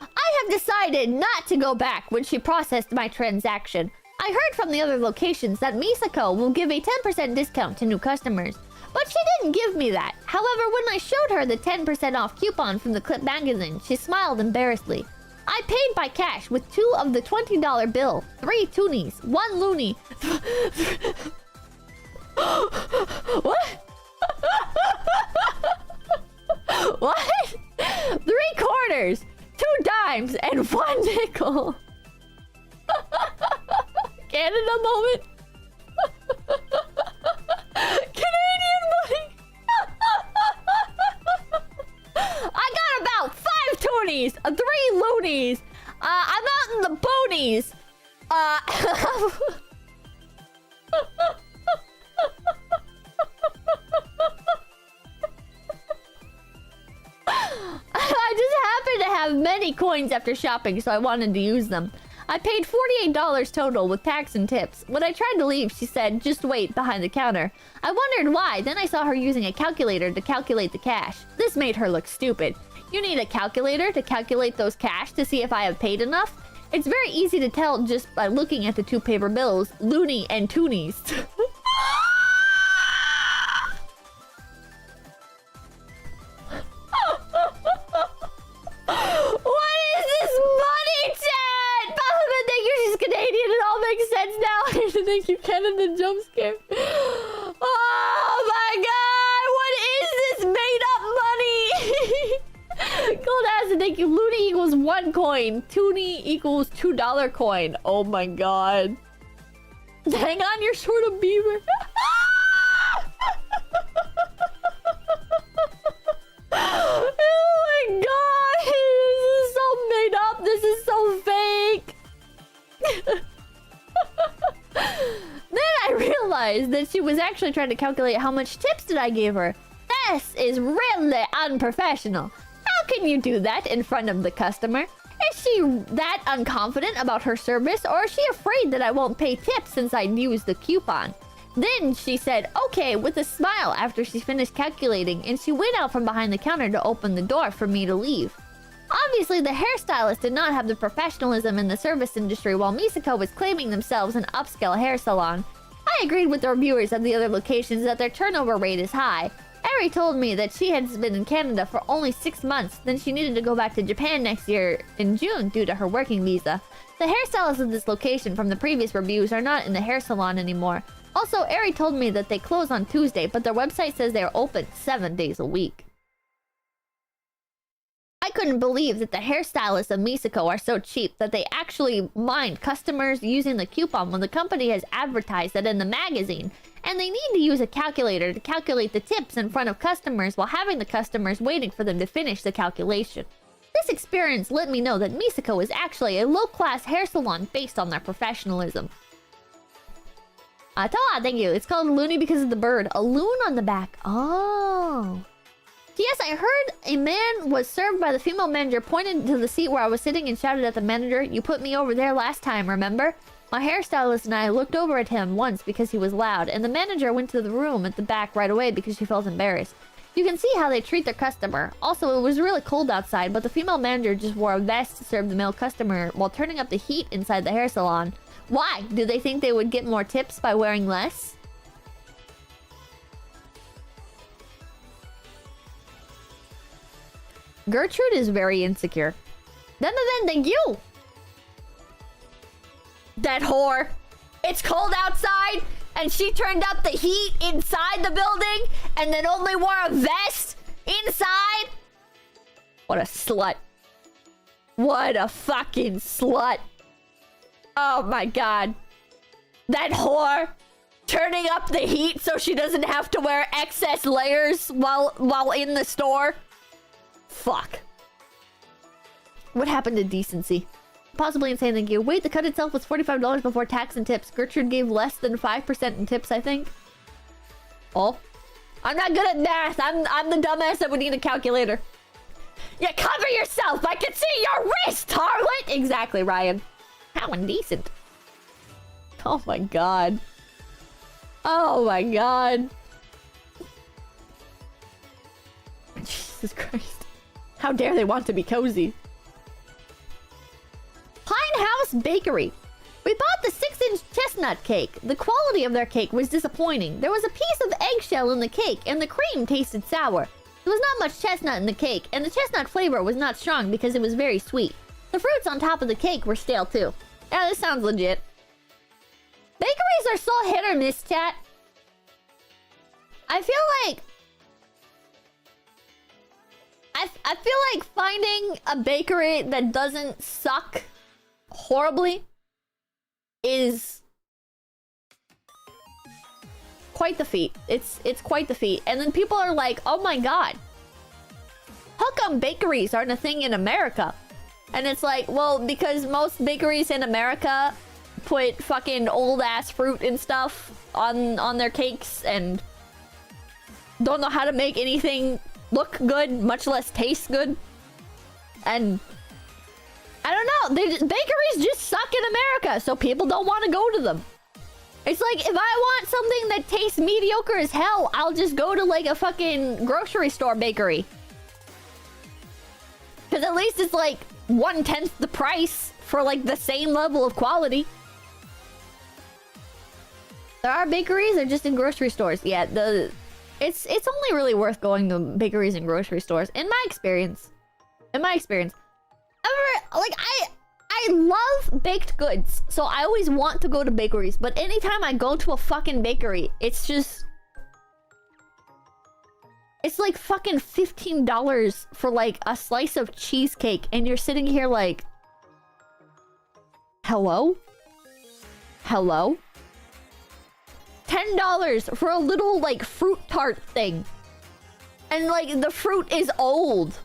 I have decided not to go back when she processed my transaction. I heard from the other locations that 𝑐𝐚𝐭 will give a 10% discount to new customers. But she didn't give me that. However, when I showed her the 10% off coupon from the Clip magazine, she smiled embarrassedly. I paid by cash with 2 of the $20 bill, 3 toonies, 1 loony. What? What? 3 quarters, 2 dimes, and 1 nickel. Canada moment. Canadian money. I got about 5 toonies, 3 loonies. I'm out in the boonies. I just happen to have many coins after shopping, so I wanted to use them. I paid $48 total with tax and tips. When I tried to leave, she said, just wait behind the counter. I wondered why, then I saw her using a calculator to calculate the cash. This made her look stupid. You need a calculator to calculate those cash to see if I have paid enough? It's very easy to tell just by looking at the two paper bills, loony and toonies. What is this money, chat? Bahama, thank you, she's Canadian. It all makes sense now. Thank you, Ken, and the jump scare. Oh my god, what is this made up money? Gold acid, thank you. Loony equals 1 coin. Toonie equals $2 coin. Oh my god. Hang on, you're short of beaver. Oh my god! This is so made up! This is so fake! Then I realized that she was actually trying to calculate how much tips did I give her. This is really unprofessional. How can you do that in front of the customer? Is she that unconfident about her service, or is she afraid that I won't pay tips since I used the coupon? Then she said, okay, with a smile after she finished calculating, and she went out from behind the counter to open the door for me to leave. Obviously, the hairstylist did not have the professionalism in the service industry while 𝐒𝐡𝐚𝐭 was claiming themselves an upscale hair salon. I agreed with the reviewers of the other locations that their turnover rate is high. Eri told me that she had been in Canada for only 6 months, then she needed to go back to Japan next year in June due to her working visa. The hairstylists of this location from the previous reviews are not in the hair salon anymore. Also, Eri told me that they close on Tuesday, but their website says they are open 7 days a week. I couldn't believe that the hairstylists of 𝐒𝐡𝐴 are so cheap that they actually mind customers using the coupon when the company has advertised it in the magazine. And they need to use a calculator to calculate the tips in front of customers while having the customers waiting for them to finish the calculation. This experience let me know that 𝐒𝐡𝐴 is actually a low-class hair salon based on their professionalism. Toa, thank you. It's called Loony because of the bird. A loon on the back. Oh. Yes, I heard a man was served by the female manager, pointed to the seat where I was sitting and shouted at the manager, "You put me over there last time, remember?" My hairstylist and I looked over at him once because he was loud, and the manager went to the room at the back right away because she felt embarrassed. You can see how they treat their customer. Also, it was really cold outside, but the female manager just wore a vest to serve the male customer while turning up the heat inside the hair salon. Why? Do they think they would get more tips by wearing less? Gertrude is very insecure. Then, thank you! That whore! It's cold outside, and she turned up the heat inside the building, and then only wore a vest inside? What a slut. What a fucking slut. Oh my god. That whore turning up the heat so she doesn't have to wear excess layers while in the store. Fuck. What happened to decency? Possibly insane, thank you. Wait, the cut itself was $45 before tax and tips. Gertrude gave less than 5% in tips, I think. Oh. I'm not good at math. I'm the dumbass that would need a calculator. Yeah, cover yourself! I can see your wrist, harlot! Exactly, Ryan. How indecent. Oh my god. Oh my god. Jesus Christ. How dare they want to be cozy. Pine House Bakery. We bought the 6-inch chestnut cake. The quality of their cake was disappointing. There was a piece of eggshell in the cake, and the cream tasted sour. There was not much chestnut in the cake, and the chestnut flavor was not strong because it was very sweet. The fruits on top of the cake were stale too. Yeah, this sounds legit. Bakeries are so hit or miss, chat. I feel like I feel like finding a bakery that doesn't suck horribly is quite the feat. It's quite the feat. And then people are like, "Oh my god, how come bakeries aren't a thing in America?" And it's like, well, because most bakeries in America put fucking old ass fruit and stuff on their cakes and don't know how to make anything look good, much less taste good. And I don't know. Bakeries just suck in America, so people don't want to go to them. It's like, if I want something that tastes mediocre as hell, I'll just go to, like, a fucking grocery store bakery. Because at least it's, like, 1/10 the price for, like, the same level of quality. There are bakeries, they're just in grocery stores. Yeah, it's only really worth going to bakeries and grocery stores, in my experience. In my experience. Like, I love baked goods, so I always want to go to bakeries, but anytime I go to a fucking bakery, it's just... It's like fucking $15 for, like, a slice of cheesecake, and you're sitting here like... Hello? Hello? $10 for a little, like, fruit tart thing. And, like, the fruit is old.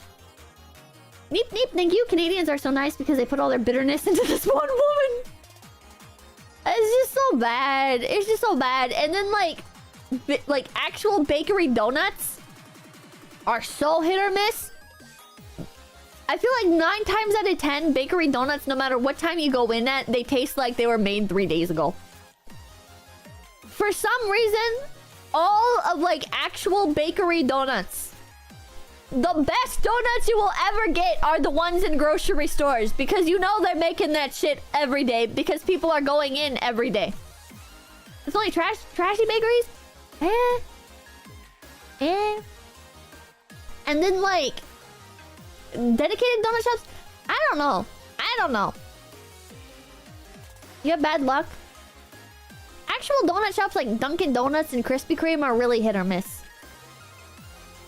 Neep, neep, thank you. Canadians are so nice because they put all their bitterness into this one woman. It's just so bad. It's just so bad. And then, like actual bakery donuts are so hit or miss. I feel like 9 times out of 10, bakery donuts, no matter what time you go in at, they taste like they were made 3 days ago. For some reason, all of, like, actual bakery donuts, the best donuts you will ever get are the ones in grocery stores, because you know they're making that shit every day because people are going in every day. It's only trashy bakeries? And then, like, dedicated donut shops? I don't know. I don't know. You have bad luck. Actual donut shops like Dunkin' Donuts and Krispy Kreme are really hit or miss.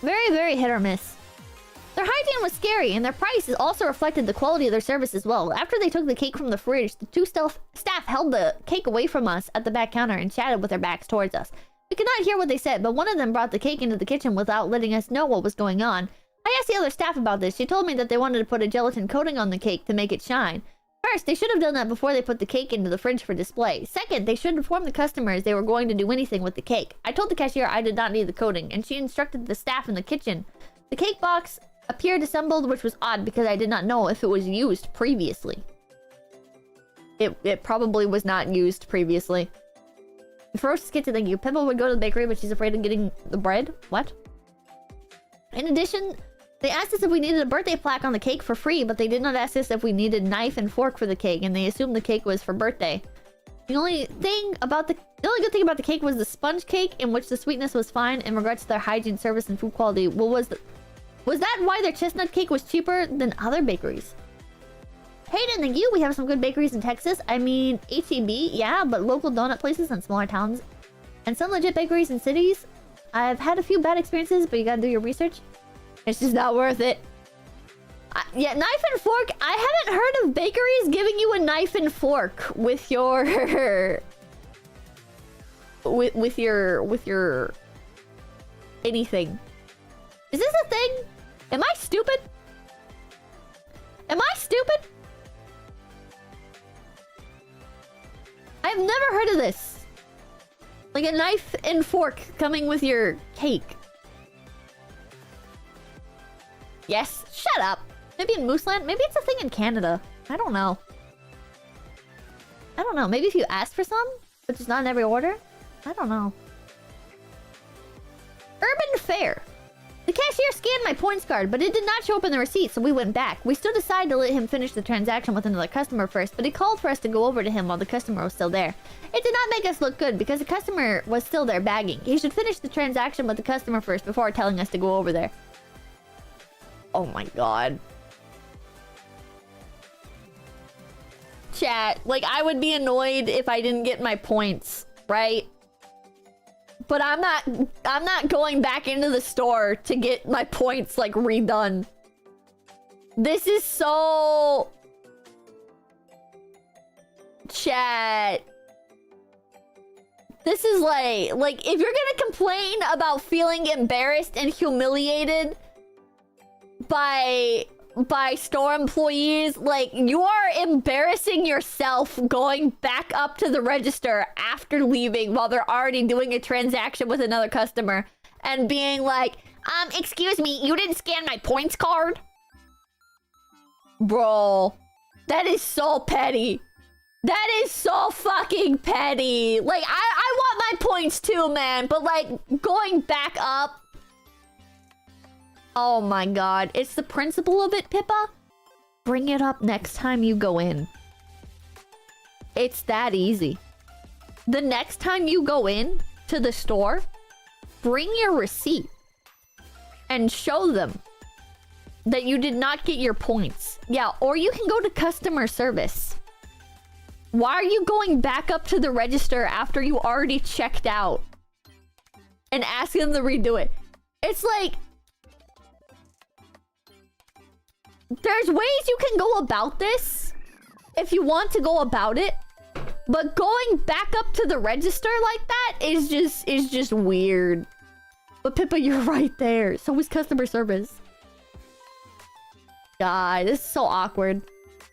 Very, very hit or miss. Their hygiene was scary, and their prices also reflected the quality of their service as well. After they took the cake from the fridge, the two staff held the cake away from us at the back counter and chatted with their backs towards us. We could not hear what they said, but one of them brought the cake into the kitchen without letting us know what was going on. I asked the other staff about this. She told me that they wanted to put a gelatin coating on the cake to make it shine. First, they should have done that before they put the cake into the fridge for display. Second, they should inform the customers they were going to do anything with the cake. I told the cashier I did not need the coating, and she instructed the staff in the kitchen. The cake box appeared assembled, which was odd because I did not know if it was used previously. It probably was not used previously. Ferocious Kitchen, thank you. Pimple would go to the bakery, but she's afraid of getting the bread. What? In addition, they asked us if we needed a birthday plaque on the cake for free, but they did not ask us if we needed knife and fork for the cake, and they assumed the cake was for birthday. The only good thing about the cake was the sponge cake, in which the sweetness was fine in regards to their hygiene, service, and food quality. Was that why their chestnut cake was cheaper than other bakeries? Hayden, thank you. We have some good bakeries in Texas. I mean, H-E-B, yeah, but local donut places in smaller towns. And some legit bakeries in cities. I've had a few bad experiences, but you gotta do your research. It's just not worth it. Yeah, knife and fork. I haven't heard of bakeries giving you a knife and fork with your... with your... anything. Is this a thing? Am I stupid? Am I stupid? I've never heard of this. Like a knife and fork coming with your cake. Yes, shut up. Maybe in Mooseland? Maybe it's a thing in Canada. I don't know. I don't know. Maybe if you ask for some, but just not in every order? I don't know. Urban Fair. The cashier scanned my points card, but it did not show up in the receipt, so we went back. We still decided to let him finish the transaction with another customer first, but he called for us to go over to him while the customer was still there. It did not make us look good because the customer was still there bagging. He should finish the transaction with the customer first before telling us to go over there. Oh my god. Chat, like, I would be annoyed if I didn't get my points, right? But I'm not going back into the store to get my points, like, redone. This is so... Chat. This is like, if you're gonna complain about feeling embarrassed and humiliated by store employees, like, you are embarrassing yourself going back up to the register after leaving while they're already doing a transaction with another customer and being like, excuse me, you didn't scan my points card? Bro. That is so petty. That is so fucking petty. Like, I want my points too, man. But, like, going back up... Oh my god. It's the principle of it, Pippa. Bring it up next time you go in. It's that easy. The next time you go in to the store, bring your receipt. And show them that you did not get your points. Yeah, or you can go to customer service. Why are you going back up to the register after you already checked out? And ask them to redo it. It's like... There's ways you can go about this. If you want to go about it. But going back up to the register like that is just weird. But Pippa, you're right there. So is customer service. God, this is so awkward.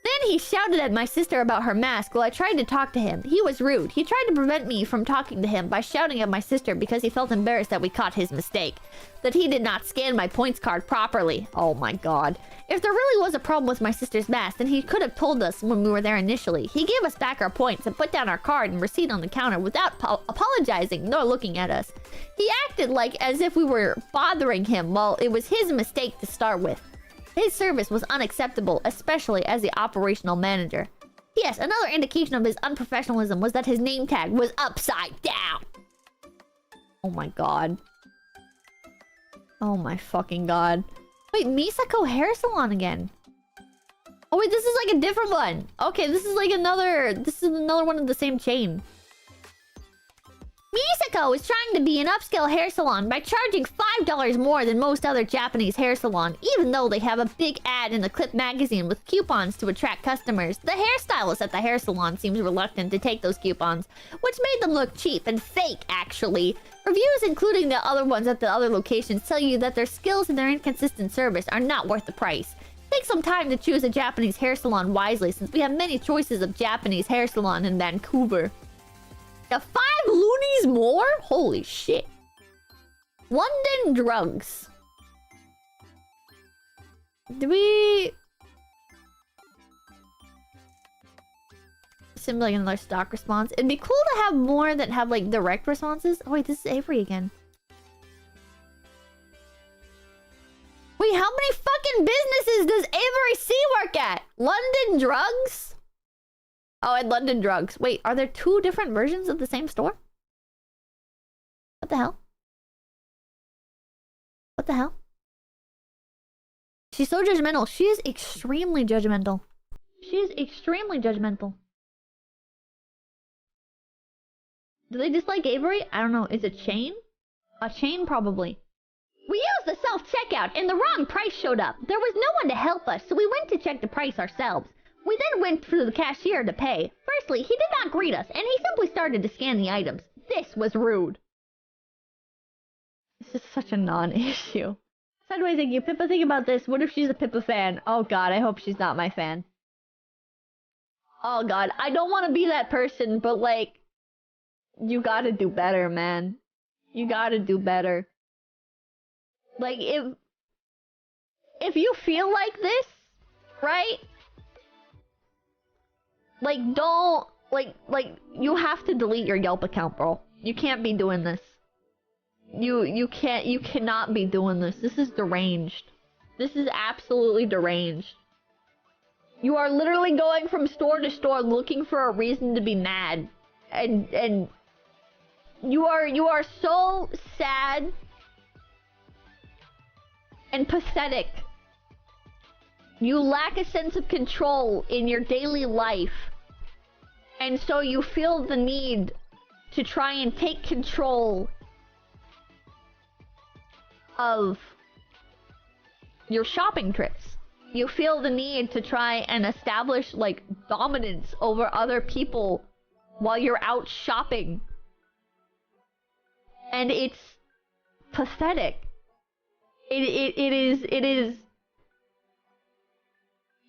Then he shouted at my sister about her mask while I tried to talk to him. He was rude. He tried to prevent me from talking to him by shouting at my sister because he felt embarrassed that we caught his mistake. That he did not scan my points card properly. Oh my god. If there really was a problem with my sister's mask, then he could have told us when we were there initially. He gave us back our points and put down our card and receipt on the counter without apologizing nor looking at us. He acted like as if we were bothering him while it was his mistake to start with. His service was unacceptable, especially as the operational manager. Yes, another indication of his unprofessionalism was that his name tag was upside down. Oh my god. Oh my fucking god. Wait, 𝐒𝐴𝐚𝐭 Hair Salon again. Oh wait, this is like a different one. Okay, this is like another... This is another one of the same chain. 𝐒𝐴𝐚𝐭 is trying to be an upscale hair salon by charging $5 more than most other Japanese hair salons, even though they have a big ad in the Clip magazine with coupons to attract customers. The hairstylist at the hair salon seems reluctant to take those coupons, which made them look cheap and fake, actually. Reviews, including the other ones at the other locations, tell you that their skills and their inconsistent service are not worth the price. Take some time to choose a Japanese hair salon wisely, since we have many choices of Japanese hair salon in Vancouver. The 5 loonies more? Holy shit. London drugs. Do we... Seems like another stock response. It'd be cool to have more that have like direct responses. Oh wait, this is Avery again. Wait, how many fucking businesses does Avery C work at? London drugs? Oh, and London drugs. Wait, are there 2 different versions of the same store? What the hell? What the hell? She's so judgmental. She is extremely judgmental. She is extremely judgmental. Do they dislike Avery? I don't know. Is it chain? A chain, probably. We used the self-checkout and the wrong price showed up. There was no one to help us, so we went to check the price ourselves. We then went to the cashier to pay. Firstly, he did not greet us, and he simply started to scan the items. This was rude. This is such a non-issue. Sideways, thank you. Pippa, think about this. What if she's a Pippa fan? Oh god, I hope she's not my fan. Oh god, I don't want to be that person, but like... You gotta do better, man. You gotta do better. Like, if you feel like this, right? Like, don't... Like, you have to delete your Yelp account, bro. You can't be doing this. You cannot be doing this. This is deranged. This is absolutely deranged. You are literally going from store to store looking for a reason to be mad. And you are so sad and pathetic. You lack a sense of control in your daily life. And so you feel the need to try and take control of your shopping trips. You feel the need to try and establish, like, dominance over other people while you're out shopping. And it's pathetic. It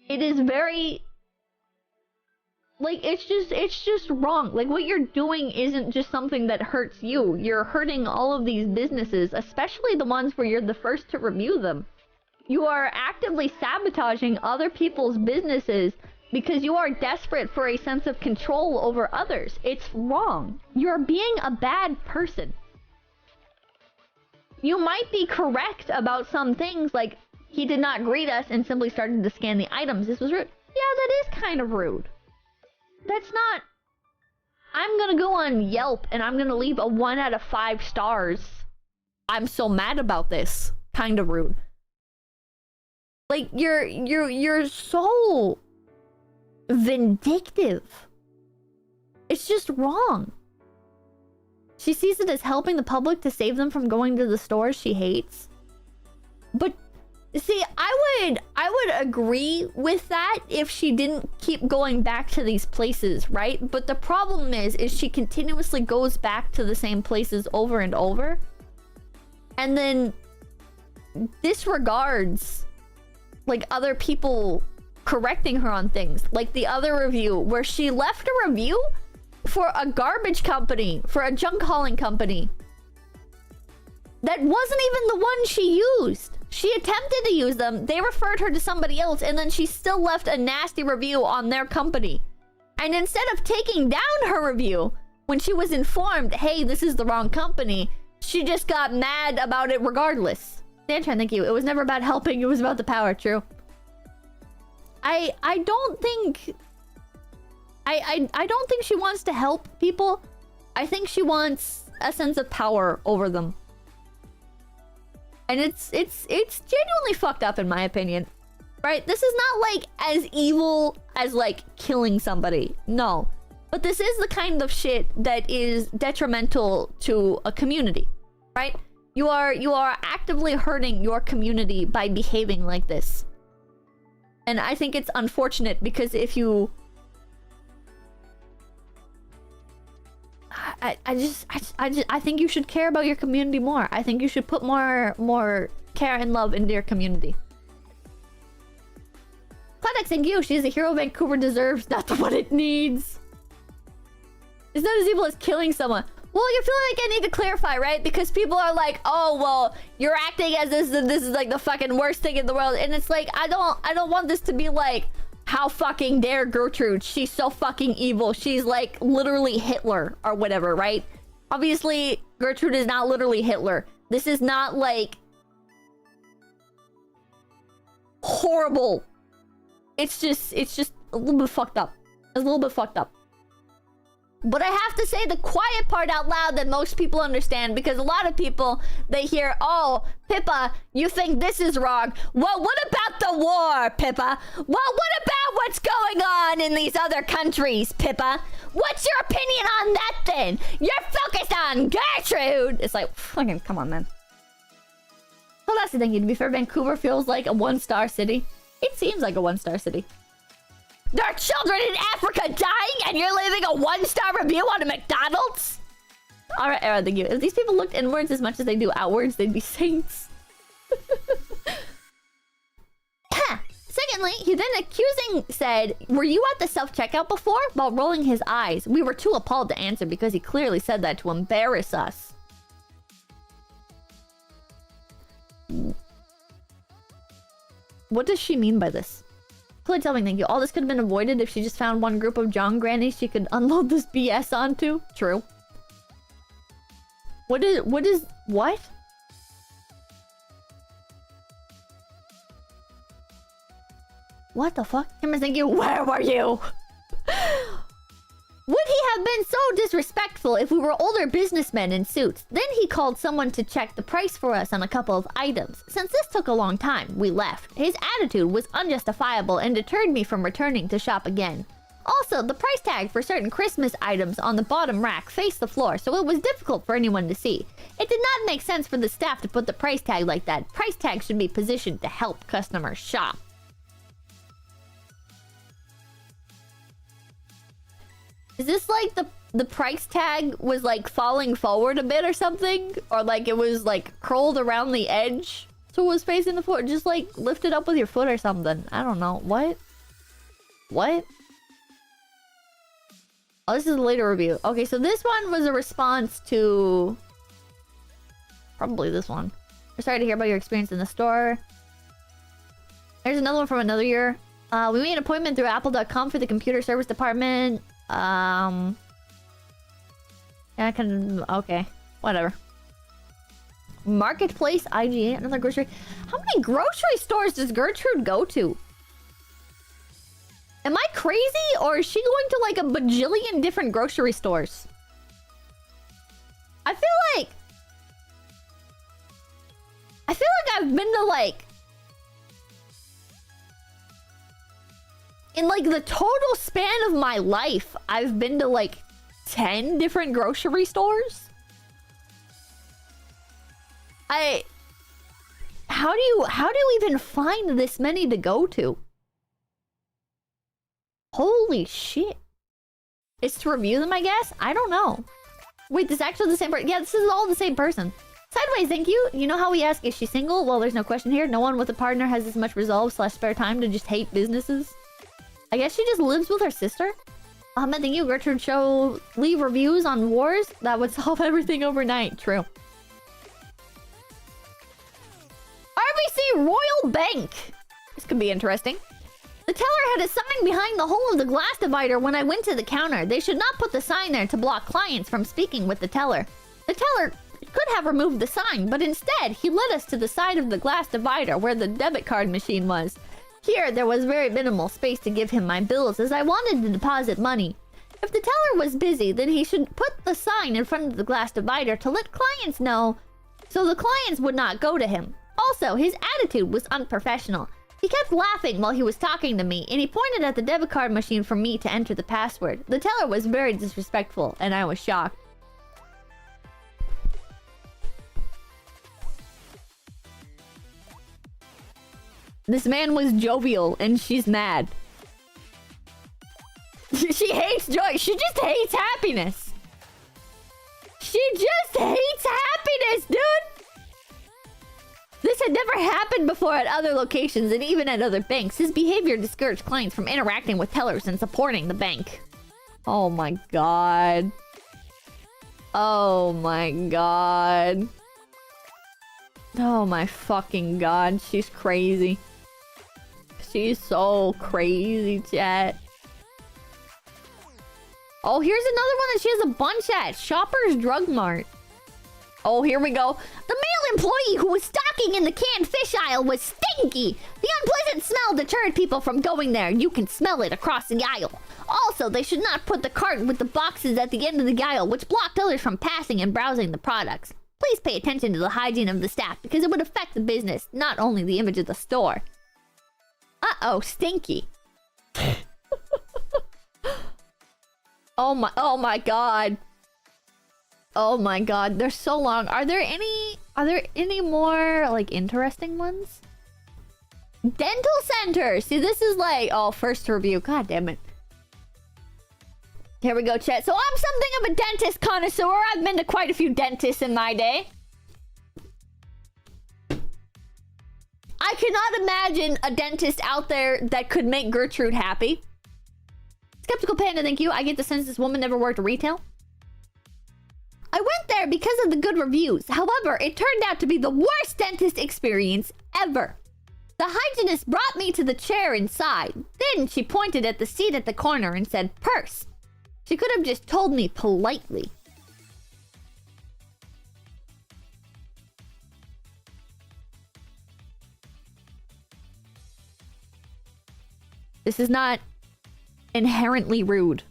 is very... Like, it's just wrong. Like, what you're doing isn't just something that hurts you. You're hurting all of these businesses, especially the ones where you're the first to review them. You are actively sabotaging other people's businesses because you are desperate for a sense of control over others. It's wrong. You're being a bad person. You might be correct about some things, like he did not greet us and simply started to scan the items. This was rude. Yeah, that is kind of rude. That's not... I'm gonna go on Yelp and I'm gonna leave a 1 out of 5 stars. I'm so mad about this. Kind of rude. Like, you're so vindictive. It's just wrong. She sees it as helping the public to save them from going to the stores she hates. But see, I would agree with that if she didn't keep going back to these places, right? But the problem is she continuously goes back to the same places over and over, and then disregards like other people correcting her on things. Like the other review where she left a review for a garbage company, for a junk hauling company that wasn't even the one she used. She attempted to use them, they referred her to somebody else, and then she still left a nasty review on their company. And instead of taking down her review when she was informed, hey, this is the wrong company, she just got mad about it regardless. Santran, thank you. It was never about helping, it was about the power, true. I don't think... I don't think she wants to help people. I think she wants a sense of power over them. And it's genuinely fucked up in my opinion. Right? This is not like as evil as like killing somebody. No. But this is the kind of shit that is detrimental to a community. Right? You are actively hurting your community by behaving like this. And I think it's unfortunate because if you... I think you should care about your community more. I think you should put more care and love into your community. Cladex, thank you. She's a hero Vancouver deserves, not the one it needs. It's not as evil as killing someone. Well, you feel like I need to clarify, right? Because people are like, oh, well, you're acting as this is like the fucking worst thing in the world. And it's like, I don't want this to be like, how fucking dare Gertrude? She's so fucking evil. She's like literally Hitler or whatever, right? Obviously, Gertrude is not literally Hitler. This is not like horrible. It's just a little bit fucked up. It's a little bit fucked up. But I have to say the quiet part out loud that most people understand, because a lot of people, they hear, oh, Pippa, you think this is wrong. Well, what about the war, Pippa? Well, what about what's going on in these other countries, Pippa? What's your opinion on that then? You're focused on Gertrude. It's like, fucking, come on, man. Well, that's the thing. To be fair, Vancouver feels like a 1-star city. It seems like a 1-star city. There are children in Africa dying and you're leaving a 1-star review on a McDonald's? Alright, Era, thank you. If these people looked inwards as much as they do outwards, they'd be saints. Secondly, he then accusing said, were you at the self-checkout before? While rolling his eyes. We were too appalled to answer because he clearly said that to embarrass us. What does she mean by this? Please tell me, thank you. All this could have been avoided if she just found one group of John grannies she could unload this BS onto. True. What? What the fuck? Cameron, thank you. Where were you? Would he have been so disrespectful if we were older businessmen in suits? Then he called someone to check the price for us on a couple of items. Since this took a long time, we left. His attitude was unjustifiable and deterred me from returning to shop again. Also, the price tag for certain Christmas items on the bottom rack faced the floor, so it was difficult for anyone to see. It did not make sense for the staff to put the price tag like that. Price tags should be positioned to help customers shop. Is this like the price tag was like falling forward a bit or something? Or like it was like curled around the edge so it was facing the floor? Just like lift it up with your foot or something. I don't know. What? What? Oh, this is a later review. Okay, so this one was a response to... probably this one. We're sorry to hear about your experience in the store. There's another one from another year. We made an appointment through apple.com for the computer service department. Yeah, I can... Okay. Whatever. Marketplace, IGA, another grocery... How many grocery stores does Gertrude go to? Am I crazy? Or is she going to like a bajillion different grocery stores? I feel like I've been to like... In like the total span of my life, I've been to like 10 different grocery stores. How do you even find this many to go to? Holy shit. It's to review them, I guess? I don't know. Wait, this is actually the same person? Yeah, this is all the same person. Sideways, thank you. You know how we ask, is she single? Well, there's no question here. No one with a partner has as much resolve / spare time to just hate businesses. I guess she just lives with her sister? Thank you, Gertrude. Leave reviews on wars? That would solve everything overnight. True. RBC Royal Bank. This could be interesting. The teller had a sign behind the hole of the glass divider when I went to the counter. They should not put the sign there to block clients from speaking with the teller. The teller could have removed the sign, but instead, he led us to the side of the glass divider where the debit card machine was. Here, there was very minimal space to give him my bills as I wanted to deposit money. If the teller was busy, then he should put the sign in front of the glass divider to let clients know so the clients would not go to him. Also, his attitude was unprofessional. He kept laughing while he was talking to me, and he pointed at the debit card machine for me to enter the password. The teller was very disrespectful, and I was shocked. This man was jovial, and she's mad. She hates joy. She just hates happiness. She just hates happiness, dude! This had never happened before at other locations and even at other banks. His behavior discouraged clients from interacting with tellers and supporting the bank. Oh my god. Oh my god. Oh my fucking god. She's crazy. She's so crazy, chat. Oh, here's another one that she has a bunch at. Shoppers Drug Mart. Oh, here we go. The male employee who was stocking in the canned fish aisle was stinky. The unpleasant smell deterred people from going there. You can smell it across the aisle. Also, they should not put the cart with the boxes at the end of the aisle, which blocked others from passing and browsing the products. Please pay attention to the hygiene of the staff because it would affect the business, not only the image of the store. Uh-oh, stinky. Oh my god. Oh my god, they're so long. Are there any more like interesting ones? Dental center. See, this is like, oh, first review. God damn it. Here we go, chat. So I'm something of a dentist connoisseur. I've been to quite a few dentists in my day. I cannot imagine a dentist out there that could make Gertrude happy. Skeptical Panda, thank you. I get the sense this woman never worked retail. I went there because of the good reviews. However, it turned out to be the worst dentist experience ever. The hygienist brought me to the chair inside. Then she pointed at the seat at the corner and said, "Purse." She could have just told me politely. This is not inherently rude.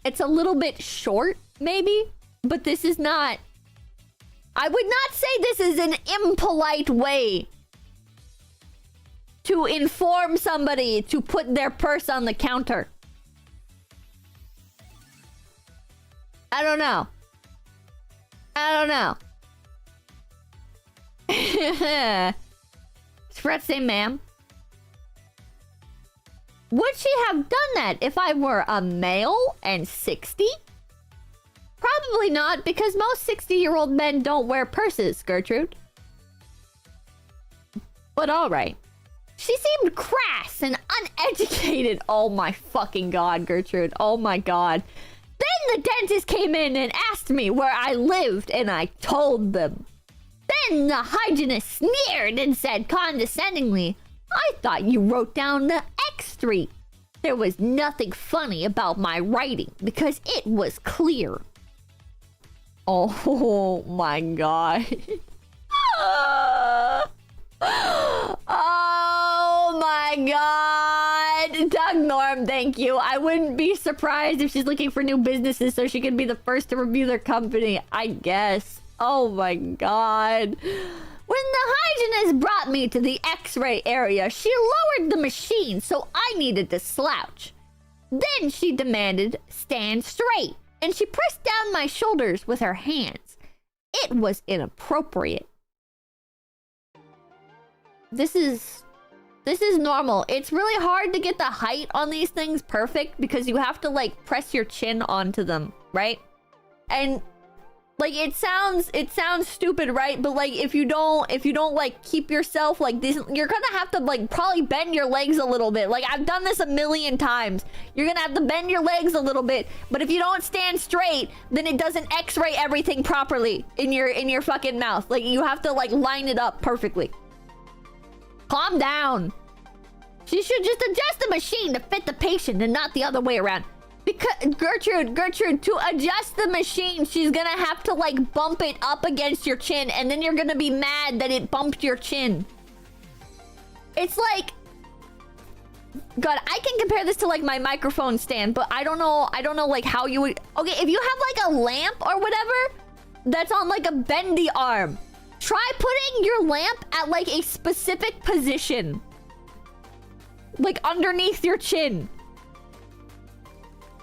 It's a little bit short, maybe, but this is not... I would not say this is an impolite way to inform somebody to put their purse on the counter. I don't know. I don't know. Fret say, ma'am. Would she have done that if I were a male and 60? Probably not, because most 60-year-old men don't wear purses, Gertrude. But alright. She seemed crass and uneducated. Oh my fucking god, Gertrude. Oh my god. Then the dentist came in and asked me where I lived, and I told them. Then the hygienist sneered and said condescendingly, I thought you wrote down the X Street. There was nothing funny about my writing because it was clear. Oh my god. Oh my god. Doug Norm, thank you. I wouldn't be surprised if she's looking for new businesses so she can be the first to review their company. I guess. Oh my god. When the hygienist brought me to the X-ray area, she lowered the machine, so I needed to slouch. Then she demanded, stand straight, and she pressed down my shoulders with her hands. It was inappropriate. This is normal. It's really hard to get the height on these things perfect because you have to, like, press your chin onto them, right? And... like, it sounds stupid, right? But, like, if you don't, like, keep yourself, like, this, you're gonna have to, like, probably bend your legs a little bit. Like, I've done this a million times. You're gonna have to bend your legs a little bit. But if you don't stand straight, then it doesn't x-ray everything properly in your fucking mouth. Like, you have to, like, line it up perfectly. Calm down. She should just adjust the machine to fit the patient and not the other way around. Because, Gertrude, to adjust the machine, she's gonna have to, like, bump it up against your chin, and then you're gonna be mad that it bumped your chin. It's like... God, I can compare this to, like, my microphone stand, but I don't know, like, how you would... Okay, if you have, like, a lamp or whatever, that's on, like, a bendy arm, try putting your lamp at, like, a specific position. Like, underneath your chin.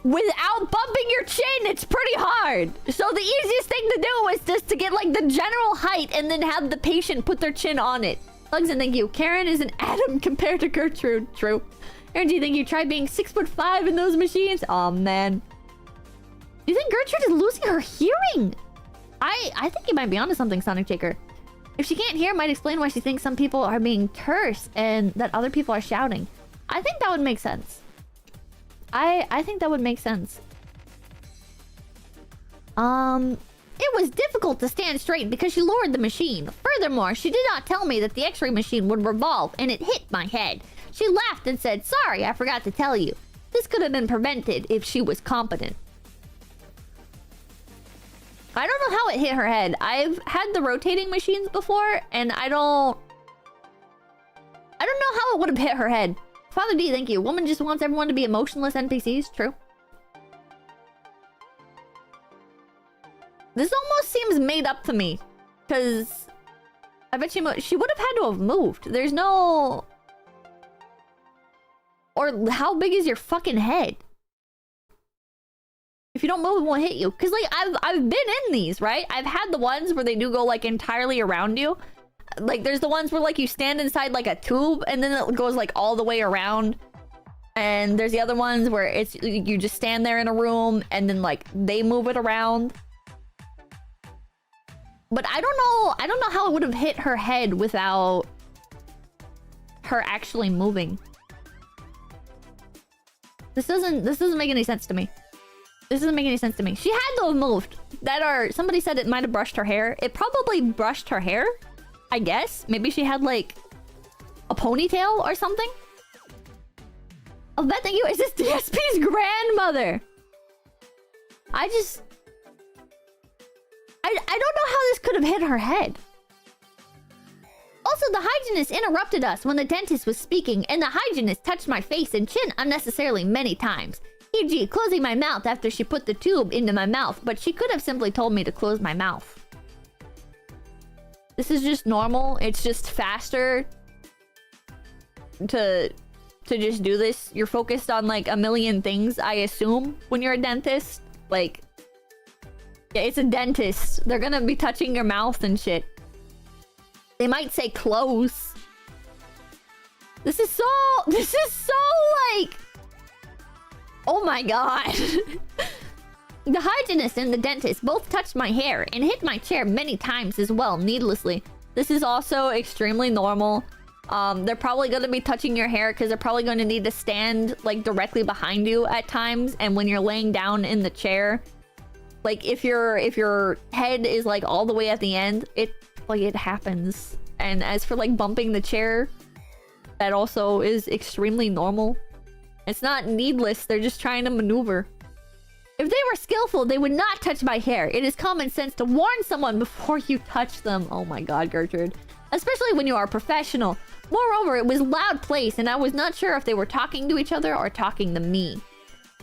Without bumping your chin, it's pretty hard. So the easiest thing to do is just to get, like, the general height and then have the patient put their chin on it. Hugs and thank you. Karen is an atom compared to Gertrude. True. Aaron G, thank you. Try being 6'5" in those machines. Oh man. Do you think Gertrude is losing her hearing? I think you might be onto something, Sonic Shaker. If she can't hear, it might explain why she thinks some people are being terse and that other people are shouting. I think that would make sense. I think that would make sense. It was difficult to stand straight because she lowered the machine. Furthermore, she did not tell me that the x-ray machine would revolve and it hit my head. She laughed and said, sorry, I forgot to tell you. This could have been prevented if she was competent. I don't know how it hit her head. I've had the rotating machines before and I don't know how it would have hit her head. Father D, thank you. Woman just wants everyone to be emotionless NPCs. True. This almost seems made up to me. Because I bet she would have had to have moved. There's no... Or how big is your fucking head? If you don't move, it won't hit you. Because, like, I've been in these, right? I've had the ones where they do go, like, entirely around you. Like, there's the ones where, like, you stand inside, like, a tube, and then it goes, like, all the way around. And there's the other ones where it's... you just stand there in a room, and then, like, they move it around. But I don't know how it would have hit her head without her actually moving. This doesn't make any sense to me. This doesn't make any sense to me. She had to have moved. Somebody said it might have brushed her hair. It probably brushed her hair, I guess. Maybe she had, like, a ponytail or something. Oh, bet thank you. Is this DSP's grandmother? I don't know how this could have hit her head. Also, the hygienist interrupted us when the dentist was speaking, and the hygienist touched my face and chin unnecessarily many times. E.g., closing my mouth after she put the tube into my mouth, but she could have simply told me to close my mouth. This is just normal. It's just faster to just do this. You're focused on, like, a million things, I assume, when you're a dentist. Like, yeah, it's a dentist. They're gonna be touching your mouth and shit. They might say close. This is so like... Oh my god. The hygienist and the dentist both touched my hair and hit my chair many times as well, needlessly. This is also extremely normal. They're probably going to be touching your hair because they're probably going to need to stand, like, directly behind you at times. And when you're laying down in the chair, like, if your head is, like, all the way at the end, it happens. And as for, like, bumping the chair, that also is extremely normal. It's not needless, they're just trying to maneuver. If they were skillful, they would not touch my hair. It is common sense to warn someone before you touch them. Oh my god, Gertrude. Especially when you are a professional. Moreover, it was a loud place, and I was not sure if they were talking to each other or talking to me.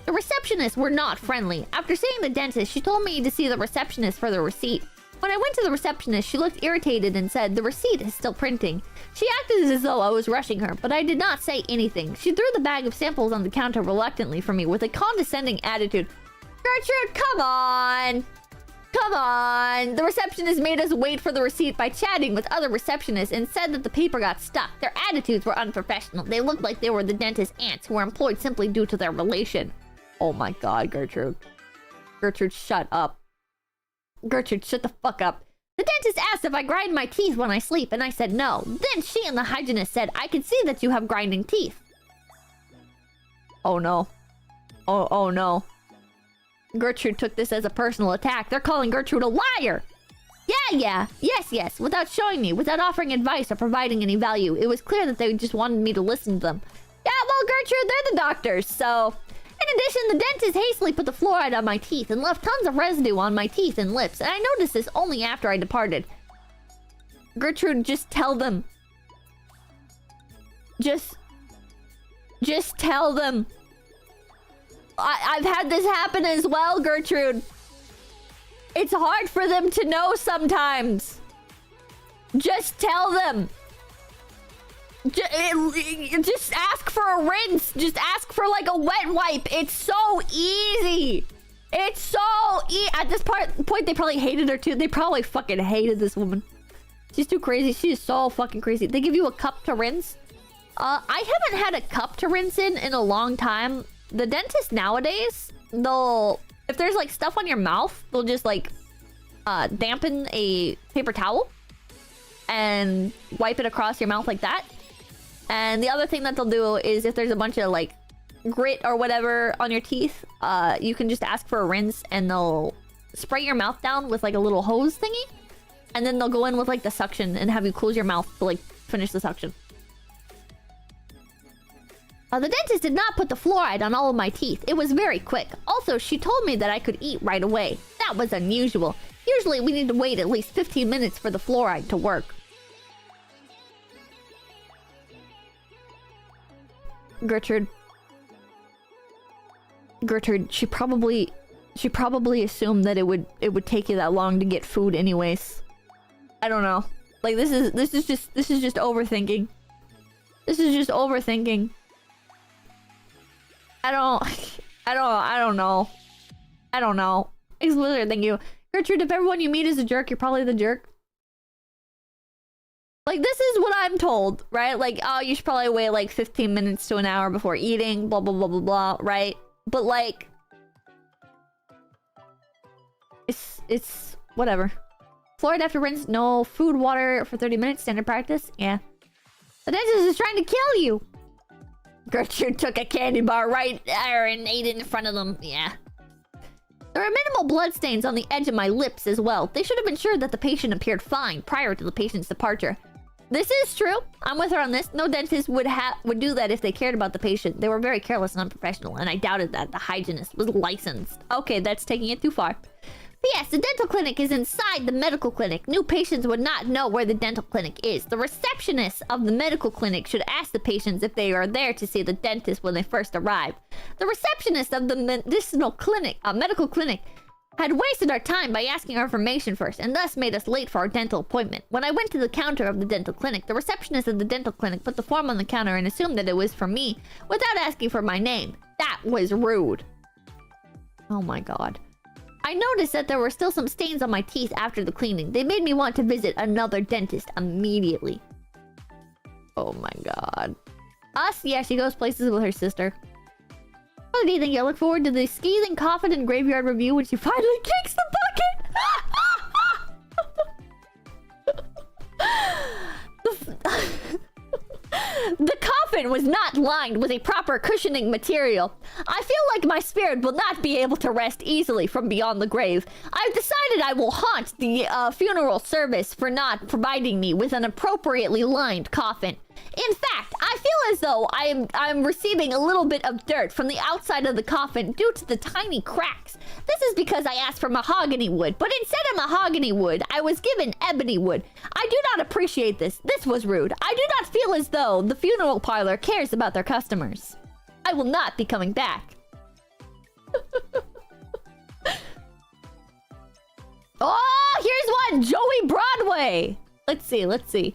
The receptionists were not friendly. After seeing the dentist, she told me to see the receptionist for the receipt. When I went to the receptionist, she looked irritated and said, "The receipt is still printing." She acted as though I was rushing her, but I did not say anything. She threw the bag of samples on the counter reluctantly for me with a condescending attitude. Gertrude, come on! Come on! The receptionist made us wait for the receipt by chatting with other receptionists and said that the paper got stuck. Their attitudes were unprofessional. They looked like they were the dentist's aunts who were employed simply due to their relation. Oh my god, Gertrude. Gertrude, shut up. Gertrude, shut the fuck up. The dentist asked if I grind my teeth when I sleep, and I said no. Then she and the hygienist said, "I can see that you have grinding teeth." Oh no. Oh no. Gertrude took this as a personal attack. They're calling Gertrude a liar! Yeah. Yes. Without showing me, without offering advice or providing any value. It was clear that they just wanted me to listen to them. Yeah, well, Gertrude, they're the doctors, so... In addition, the dentist hastily put the fluoride on my teeth and left tons of residue on my teeth and lips, and I noticed this only after I departed. Gertrude, just tell them. Just tell them. I've had this happen as well, Gertrude. It's hard for them to know sometimes. Just tell them. Just ask for a rinse. Just ask for like a wet wipe. It's so easy. It's so at this point, they probably hated her too. They probably fucking hated this woman. She's too crazy. She's so fucking crazy. They give you a cup to rinse. I haven't had a cup to rinse in a long time. The dentist nowadays, if there's like stuff on your mouth, they'll just like dampen a paper towel and wipe it across your mouth like that. And the other thing that they'll do is if there's a bunch of like grit or whatever on your teeth, you can just ask for a rinse and they'll spray your mouth down with like a little hose thingy. And then they'll go in with like the suction and have you close your mouth to like finish the suction. The dentist did not put the fluoride on all of my teeth. It was very quick. Also, she told me that I could eat right away. That was unusual. Usually, we need to wait at least 15 minutes for the fluoride to work. Gertrude, she probably assumed that it would take you that long to get food anyways. I don't know. Like this is just overthinking. This is just overthinking. I don't know. Exclusive, thank you. Gertrude, if everyone you meet is a jerk, you're probably the jerk. Like, this is what I'm told, right? Like, oh, you should probably wait like 15 minutes to an hour before eating, blah, blah, blah, blah, blah, right? But like... It's... whatever. Fluoride after rinse, no food, water for 30 minutes, standard practice, yeah. The dentist is trying to kill you! Gertrude took a candy bar right there and ate it in front of them. Yeah. There are minimal bloodstains on the edge of my lips as well. They should have ensured that the patient appeared fine prior to the patient's departure. This is true. I'm with her on this. No dentist would do that if they cared about the patient. They were very careless and unprofessional, and I doubted that the hygienist was licensed. Okay, that's taking it too far. P.S. The dental clinic is inside the medical clinic. New patients would not know where the dental clinic is. The receptionist of the medical clinic should ask the patients if they are there to see the dentist when they first arrive. The receptionist of the medical clinic had wasted our time by asking our information first, and thus made us late for our dental appointment. When I went to the counter of the dental clinic, the receptionist of the dental clinic put the form on the counter and assumed that it was for me, without asking for my name. That was rude. Oh my god. I noticed that there were still some stains on my teeth after the cleaning. They made me want to visit another dentist immediately. Oh my god. Us? Yeah, she goes places with her sister. What do you think? I look forward to the scathing coffin and graveyard review when she finally kicks the bucket! The coffin was not lined with a proper cushioning material. I feel like my spirit will not be able to rest easily from beyond the grave. I've decided I will haunt the funeral service for not providing me with an appropriately lined coffin. In fact, I feel as though I'm receiving a little bit of dirt from the outside of the coffin due to the tiny cracks. This is because I asked for mahogany wood, but instead of mahogany wood, I was given ebony wood. I do not appreciate this. This was rude. I do not feel as though the funeral parlor cares about their customers. I will not be coming back. Oh, here's one! Joey Broadway! Let's see.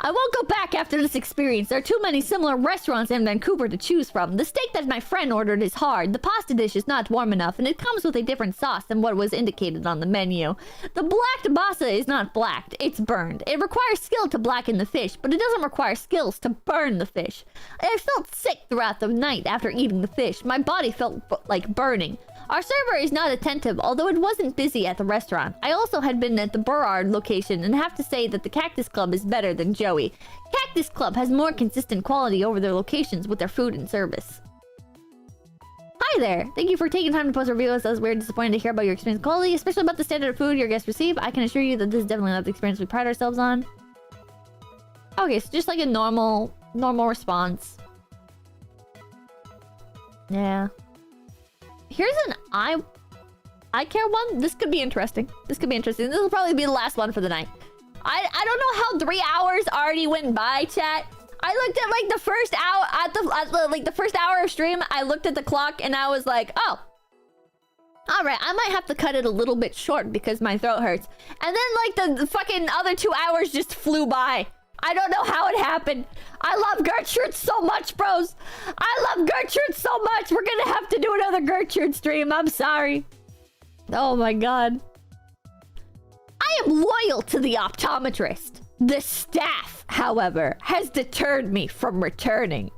I won't go back after this experience. There are too many similar restaurants in Vancouver to choose from. The steak that my friend ordered is hard. The pasta dish is not warm enough, and it comes with a different sauce than what was indicated on the menu. The blacked basa is not blacked, it's burned. It requires skill to blacken the fish, but it doesn't require skills to burn the fish. I felt sick throughout the night after eating the fish. My body felt like burning. Our server is not attentive, although it wasn't busy at the restaurant. I also had been at the Burrard location and have to say that the Cactus Club is better than Joey. Cactus Club has more consistent quality over their locations with their food and service. Hi there! Thank you for taking time to post a review. I was very disappointed to hear about your experience quality, especially about the standard of food your guests receive. I can assure you that this is definitely not the experience we pride ourselves on. Okay, so just like a normal response. Yeah. Here's an I care one. This could be interesting. This will probably be the last one for the night. I don't know how 3 hours already went by, chat. I looked at like the first hour the first hour of stream. I looked at the clock and I was like, oh, all right. I might have to cut it a little bit short because my throat hurts. And then like the fucking other 2 hours just flew by. I don't know how it happened. I love Gertrude so much, bros. I love Gertrude so much. We're gonna have to do another Gertrude stream. I'm sorry. Oh my god. I am loyal to the optometrist. The staff, however, has deterred me from returning.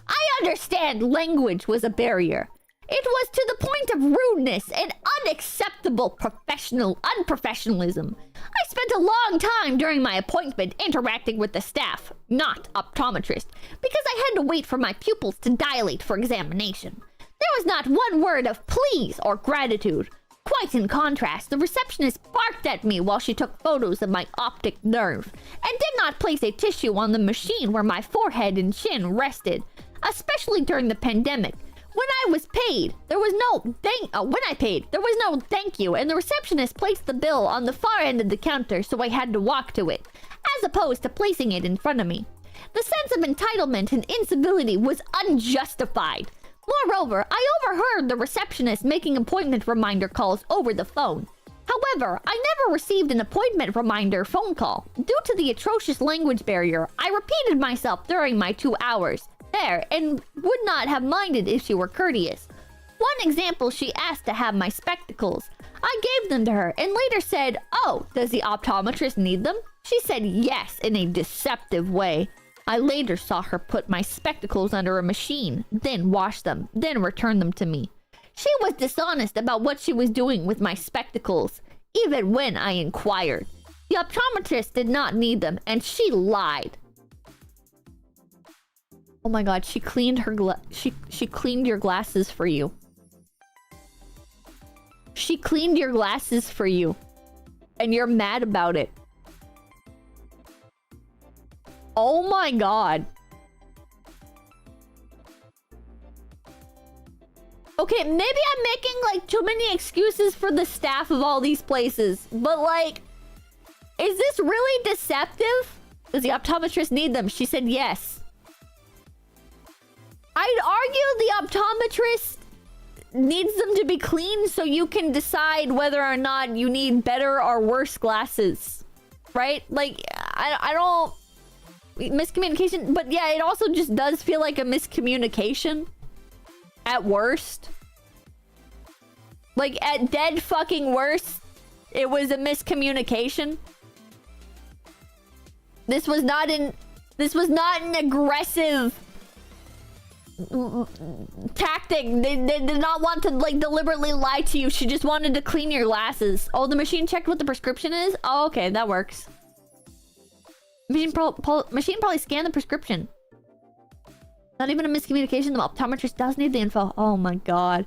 I understand language was a barrier. It was to the point of rudeness and unacceptable unprofessionalism. I spent a long time during my appointment interacting with the staff, not optometrist, because I had to wait for my pupils to dilate for examination. There was not one word of please or gratitude. Quite in contrast, the receptionist barked at me while she took photos of my optic nerve, and did not place a tissue on the machine where my forehead and chin rested, especially during the pandemic. When I was paid, there was no thank you, and the receptionist placed the bill on the far end of the counter, so I had to walk to it, as opposed to placing it in front of me. The sense of entitlement and incivility was unjustified. Moreover, I overheard the receptionist making appointment reminder calls over the phone. However, I never received an appointment reminder phone call. Due to the atrocious language barrier, I repeated myself during my 2 hours there and would not have minded if she were courteous. One example, she asked to have my spectacles. I gave them to her and later said, "Oh, does the optometrist need them?" She said yes in a deceptive way. I later saw her put my spectacles under a machine, then wash them, then return them to me. She was dishonest about what she was doing with my spectacles, even when I inquired. The optometrist did not need them, and she lied. Oh my god, she cleaned her she cleaned your glasses for you. She cleaned your glasses for you. And you're mad about it. Oh my god. Okay, maybe I'm making like too many excuses for the staff of all these places. But like, is this really deceptive? Does the optometrist need them? She said yes. I'd argue the optometrist needs them to be clean so you can decide whether or not you need better or worse glasses. Right? Like, I don't... Miscommunication, but yeah, it also just does feel like a miscommunication. At worst. Like, at dead fucking worst, it was a miscommunication. This was not an aggressive tactic. They did not want to like deliberately lie to you. She just wanted to clean your glasses. Oh, the machine checked what the prescription is? Oh, okay, that works. Machine probably scanned the prescription. Not even a miscommunication. The optometrist does need the info. Oh my god.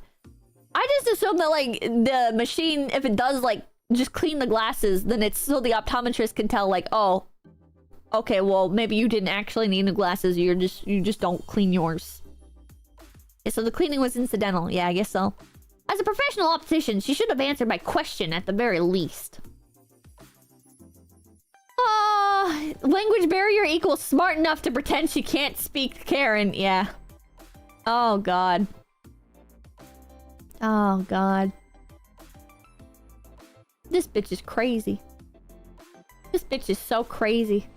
I just assume that like the machine, if it does like just clean the glasses, then it's so the optometrist can tell like, oh, Okay, well, maybe you didn't actually need new glasses. You just don't clean yours. Yeah, so the cleaning was incidental. Yeah, I guess so. As a professional optician, she should have answered my question at the very least. Language barrier equals smart enough to pretend she can't speak Karen. Yeah. Oh, God. Oh, God. This bitch is crazy. This bitch is so crazy.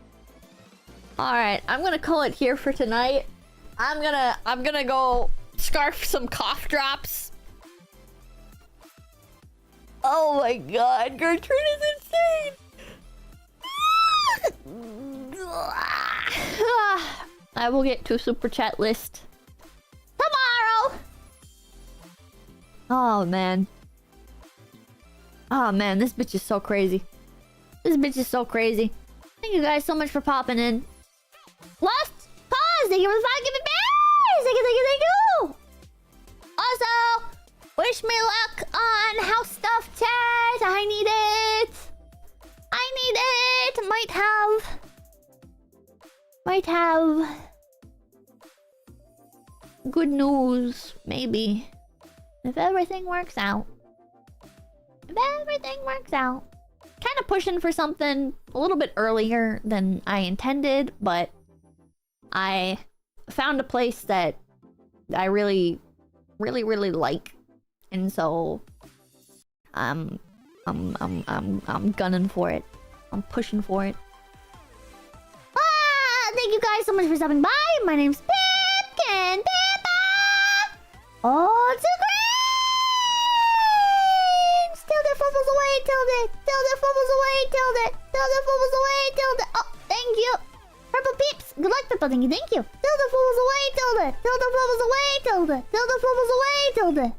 Alright, I'm gonna call it here for tonight. I'm gonna go scarf some cough drops. Oh my god, Gertrude is insane! I will get to super chat list tomorrow! Oh man. Oh man, this bitch is so crazy. This bitch is so crazy. Thank you guys so much for popping in. Last pause! Thank you for the 5 giving bears! Thank you, thank you, thank you! Also, wish me luck on house stuff, chat! I need it! I need it! Might have... good news, maybe. If everything works out. If everything works out. Kind of pushing for something a little bit earlier than I intended, but I found a place that I really like, and so I'm gunning for it. I'm pushing for it. Thank you guys so much for stopping by. My name's Pipkin Pippa. Oh, it's a green. Till the fumbles away, tilde. Till the fumbles away, tilde. Till the fumbles away, tilde. Oh, thank you. Purple peeps. Good luck, Pippa. Thank you. Till the fumbles away, tilde. Till the fumbles away, tilde. Till the fumbles away, tilde.